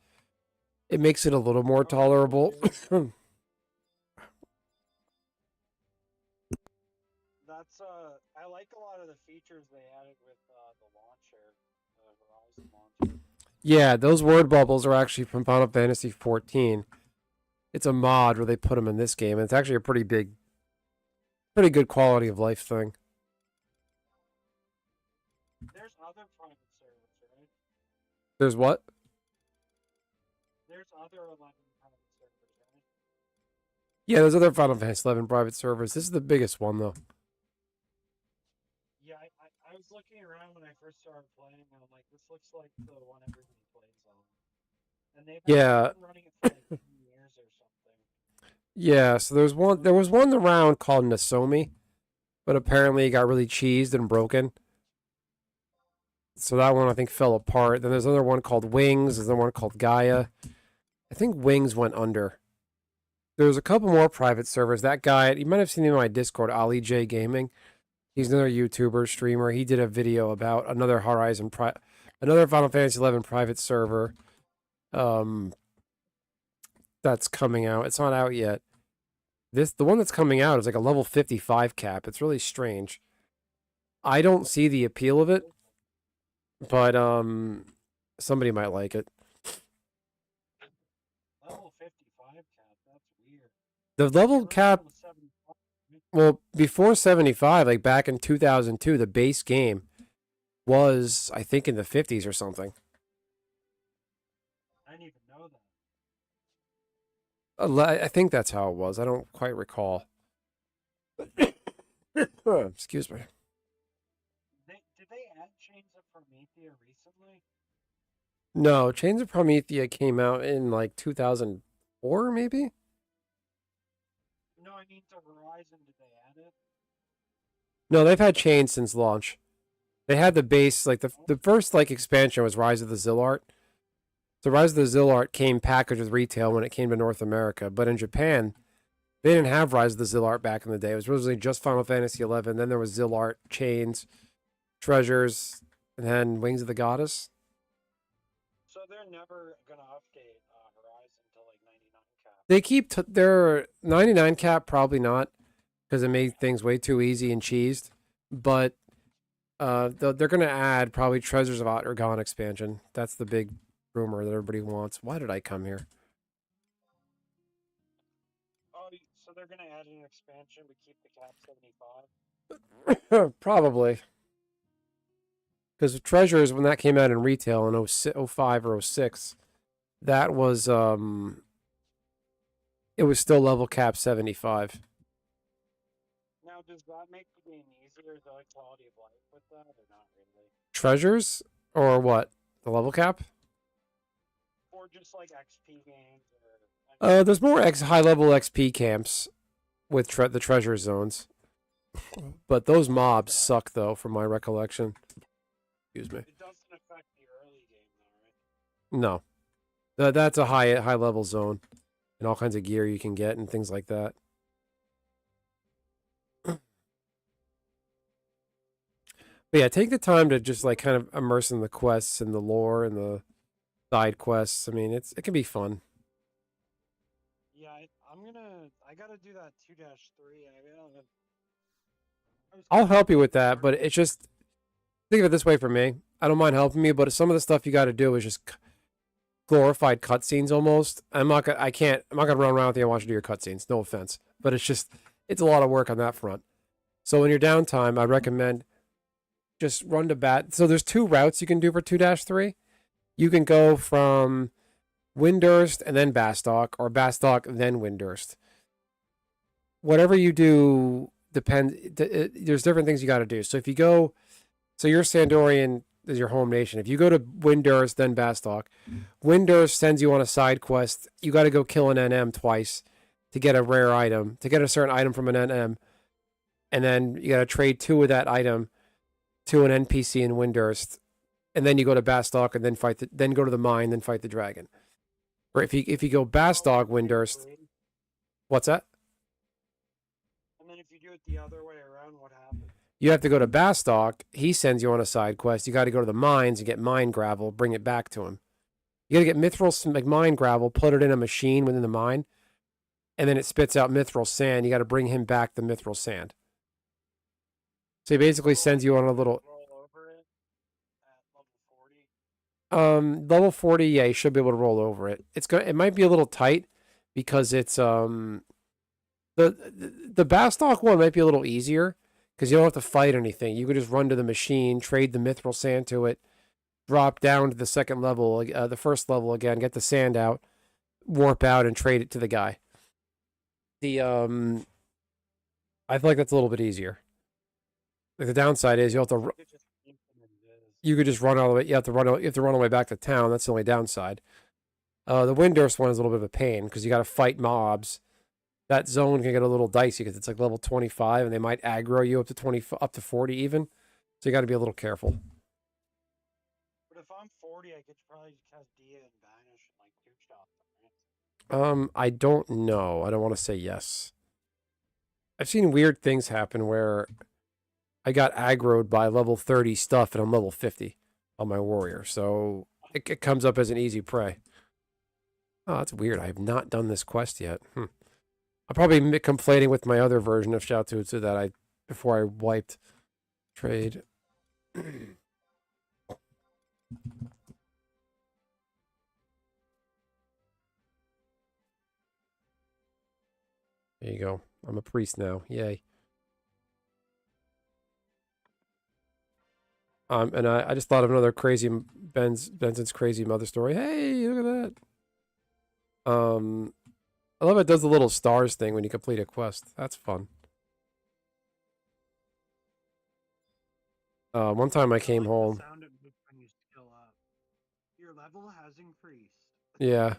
it makes it a little more tolerable. That's I like a lot of the features they added with the launcher, the Horizon launcher. Yeah, those word bubbles are actually from Final Fantasy 14. It's a mod where they put them in this game, and it's actually a pretty good quality of life thing. There's other private servers, right? There's what? There's other 11 private servers, right? Yeah, there's other Final Fantasy 11 private servers. This is the biggest one, though. Yeah, I was looking around when I first started playing, and I'm like, this looks like the one everybody plays on. And Yeah, they've been running it for like 10 years or something. yeah. So there was one around called Nasomi, but apparently it got really cheesed and broken. So that one I think fell apart. Then there's another one called Wings. There's another one called Gaia. I think Wings went under. There's a couple more private servers. That guy, you might have seen him on my Discord, Ali J Gaming. He's another YouTuber streamer. He did a video about another another Final Fantasy 11 private server. That's coming out. It's not out yet. The one that's coming out is like a level 55 cap. It's really strange. I don't see the appeal of it, but somebody might like it. Level 55 cap, that's weird. The level cap, well, before 75, like back in 2002, the base game was, I think, in the 50s or something. I didn't even know that. I think that's how it was. I don't quite recall. Excuse me. Did they add Chains of Promethea recently? No, Chains of Promethea came out in like 2004, maybe? No, I mean to Horizon, did they add it? No, they've had Chains since launch. They had the base, like the first like expansion was Rise of the Zillart. So Rise of the Zillart came packaged with retail when it came to North America, but in Japan, they didn't have Rise of the Zillart back in the day. It was originally just Final Fantasy 11. Then there was Zillart, Chains, Treasures, and then Wings of the Goddess. So they're never gonna update Horizon to like 99 cap. They keep their 99 cap, probably not, because it made things way too easy and cheesed. But they're going to add probably Treasures of Outergon expansion. That's the big rumor that everybody wants. Why did I come here? Oh, so they're they're gonna add an expansion but keep the cap 75? Probably. Because Treasures, when that came out in retail in 05 or 06, that was it was still level cap 75. Now, does that make the game easier? Is there like quality of life with that, or not really? Treasures or what? The level cap? Or just like XP games, or There's more high level XP camps with the treasure zones, but those mobs suck though, from my recollection. Excuse me. it doesn't affect the early game though, right? No, that's a high level zone, and all kinds of gear you can get and things like that. But yeah, take the time to just like kind of immerse in the quests and the lore and the side quests. I mean, it can be fun. Yeah, I gotta do that 2-3. I'll help you with that, but it's just think of it this way for me. I don't mind helping you, but some of the stuff you got to do is just glorified cutscenes almost. I'm not gonna run around with you and watch you do your cutscenes. No offense, but it's a lot of work on that front. So in your downtime, I recommend just run to bat. So there's 2 routes you can do for 2-3. You can go from Windurst and then Bastock, or Bastock then Windurst. Whatever you do depends. There's different things you got to do. So if you go, so you're Sandorian is your home nation. If you go to Windurst then Bastock, Windurst sends you on a side quest. You got to go kill an NM twice to get a rare item, to get a certain item from an NM, and then you got to trade 2 of that item to an NPC in Windurst, and then you go to Bastock and then go to the mine, then fight the dragon. Or if you go Bastock Windurst, what's that? And then if you do it the other way around, what happens? You have to go to Bastock. He sends you on a side quest. You got to go to the mines and get mine gravel, bring it back to him. You got to get mithril mine gravel, put it in a machine within the mine, and then it spits out mithril sand. You got to bring him back the mithril sand. So he basically sends you on a little. Roll over it at level 40. Level 40, yeah, you should be able to roll over it. It might be a little tight because it's the Bastock one might be a little easier because you don't have to fight anything. You could just run to the machine, trade the mithril sand to it, drop down to the second level, the first level again, get the sand out, warp out, and trade it to the guy. I feel like that's a little bit easier. Like the downside is you could just run all the way. You have to run all the way back to town. That's the only downside. The Windurst one is a little bit of a pain because you got to fight mobs. That zone can get a little dicey because it's like level 25, and they might aggro you up to 40 even. So you got to be a little careful. But if I'm 40, I could probably cast Dia and Banish and like 2-shot them, right? I don't know. I don't want to say yes. I've seen weird things happen where I got aggroed by level 30 stuff and I'm level 50 on my warrior. So it comes up as an easy prey. Oh, that's weird. I have not done this quest yet. I'm probably conflating with my other version of Shoututsu that before I wiped trade. There you go. I'm a priest now. Yay. And I just thought of another crazy Benson's crazy mother story. Hey, look at that. I love it does the little stars thing when you complete a quest. That's fun. One time I came home. The sound it makes when you skill up. Your level has increased. Yeah.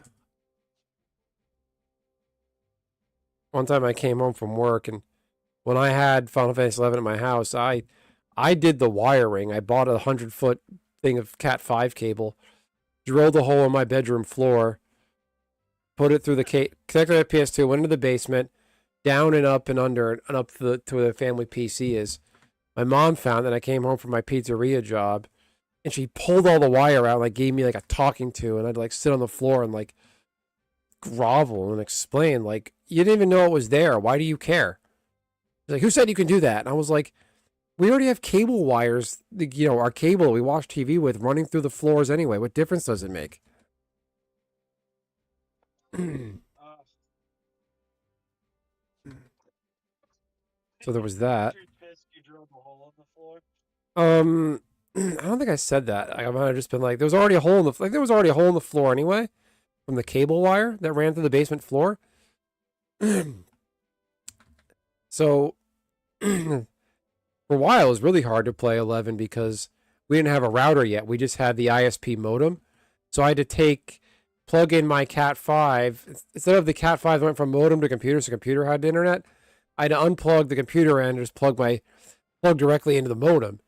One time I came home from work, and when I had Final Fantasy 11 at my house, I did the wiring. I bought a 100-foot thing of Cat 5 cable, drilled a hole in my bedroom floor, put it through the connected my PS2, went into the basement, down and up and under and up to where the family PC is. My mom found that I came home from my pizzeria job, and she pulled all the wire out, like gave me like a talking to, and I'd like sit on the floor and like grovel and explain, like, you didn't even know it was there. Why do you care? She's like, who said you can do that? And I was like, we already have cable wires, our cable we watch TV with running through the floors anyway. What difference does it make? So there was that. Too pissed you drilled a hole in the floor. I don't think I said that. I might have just been like, there was already a hole in the floor anyway, from the cable wire that ran through the basement floor. So for a while, it was really hard to play 11 because we didn't have a router yet. We just had the ISP modem. So I had to plug in my Cat 5. Instead of the Cat 5 that went from modem to computer, so computer had the internet, I had to unplug the computer end and just plug directly into the modem.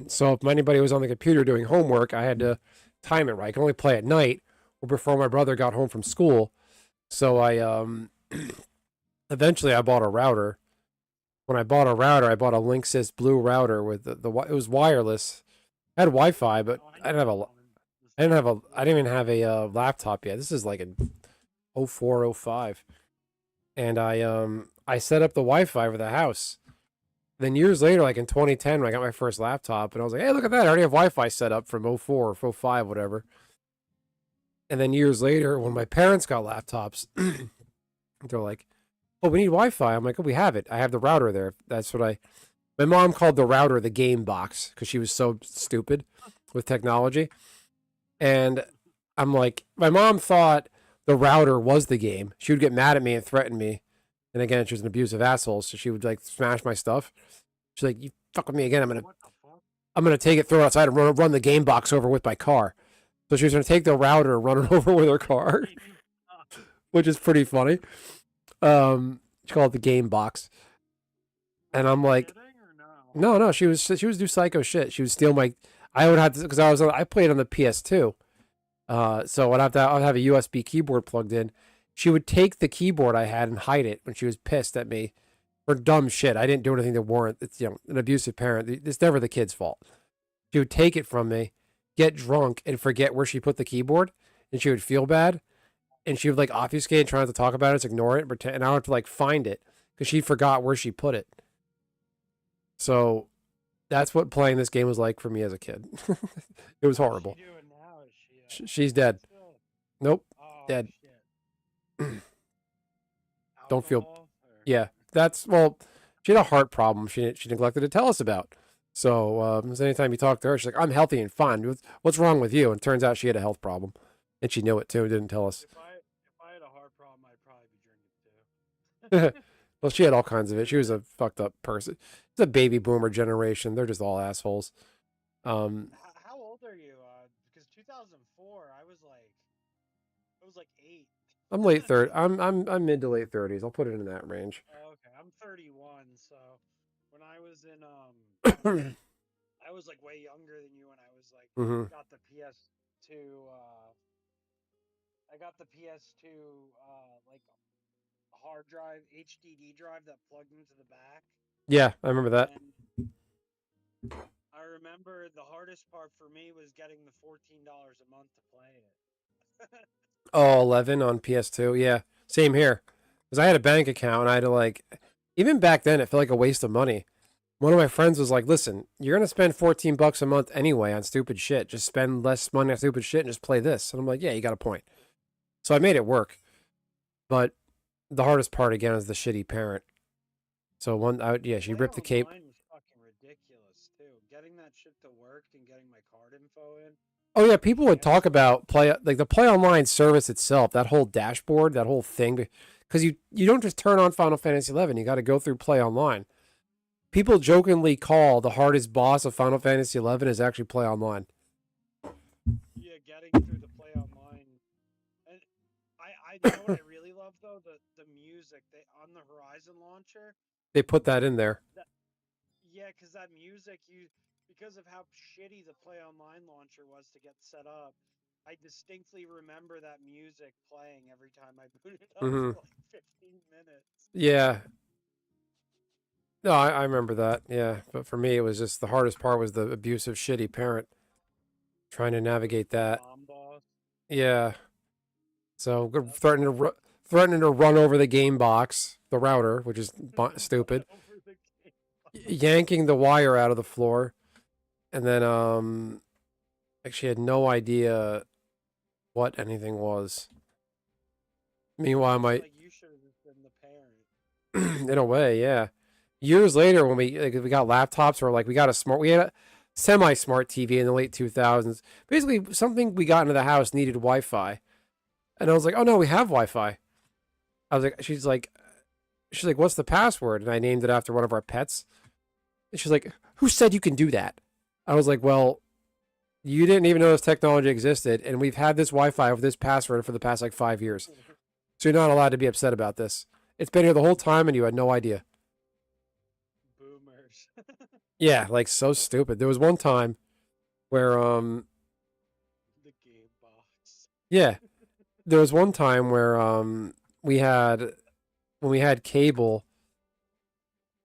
So if anybody was on the computer doing homework, I had to time it right. I could only play at night or before my brother got home from school. So I eventually I bought a router. When I bought a router, I bought a Linksys Blue router with it was wireless. I had Wi-Fi, but I didn't even have a laptop yet. This is like in 04, 05. And I set up the Wi-Fi for the house. Then years later, like in 2010, when I got my first laptop, and I was like, hey, look at that. I already have Wi-Fi set up from 04 or 05, whatever. And then years later, when my parents got laptops, they're like, oh, we need Wi-Fi. I'm like, oh, we have it. I have the router there. That's what my mom called the router the game box because she was so stupid with technology. And I'm like, my mom thought the router was the game. She would get mad at me and threaten me. And again, she was an abusive asshole, so she would like smash my stuff. She's like, you fuck with me again, I'm gonna take it, throw it outside, and run the game box over with my car. So she was gonna take the router and run it over with her car, which is pretty funny. She called it the game box. And I'm like, no, she was do psycho shit. She would steal I would have to, because I played on the PS2. So I'd have a USB keyboard plugged in. She would take the keyboard I had and hide it when she was pissed at me for dumb shit. I didn't do anything to warrant it's an abusive parent. It's never the kid's fault. She would take it from me, get drunk, and forget where she put the keyboard, and she would feel bad, and she would like obfuscate and try not to talk about it, just ignore it, pretend, and I would have to like find it because she forgot where she put it. So that's what playing this game was like for me as a kid. It was horrible. She's dead. Nope, dead. Don't feel. Yeah, she had a heart problem. She neglected to tell us about. So anytime you talk to her, she's like, "I'm healthy and fine. What's wrong with you?" And it turns out she had a health problem, and she knew it too. Didn't tell us. If I had a heart problem, I'd probably be drinking too. Well, she had all kinds of it. She was a fucked up person. It's a baby boomer generation. They're just all assholes. How old are you? Because 2004, I was like 8. I'm late 30. I'm mid to late 30s. I'll put it in that range. Oh, okay, I'm 31. So when I was in I was like way younger than you when I was like got the PS2. I got the PS2 like hard drive, HDD drive that plugged into the back. Yeah, I remember that. And I remember the hardest part for me was getting the $14 a month to play it. Oh, 11 on PS2. Yeah, same here. Because I had a bank account and I had to even back then, it felt like a waste of money. One of my friends was like, listen, you're going to spend $14 a month anyway on stupid shit. Just spend less money on stupid shit and just play this. And I'm like, yeah, you got a point. So I made it work. But the hardest part, again, is the shitty parent. So she ripped the cape. Mine was fucking ridiculous, too. Getting that shit to work and getting my card info in. Oh yeah, people would talk about the play online service itself, that whole dashboard, that whole thing, because you don't just turn on Final Fantasy 11, you got to go through play online. People jokingly call the hardest boss of Final Fantasy 11 is actually play online. Yeah, getting through the play online, and I know what I really love though, the music on the Horizon launcher. They put that in there. Yeah, because that music because of how shitty the Play Online launcher was to get set up, I distinctly remember that music playing every time I booted up for like 15 minutes. Yeah. No, I remember that. Yeah, but for me, it was just the hardest part was the abusive, shitty parent trying to navigate that. Mom boss. Yeah. So threatening to run over the game box, the router, which is stupid. Yanking the wire out of the floor. And then, she had no idea what anything was. Meanwhile, like you should have just been the parent. In a way, yeah. Years later, when we got laptops, or like we had a semi-smart TV in the late 2000s. Basically, something we got into the house needed Wi-Fi, and I was like, oh no, we have Wi-Fi. I was like, she's like, what's the password? And I named it after one of our pets. And she's like, who said you can do that? I was like, well, you didn't even know this technology existed, and we've had this Wi-Fi with this password for the past like 5 years. So you're not allowed to be upset about this. It's been here the whole time, and you had no idea. Boomers. Yeah, like so stupid. There was one time where The game box. yeah, there was one time where we had when we had cable,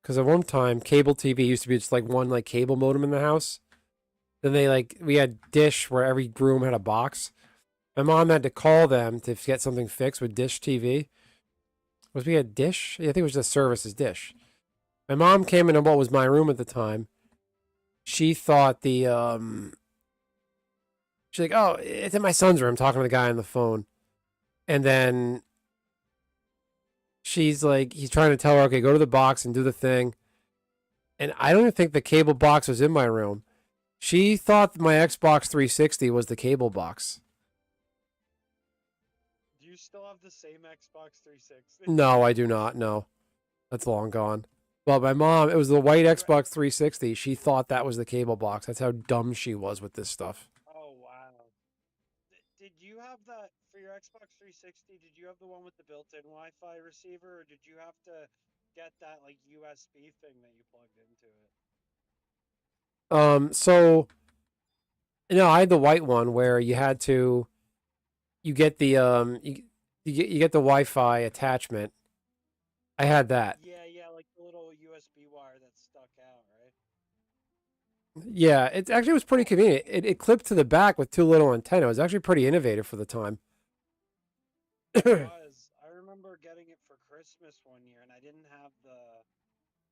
because at one time cable TV used to be just like one like cable modem in the house. Then we had dish where every room had a box. My mom had to call them to get something fixed with Dish TV. Was we had Dish? Yeah, I think it was just services Dish. My mom came into what was my room at the time. She thought she's like, oh, it's in my son's room, talking to the guy on the phone. And then she's like, he's trying to tell her, okay, go to the box and do the thing. And I don't even think the cable box was in my room. She thought my Xbox 360 was the cable box. Do you still have the same Xbox 360? No, I do not. No, that's long gone. Well, my mom, it was the white Xbox 360. She thought that was the cable box. That's how dumb she was with this stuff. Oh wow. Did you have that for your Xbox 360? Did you have the one with the built-in Wi-Fi receiver, or did you have to get that like USB thing that you plugged into it? So no, I had the white one where you get the you get the Wi-Fi attachment. I had that. Yeah, like the little USB wire that stuck out, right? Yeah, it actually was pretty convenient. It clipped to the back with two little antennas. It was actually pretty innovative for the time. It was. I remember getting it for Christmas one year, and I didn't have the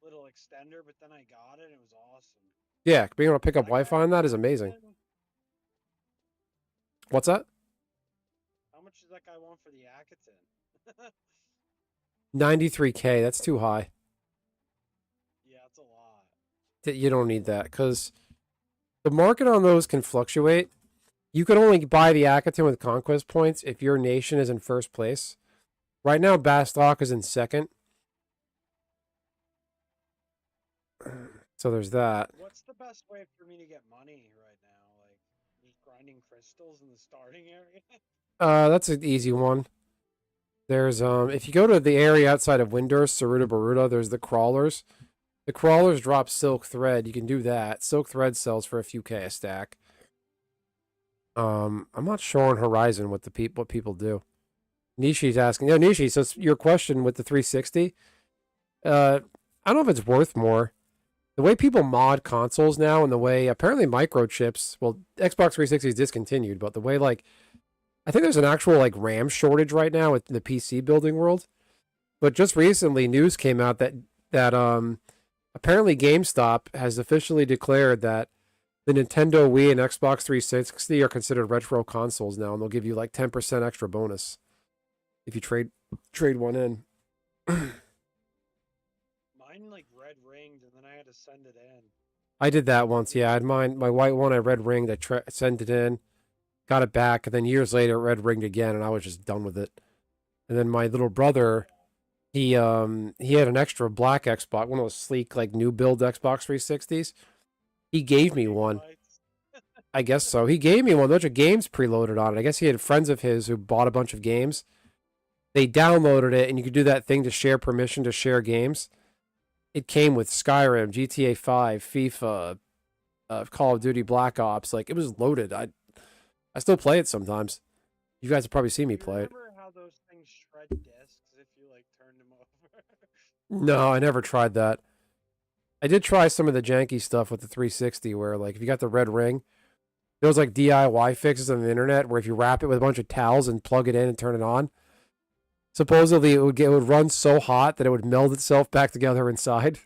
little extender, but then I got it, and it was awesome. Yeah, being able to pick up That guy Wi-Fi on that is want amazing. then? What's that? How much does that guy want for the Akaton? 93K. That's too high. Yeah, it's a lot. You don't need that because the market on those can fluctuate. You can only buy the Akaton with conquest points if your nation is in first place. Right now, Bastok is in second. So there's that. What's the best way for me to get money right now? Like just grinding crystals in the starting area? That's an easy one. There's if you go to the area outside of Windurst, Saruta Baruta, there's the crawlers. The crawlers drop silk thread. You can do that. Silk thread sells for a few K a stack. I'm not sure on Horizon what people do. Nishi's asking. No, Nishi. So your question with the 360. I don't know if it's worth more. The way people mod consoles now, and the way apparently microchips. Well, Xbox 360 is discontinued, but the way I think there's an actual RAM shortage right now in the PC building world. But just recently, news came out that apparently GameStop has officially declared that the Nintendo Wii and Xbox 360 are considered retro consoles now, and they'll give you 10% extra bonus if you trade one in. Mine red ringed, and then I had to send it in. I did that once. Yeah, I had my white one. I red ringed. I sent it in, got it back, and then years later, red ringed again, and I was just done with it. And then my little brother, he had an extra black Xbox, one of those sleek new build Xbox 360s. He gave me one. I guess so. He gave me one. Bunch of games preloaded on it. I guess he had friends of his who bought a bunch of games. They downloaded it, and you could do that thing to share permission to share games. It came with Skyrim, GTA 5, FIFA, Call of Duty Black Ops. It was loaded. I still play it sometimes. You guys have probably seen me play it. Remember how those things shred discs if you turned them over? No, I never tried that. I did try some of the janky stuff with the 360 where if you got the red ring, there was DIY fixes on the internet where if you wrap it with a bunch of towels and plug it in and turn it on, supposedly it would run so hot that it would meld itself back together inside.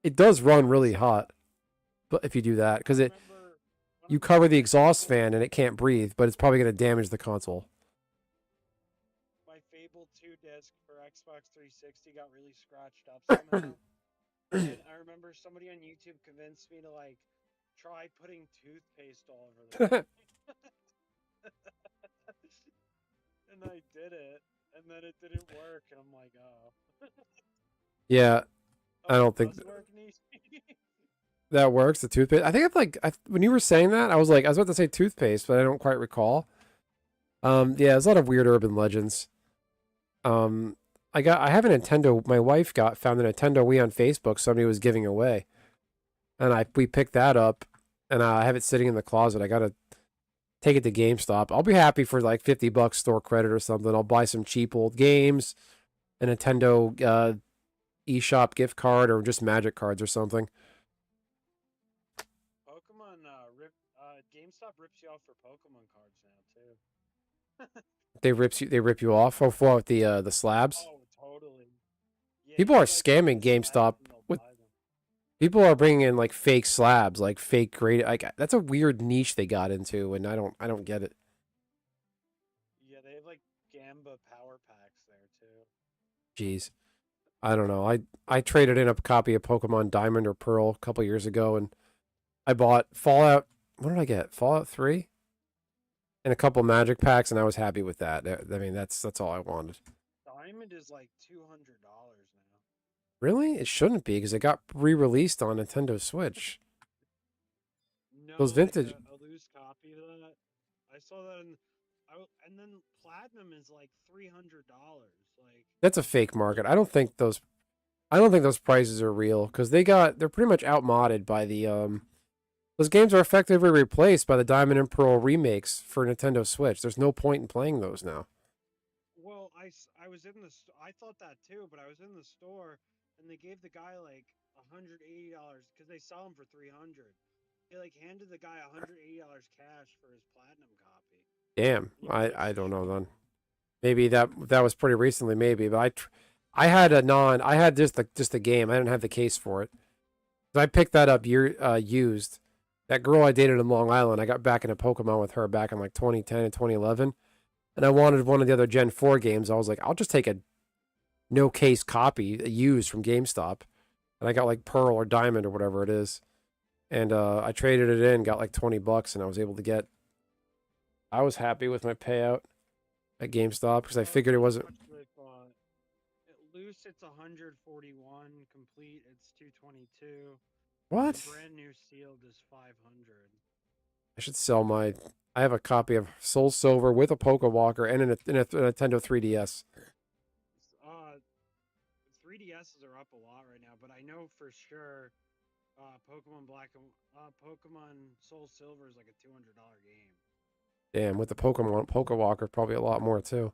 It does run really hot, but if you do that, because you cover the exhaust fan and it can't breathe, but it's probably going to damage the console. My Fable 2 disc for Xbox 360 got really scratched up somehow. And I remember somebody on YouTube convinced me to like try putting toothpaste all over the thing. And I did it, and then it didn't work, and I'm like, oh. Yeah, Oh, I don't it think does work, Nishi? that works. The toothpaste. I think it's like when you were saying that, I was like, I was about to say toothpaste, but I don't quite recall. Yeah, there's a lot of weird urban legends. I have a Nintendo. My wife found a Nintendo Wii on Facebook. Somebody was giving away, and we picked that up, and I have it sitting in the closet. I gotta take it to GameStop. I'll be happy for like $50 store credit or something. I'll buy some cheap old games, a Nintendo eShop gift card, or just Magic cards or something. Pokemon GameStop rips you off for Pokemon cards now too. They rip you off. Oh, for the slabs. Oh, totally. Yeah, People you are guys buy scamming the slabs GameStop and they'll with. buy them. People are bringing in like fake slabs, like fake grade. Like that's a weird niche they got into, and I don't get it. Yeah, they have like Gamba power packs there too. Jeez, I don't know. I traded in a copy of Pokemon Diamond or Pearl a couple years ago, and I bought Fallout. What did I get? Fallout 3 and a couple Magic packs, and I was happy with that. I mean, that's all I wanted. Diamond is like $200 now. Really? It shouldn't be because it got re-released on Nintendo Switch. No, Those like vintage. a loose copy of that. I saw that, and then platinum is like $300. Like That's a fake market. I don't think those prices are real because they're pretty much outmodded by the. Those games are effectively replaced by the Diamond and Pearl remakes for Nintendo Switch. There's no point in playing those now. well, I was in the I thought that too, but I was in the store and they gave the guy like $180 because they sell them for 300. They like handed the guy $180 cash for his platinum copy. Damn, And you're like, I don't know "Shit." then. Maybe that was pretty recently, maybe. But I had I had just the game. I didn't have the case for it. So I picked that up used. That girl I dated in Long Island, I got back into Pokemon with her back in like 2010 and 2011, and I wanted one of the other Gen 4 games. I was like, I'll just take a no case copy used from GameStop, and I got like Pearl or Diamond or whatever it is, and I traded it in, got like $20, and I was able to get. I was happy with my payout at GameStop because I figured it wasn't. Loose, it's 141. Complete, it's 222. What? Brand new sealed is 500. I should sell my. I have a copy of Soul Silver with a Pokewalker and a Nintendo 3DS. 3DSs are up a lot right now, but I know for sure Pokemon Black and Pokemon Soul Silver is like a $200 game. Damn, with the Pokewalker, probably a lot more too.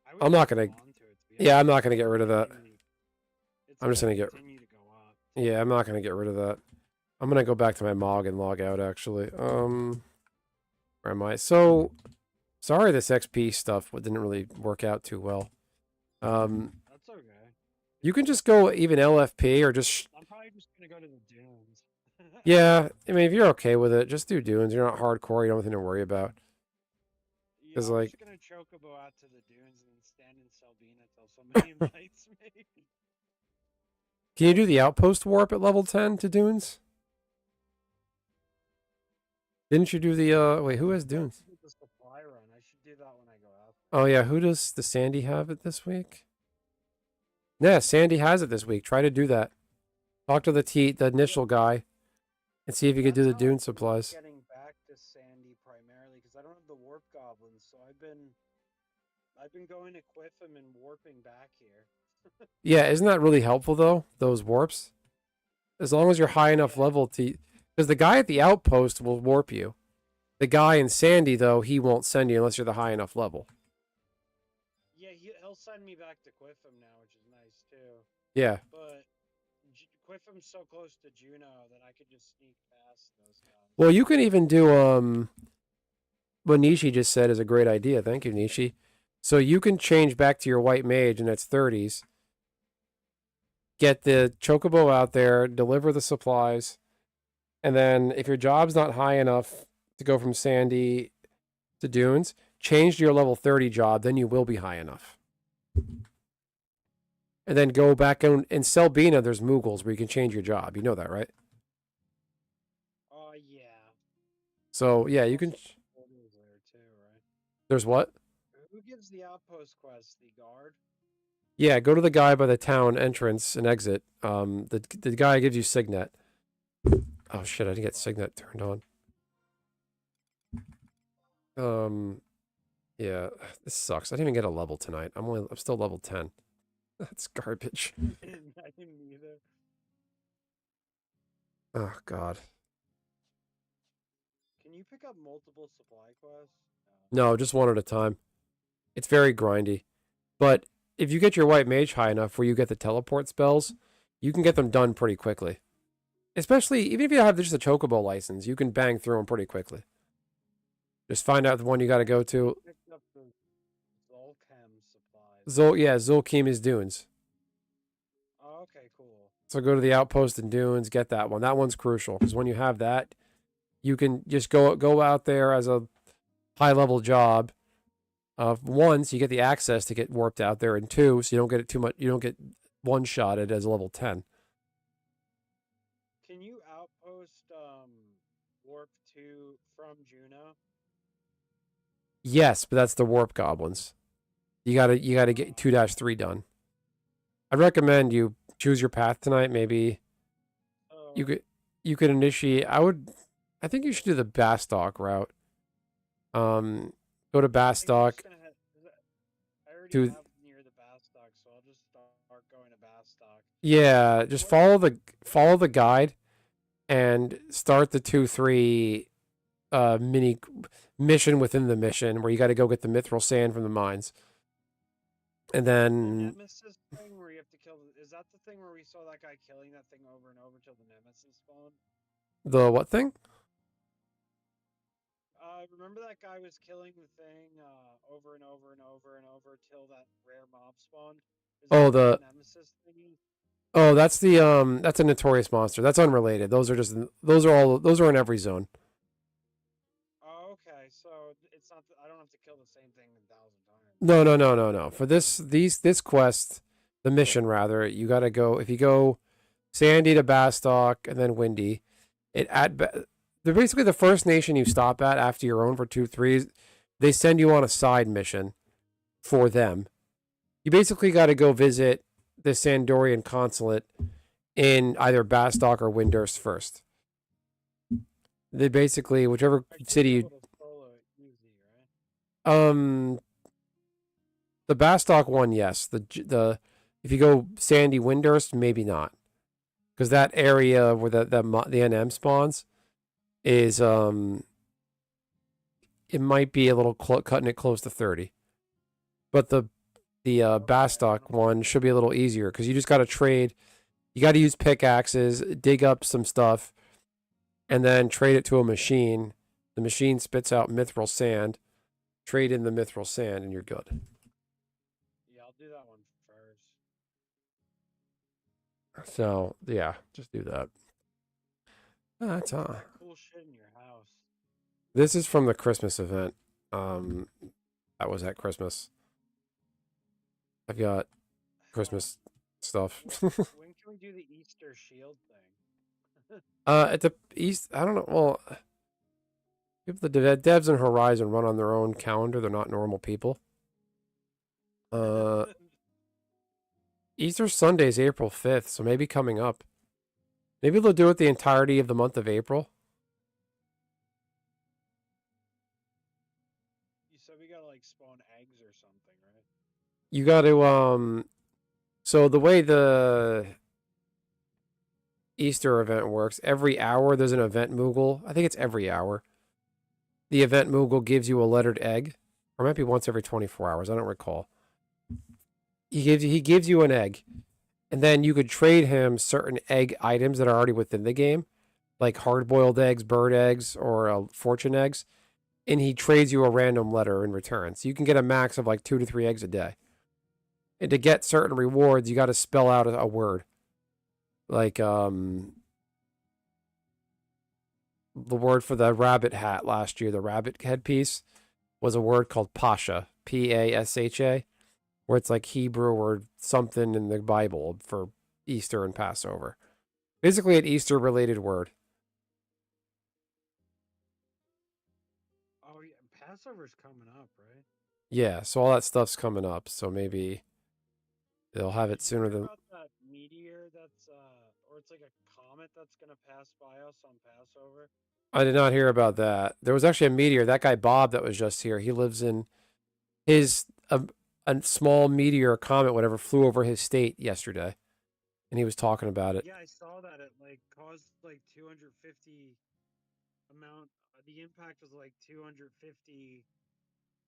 I would I'm not just gonna. hold on to it, to be Yeah, I'm honest. not gonna get rid of that. It's I'm just gonna get. continue to go up. Yeah, I'm not gonna get rid of that. I'm gonna go back to my Mog and log out. Actually, where am I? So sorry, this XP stuff didn't really work out too well. That's okay. You can just go even LFP or just. I'm probably just gonna go to the dunes. Yeah, I mean, if you're okay with it, just do dunes. You're not hardcore. You don't have anything to worry about. Yeah, 'Cause, I'm like- just gonna chocobo out to the dunes and then stand in Selbina till somebody invites me. Can you do the outpost warp at level 10 to dunes? Didn't you do the wait, who has dunes? The supply run. I should do that when I go out. Oh yeah, who does the Sandy have it this week? Yeah, Sandy has it this week. Try to do that. Talk to the initial guy and see if you could do the That's how dune I've been supplies. Getting back to Sandy primarily because I don't have the warp goblins, so I've been going to Quiffim and warping back here. Yeah, isn't that really helpful though? Those warps? As long as you're high enough level to because the guy at the outpost will warp you. The guy in Sandy though, he won't send you unless you're the high enough level. Yeah, he'll send me back to Quiffim now, which is nice too. Yeah. But Quiffim's so close to Juno that I could just sneak past those guys. Well, you can even do what Nishi just said is a great idea. Thank you, Nishi. So you can change back to your white mage and it's 30s. Get the chocobo out there, deliver the supplies, and then if your job's not high enough to go from Sandy to Dunes, change to your level 30 job, then you will be high enough. And then go back and sell Bina. There's Moogles where you can change your job. You know that, right? Oh, yeah. So yeah, you can. Also, portals there too, right? There's what? Who gives the outpost quest? The guard? Yeah, go to the guy by the town entrance and exit. The guy gives you Signet. Oh shit, I didn't get Signet turned on. Yeah, this sucks. I didn't even get a level tonight. I'm still level 10. That's garbage. I didn't either. Oh god. Can you pick up multiple supply quests? No, just one at a time. It's very grindy. But if you get your white mage high enough where you get the teleport spells, you can get them done pretty quickly. Especially, even if you have just a chocobo license, you can bang through them pretty quickly. Just find out the one you got to go to. Picked up the Zolchem supplies. Yeah, Zulkimi's Dunes. Oh, okay, cool. So go to the outpost in Dunes, get that one. That one's crucial because when you have that, you can just go out there as a high level job. One, so you get the access to get warped out there, and two, so you don't get it too much. You don't get one shotted as level 10. Can you outpost warp 2 from Juno? Yes, but that's the warp goblins. You gotta get 2-3 done. I'd recommend you choose your path tonight. Maybe you could initiate. I think you should do the Bastock route. Go to Bastock. I already to- have near the Bastock, so I'll just start going to Bastock. Yeah, just follow the guide and start the 2-3 mini mission within the mission where you got to go get the mithril sand from the mines. And The then Nemesis thing where you have to kill. Is that the thing where we saw that guy killing that thing over and over till the Nemesis spawned? the what thing? Remember that guy was killing the thing over and over and over and over till that rare mob spawned? Is Oh, that what the Nemesis thingy? Oh, that's that's a notorious monster. That's unrelated. Those are in every zone. Oh, okay. So it's not. I don't have to kill the same thing 1,000 times. No. For this quest, the mission rather, you got to go if you go Sandy to Bastock and then Windy. They're basically the first nation you stop at after your own for 2-3. They send you on a side mission for them. You basically got to go visit the Sandorian consulate in either Bastock or Windurst first. They basically whichever city you the Bastock one, yes. The if you go Sandy Windurst, maybe not, because that area where the NM spawns is it might be a little cutting it close to 30, but the Bastock one should be a little easier because you just got to trade. You got to use pickaxes, dig up some stuff, and then trade it to a machine. The machine spits out mithril sand. Trade in the mithril sand, and you're good. Yeah, I'll do that one first. So yeah, just do that. That's Cool shit in your house. This is from the Christmas event. That was at Christmas. I've got Christmas stuff. When can we do the Easter shield thing? At the East, I don't know. Well, the devs in Horizon run on their own calendar. They're not normal people. Easter Sunday is April 5th, so maybe coming up. Maybe they'll do it the entirety of the month of April. You said we gotta like spawn eggs or something, right? You got to so the way the Easter event works, every hour there's an event Moogle. I think it's every hour. The event Moogle gives you a lettered egg, or it might be once every 24 hours. I don't recall. He gives you an egg, and then you could trade him certain egg items that are already within the game, like hard-boiled eggs, bird eggs, or fortune eggs, and he trades you a random letter in return. So you can get a max of like 2 to 3 eggs a day. And to get certain rewards, you got to spell out a word, like the word for the rabbit hat last year, the rabbit headpiece, was a word called Pasha, Pasha, where it's like Hebrew or something in the Bible for Easter and Passover. Basically, an Easter related word. Oh yeah, Passover's coming up, right? Yeah, so all that stuff's coming up. So maybe they'll have it Did you sooner hear than. about that meteor that's or it's like a comet that's gonna pass by us on Passover? I did not hear about that. There was actually a meteor. That guy Bob that was just here. He lives in his a small meteor comet, whatever, flew over his state yesterday, and he was talking about it. Yeah, I saw that it like caused like 250 amount. The impact was like 250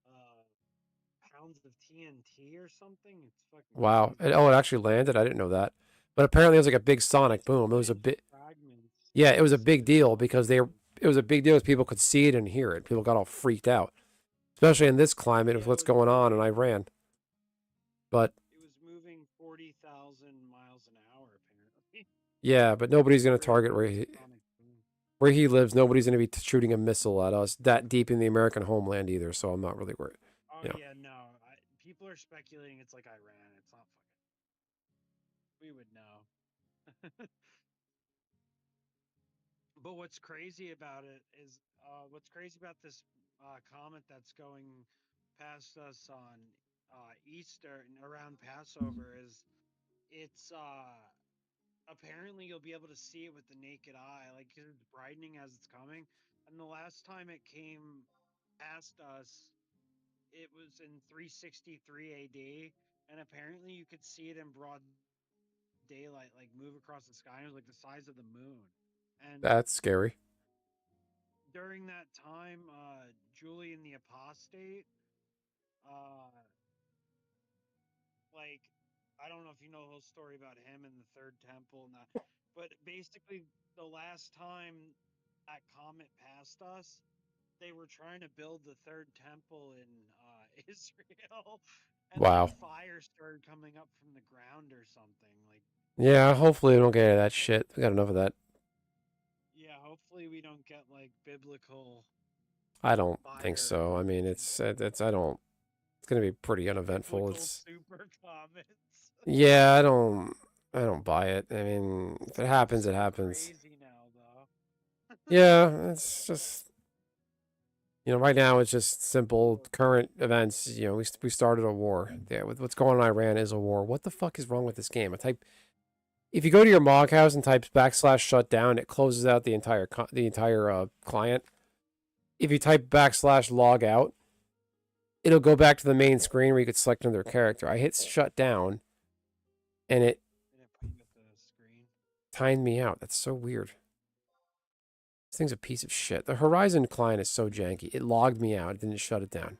uh, pounds of TNT or something. It's fucking Wow. crazy. Oh, it actually landed. I didn't know that. But apparently, it was like a big Yeah, sonic it's like boom. It was a huge bit. fragments. Yeah, it Yeah, was a big super deal sonic because boom. it was a big deal because people could see it and hear it. People got all freaked out, especially in this climate with Yeah, it what's was going on in moving. Iran. But It was moving 40,000 miles an hour apparently. yeah, but nobody's going to Crazy target sonic boom. where he lives. Nobody's going to be shooting a missile at us that deep in the American homeland either. So I'm not really worried. Oh You know, yeah, no. People are speculating it's like Iran. It's not fucking. We would know. But what's crazy about it is what's crazy about this comet that's going past us on Easter and around Passover is it's apparently you'll be able to see it with the naked eye, like 'cause it's brightening as it's coming. And the last time it came past us, it was in 363 AD, and apparently you could see it in broad daylight, like move across the sky. And it was like the size of the moon. And that's scary. during that time, Julian the Apostate, uh, like, I don't know if you know the whole story about him and the Third Temple and that, but basically, the last time that comet passed us, they were trying to build the Third Temple in Israel, and like Wow. fire started coming up from the ground or something. Like, Yeah, hopefully we don't get any of that shit. We got enough of that. yeah, hopefully we don't get like biblical I don't think fire so. I mean, coming. I don't. It's gonna be pretty uneventful. Biblical It's super comets. yeah. I don't buy it. I mean, if it They're happens, it so happens. crazy now, though. Yeah, it's just right now it's just simple current events. We started a war. Yeah, with what's going on in Iran is a war. What the fuck is wrong with this game? I type if you go to your Mog house and type /shutdown, it closes out the entire client. If you type /log out, it'll go back to the main screen where you could select another character. I hit shut down, and it And it put you at the screen. timed me out. That's so weird. This thing's a piece of shit. The Horizon client is so janky. It logged me out. It didn't shut it down.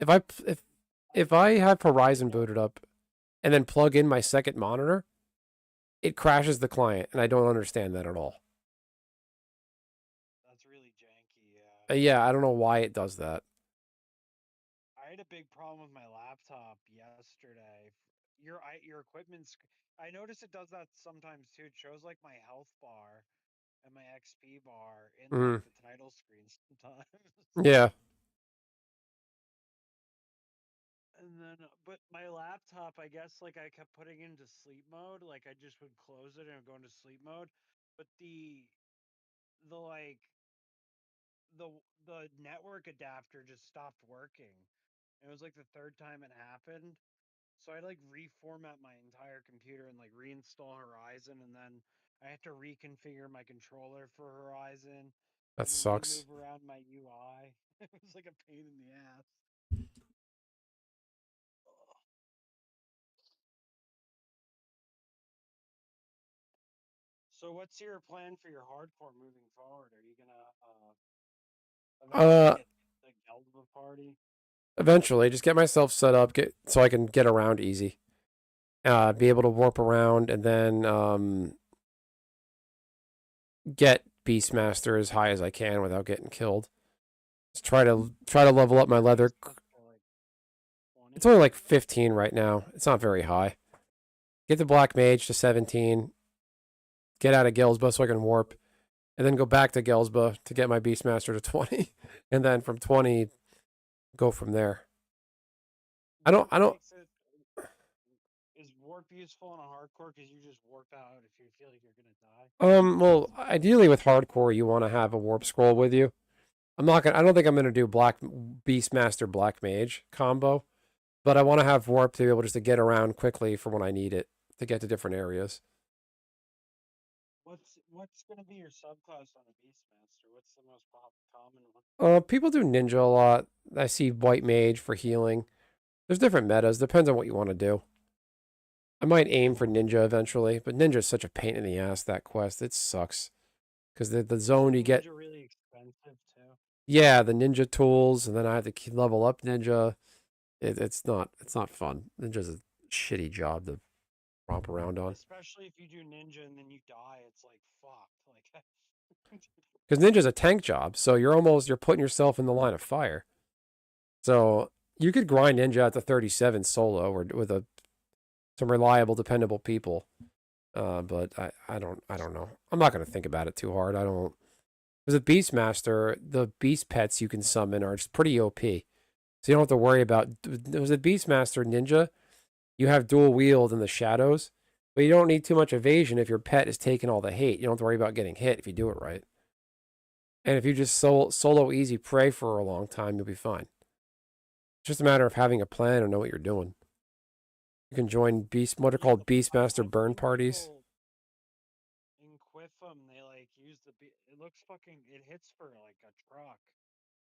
If I if I have Horizon booted up and then plug in my second monitor, it crashes the client, and I don't understand that at all. That's really janky, yeah. Yeah, I don't know why it does that. I had a big problem with my laptop yesterday. Your equipment's. I notice it does that sometimes too. It shows like my health bar and my XP bar in like Mm, the title screen sometimes. yeah, And then, but my laptop, I guess, like I kept putting into sleep mode. Like I just would close it and go into sleep mode. But the like the the network adapter just stopped working. It was like the third time it happened. So I like reformat my entire computer and like reinstall Horizon, and then I had to reconfigure my controller for Horizon that and sucks. remove around my UI. It was like a pain in the ass. So what's your plan for your hardcore moving forward? Are you gonna eventually Uh, get the Ghelsba party? Eventually, just get myself set up, get so I can get around easy. Be able to warp around, and then get Beastmaster as high as I can without getting killed. Just try to level up my Your base leather. up to like It's 20. only like 15 right now. It's not very high. Get the Black Mage to 17. Get out of Ghelsba so I can warp, and then go back to Ghelsba to get my Beastmaster to 20, and then from 20 go from there. I don't. Is warp useful in a hardcore because you just warp out if you feel like you're gonna die? Well, ideally with hardcore, you want to have a warp scroll with you. I'm not gonna. I don't think I'm gonna do Black Beastmaster Black Mage combo, but I want to have warp to be able just to get around quickly for when I need it to get to different areas. What's gonna be your subclass on a Beastmaster? What's the most common one? People do ninja a lot. I see white mage for healing. There's different metas. Depends on what you want to do. I might aim for ninja eventually, but ninja is such a pain in the ass, that quest. It sucks. Because the zone you get. Ninja really expensive too. Yeah, the ninja tools, and then I have to level up ninja. It's not fun. Ninja's a shitty job to romp around on. Especially if you do ninja and then you die, it's like fuck. Like Because ninja's a tank job, so you're putting yourself in the line of fire. So you could grind ninja at the 37 solo or with some reliable, dependable people. But I don't know. I'm not gonna think about it too hard. I don't. As a Beastmaster, the beast pets you can summon are just pretty OP. So you don't have to worry about. As a Beastmaster ninja, you have dual wield in the shadows, but you don't need too much evasion if your pet is taking all the hate. You don't have to worry about getting hit if you do it right. And if you just solo easy prey for a long time, you'll be fine. It's just a matter of having a plan and know what you're doing. You can join what are called Beastmaster burn parties. In Quiffum, they like use it looks fucking. It hits for like a truck.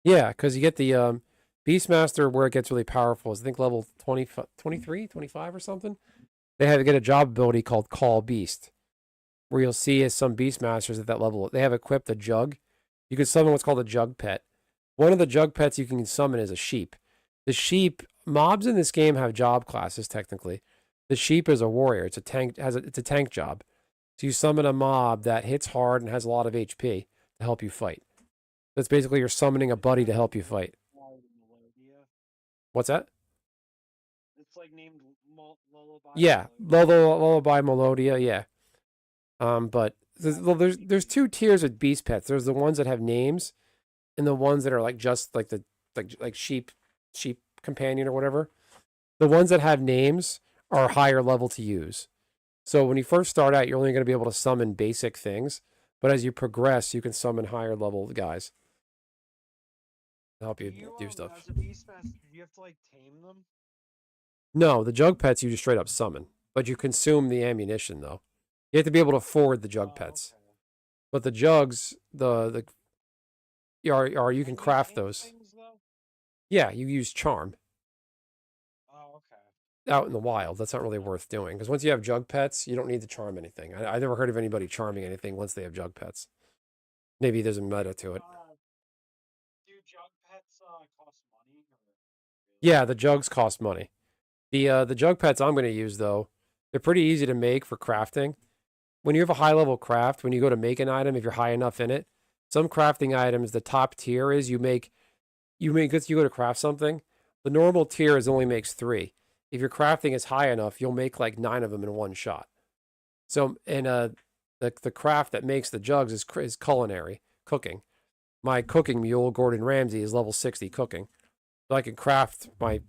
Yeah, because you get the Beastmaster where it gets really powerful is I think level 20, 23, 25 or something. They have to get a job ability called Call Beast, where you'll see as some Beastmasters at that level, they have equipped a jug. You can summon what's called a jug pet. One of the jug pets you can summon is a sheep. The sheep mobs in this game have job classes technically. The sheep is a warrior. It's a tank. It's a tank job. So you summon a mob that hits hard and has a lot of HP to help you fight. That's basically you're summoning a buddy to help you fight. What's that? It's like named Lullaby. Yeah, Lullaby Melodia. Yeah. But there's two tiers of beast pets. There's the ones that have names, and the ones that are like just like the like sheep companion or whatever. The ones that have names are higher level to use. So when you first start out, you're only going to be able to summon basic things, but as you progress, you can summon higher level guys to help you do stuff. As a Beastmaster, do you have to like tame them? No, the jug pets you just straight up summon, but you consume the ammunition though. You have to be able to afford the jug pets. Okay. But the jugs, you can craft those. Things, Yeah, you use charm. Oh, okay. Out in the wild, that's not really worth doing because once you have jug pets, you don't need to charm anything. I never heard of anybody charming anything once they have jug pets. Maybe there's a meta to it. Do jug pets cost money? Yeah, the jugs cost money. The jug pets I'm going to use though, they're pretty easy to make for crafting. When you have a high level craft, when you go to make an item, if you're high enough in it, some crafting items, the top tier is you go to craft something. The normal tier is only makes 3. If your crafting is high enough, you'll make like 9 of them in one shot. So, and the craft that makes the jugs is culinary cooking. My cooking mule, Gordon Ramsay, is level 60 cooking. So I can craft my.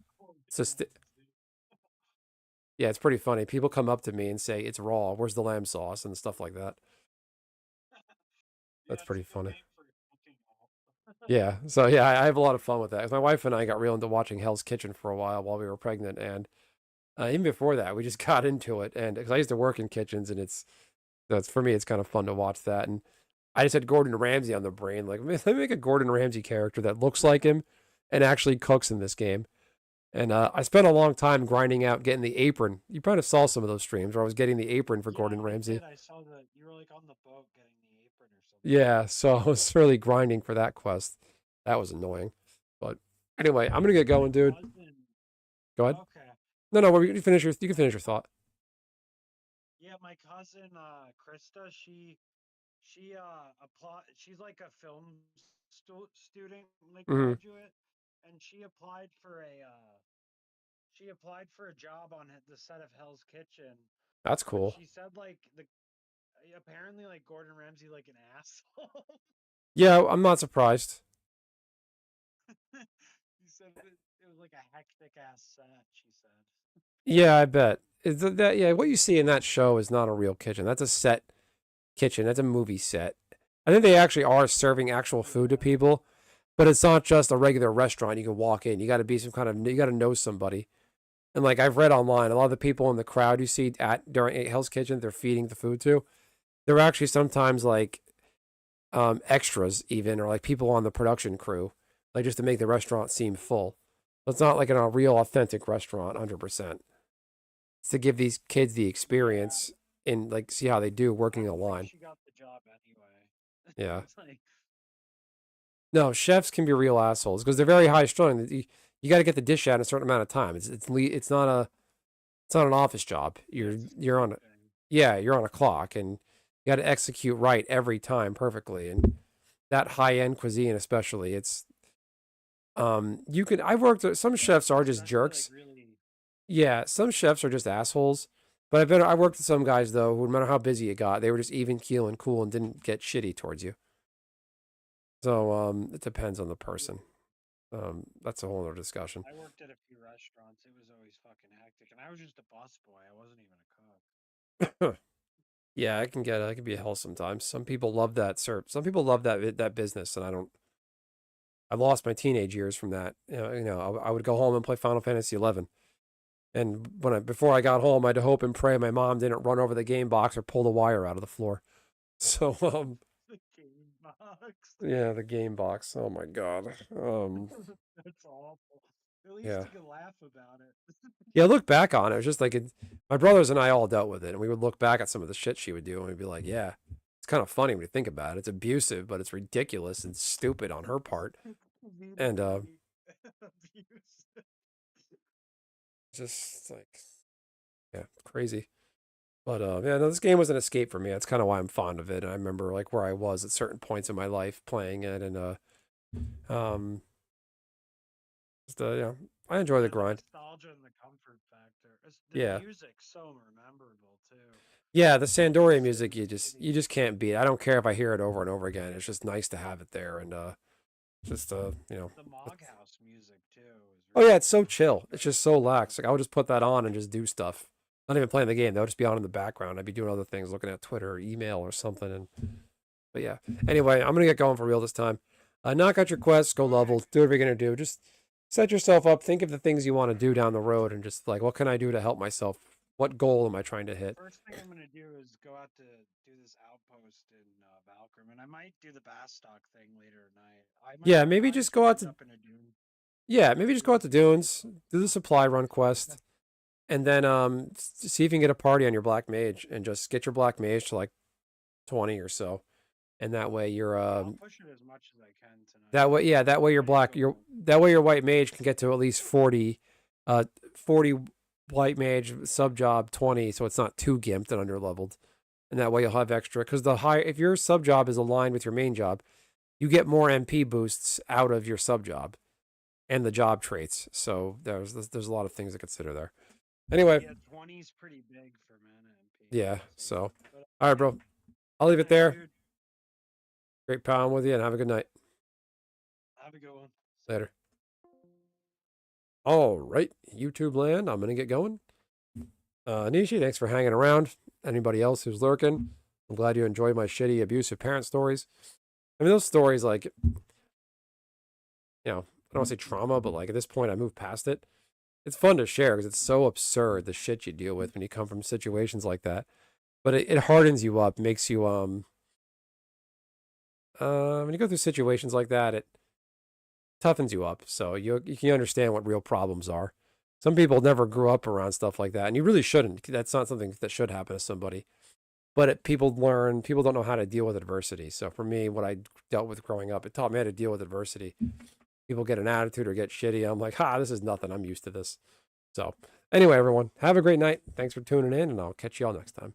Yeah, it's pretty funny. People come up to me and say it's raw. Where's the lamb sauce and stuff like that. That's pretty funny. Yeah, so yeah, I have a lot of fun with that. 'Cause my wife and I got real into watching Hell's Kitchen for a while we were pregnant, and even before that, we just got into it. And because I used to work in kitchens, and that's for me, it's kind of fun to watch that. And I just had Gordon Ramsay on the brain, like let me make a Gordon Ramsay character that looks like him and actually cooks in this game. And I spent a long time grinding out, getting the apron. You probably saw some of those streams where I was getting the apron for Gordon Ramsay. I saw that you were like on the boat getting the apron or something. Yeah, so I was really grinding for that quest. That was annoying. But anyway, I'm gonna get going, dude. Go ahead. Okay. No, you can finish your thought. Yeah, my cousin Krista, she applied. She's like a film student, like graduate, and she applied for a job on the set of Hell's Kitchen. That's cool. She said like apparently like Gordon Ramsay like an asshole. Yeah, I'm not surprised. He said It was like a hectic ass set, she said. Yeah, I bet. Yeah, what you see in that show is not a real kitchen. That's a set kitchen. That's a movie set. I think they actually are serving actual food to people, but it's not just a regular restaurant. You can walk in. You got to be you got to know somebody. And like I've read online, a lot of the people in the crowd you see at during Hell's Kitchen, they're feeding the food to. They're actually sometimes like extras, even, or like people on the production crew, like just to make the restaurant seem full. It's not like in a real authentic restaurant, 100%. It's to give these kids the experience and like see how they do working a line. She got the job anyway. Yeah. It's like, No, chefs can be real assholes because they're very high strung. You got to get the dish out in a certain amount of time. It's not an office job. You're on a you're on a clock and you got to execute right every time perfectly. And that high end cuisine, especially, it's you can. I've worked. Some chefs are just especially, jerks. like, really, Yeah, some chefs are just assholes. But I worked with some guys though who, no matter how busy it got, they were just even keel and cool and didn't get shitty towards you. So it depends on the person. That's a whole other discussion. I worked at a few restaurants. It was always fucking hectic, and I was just a busboy. I wasn't even a cook. Yeah, I can get it. It can be a hell sometimes. Some people love that Some people love that business, and I don't. I lost my teenage years from that. I would go home and play Final Fantasy 11, and before I got home, I'd hope and pray my mom didn't run over the game box or pull the wire out of the floor. So The game box. yeah, the game box. Oh my god. That's awful. At least Yeah. you can laugh about it. Yeah, look back on it. It was just like my brothers and I all dealt with it, and we would look back at some of the shit she would do, and we'd be like, "Yeah, it's kind of funny when you think about it. It's abusive, but it's ridiculous and stupid on her part." And Abuse. just like, yeah, crazy. But yeah, no, this game was an escape for me. That's kind of why I'm fond of it. And I remember like where I was at certain points in my life playing it, and um, yeah, I enjoy the The grind. nostalgia and the comfort factor. The Yeah. music's so memorable too. Yeah, the Sandoria music you just can't beat. I don't care if I hear it over and over again. It's just nice to have it there, and just you know. The Mog House music too. Oh yeah, it's so chill. It's just so lax. Like I would just put that on and just do stuff. Not even playing the game. That would just be on in the background. I'd be doing other things, looking at Twitter or email or something. But yeah. Anyway, I'm gonna get going for real this time. Knock out your quests, go level, do whatever you're gonna do. Just set yourself up. Think of the things you want to do down the road, and just like, what can I do to help myself? What goal am I trying to hit? First thing I'm gonna do is go out to do this outpost in Valkyrie, and I might do the Bastock thing later tonight. Yeah, maybe just go out to. Up in a dune. Yeah, maybe just go out to Dunes, do the supply run quest, and then see if you can get a party on your Black Mage, and just get your Black Mage to like 20 or so, and that way you're I'll push it as much as I can tonight. that way your White Mage can get to at least 40 White Mage sub job 20, so it's not too gimped and under leveled, and that way you'll have extra, because if your sub job is aligned with your main job, you get more MP boosts out of your sub job and the job traits. So there's a lot of things to consider there. Anyway, yeah, 20 is pretty big for mana MP. yeah. So all right, bro. I'll leave it there. Great powering with you, and have a good night. Have a good one. Later. All right, YouTube land. I'm gonna get going. Nishi, thanks for hanging around. Anybody else who's lurking, I'm glad you enjoyed my shitty abusive parent stories. I mean, those stories, like, I don't want to say trauma, but like at this point, I moved past it. It's fun to share because it's so absurd, the shit you deal with when you come from situations like that. But it hardens you up, makes you when you go through situations like that, it toughens you up, so you can understand what real problems are. Some people never grew up around stuff like that, and you really shouldn't. That's not something that should happen to somebody. But people don't know how to deal with adversity. So for me, what I dealt with growing up, it taught me how to deal with adversity. People get an attitude or get shitty. I'm like, this is nothing. I'm used to this. So anyway, everyone, have a great night. Thanks for tuning in, and I'll catch you all next time.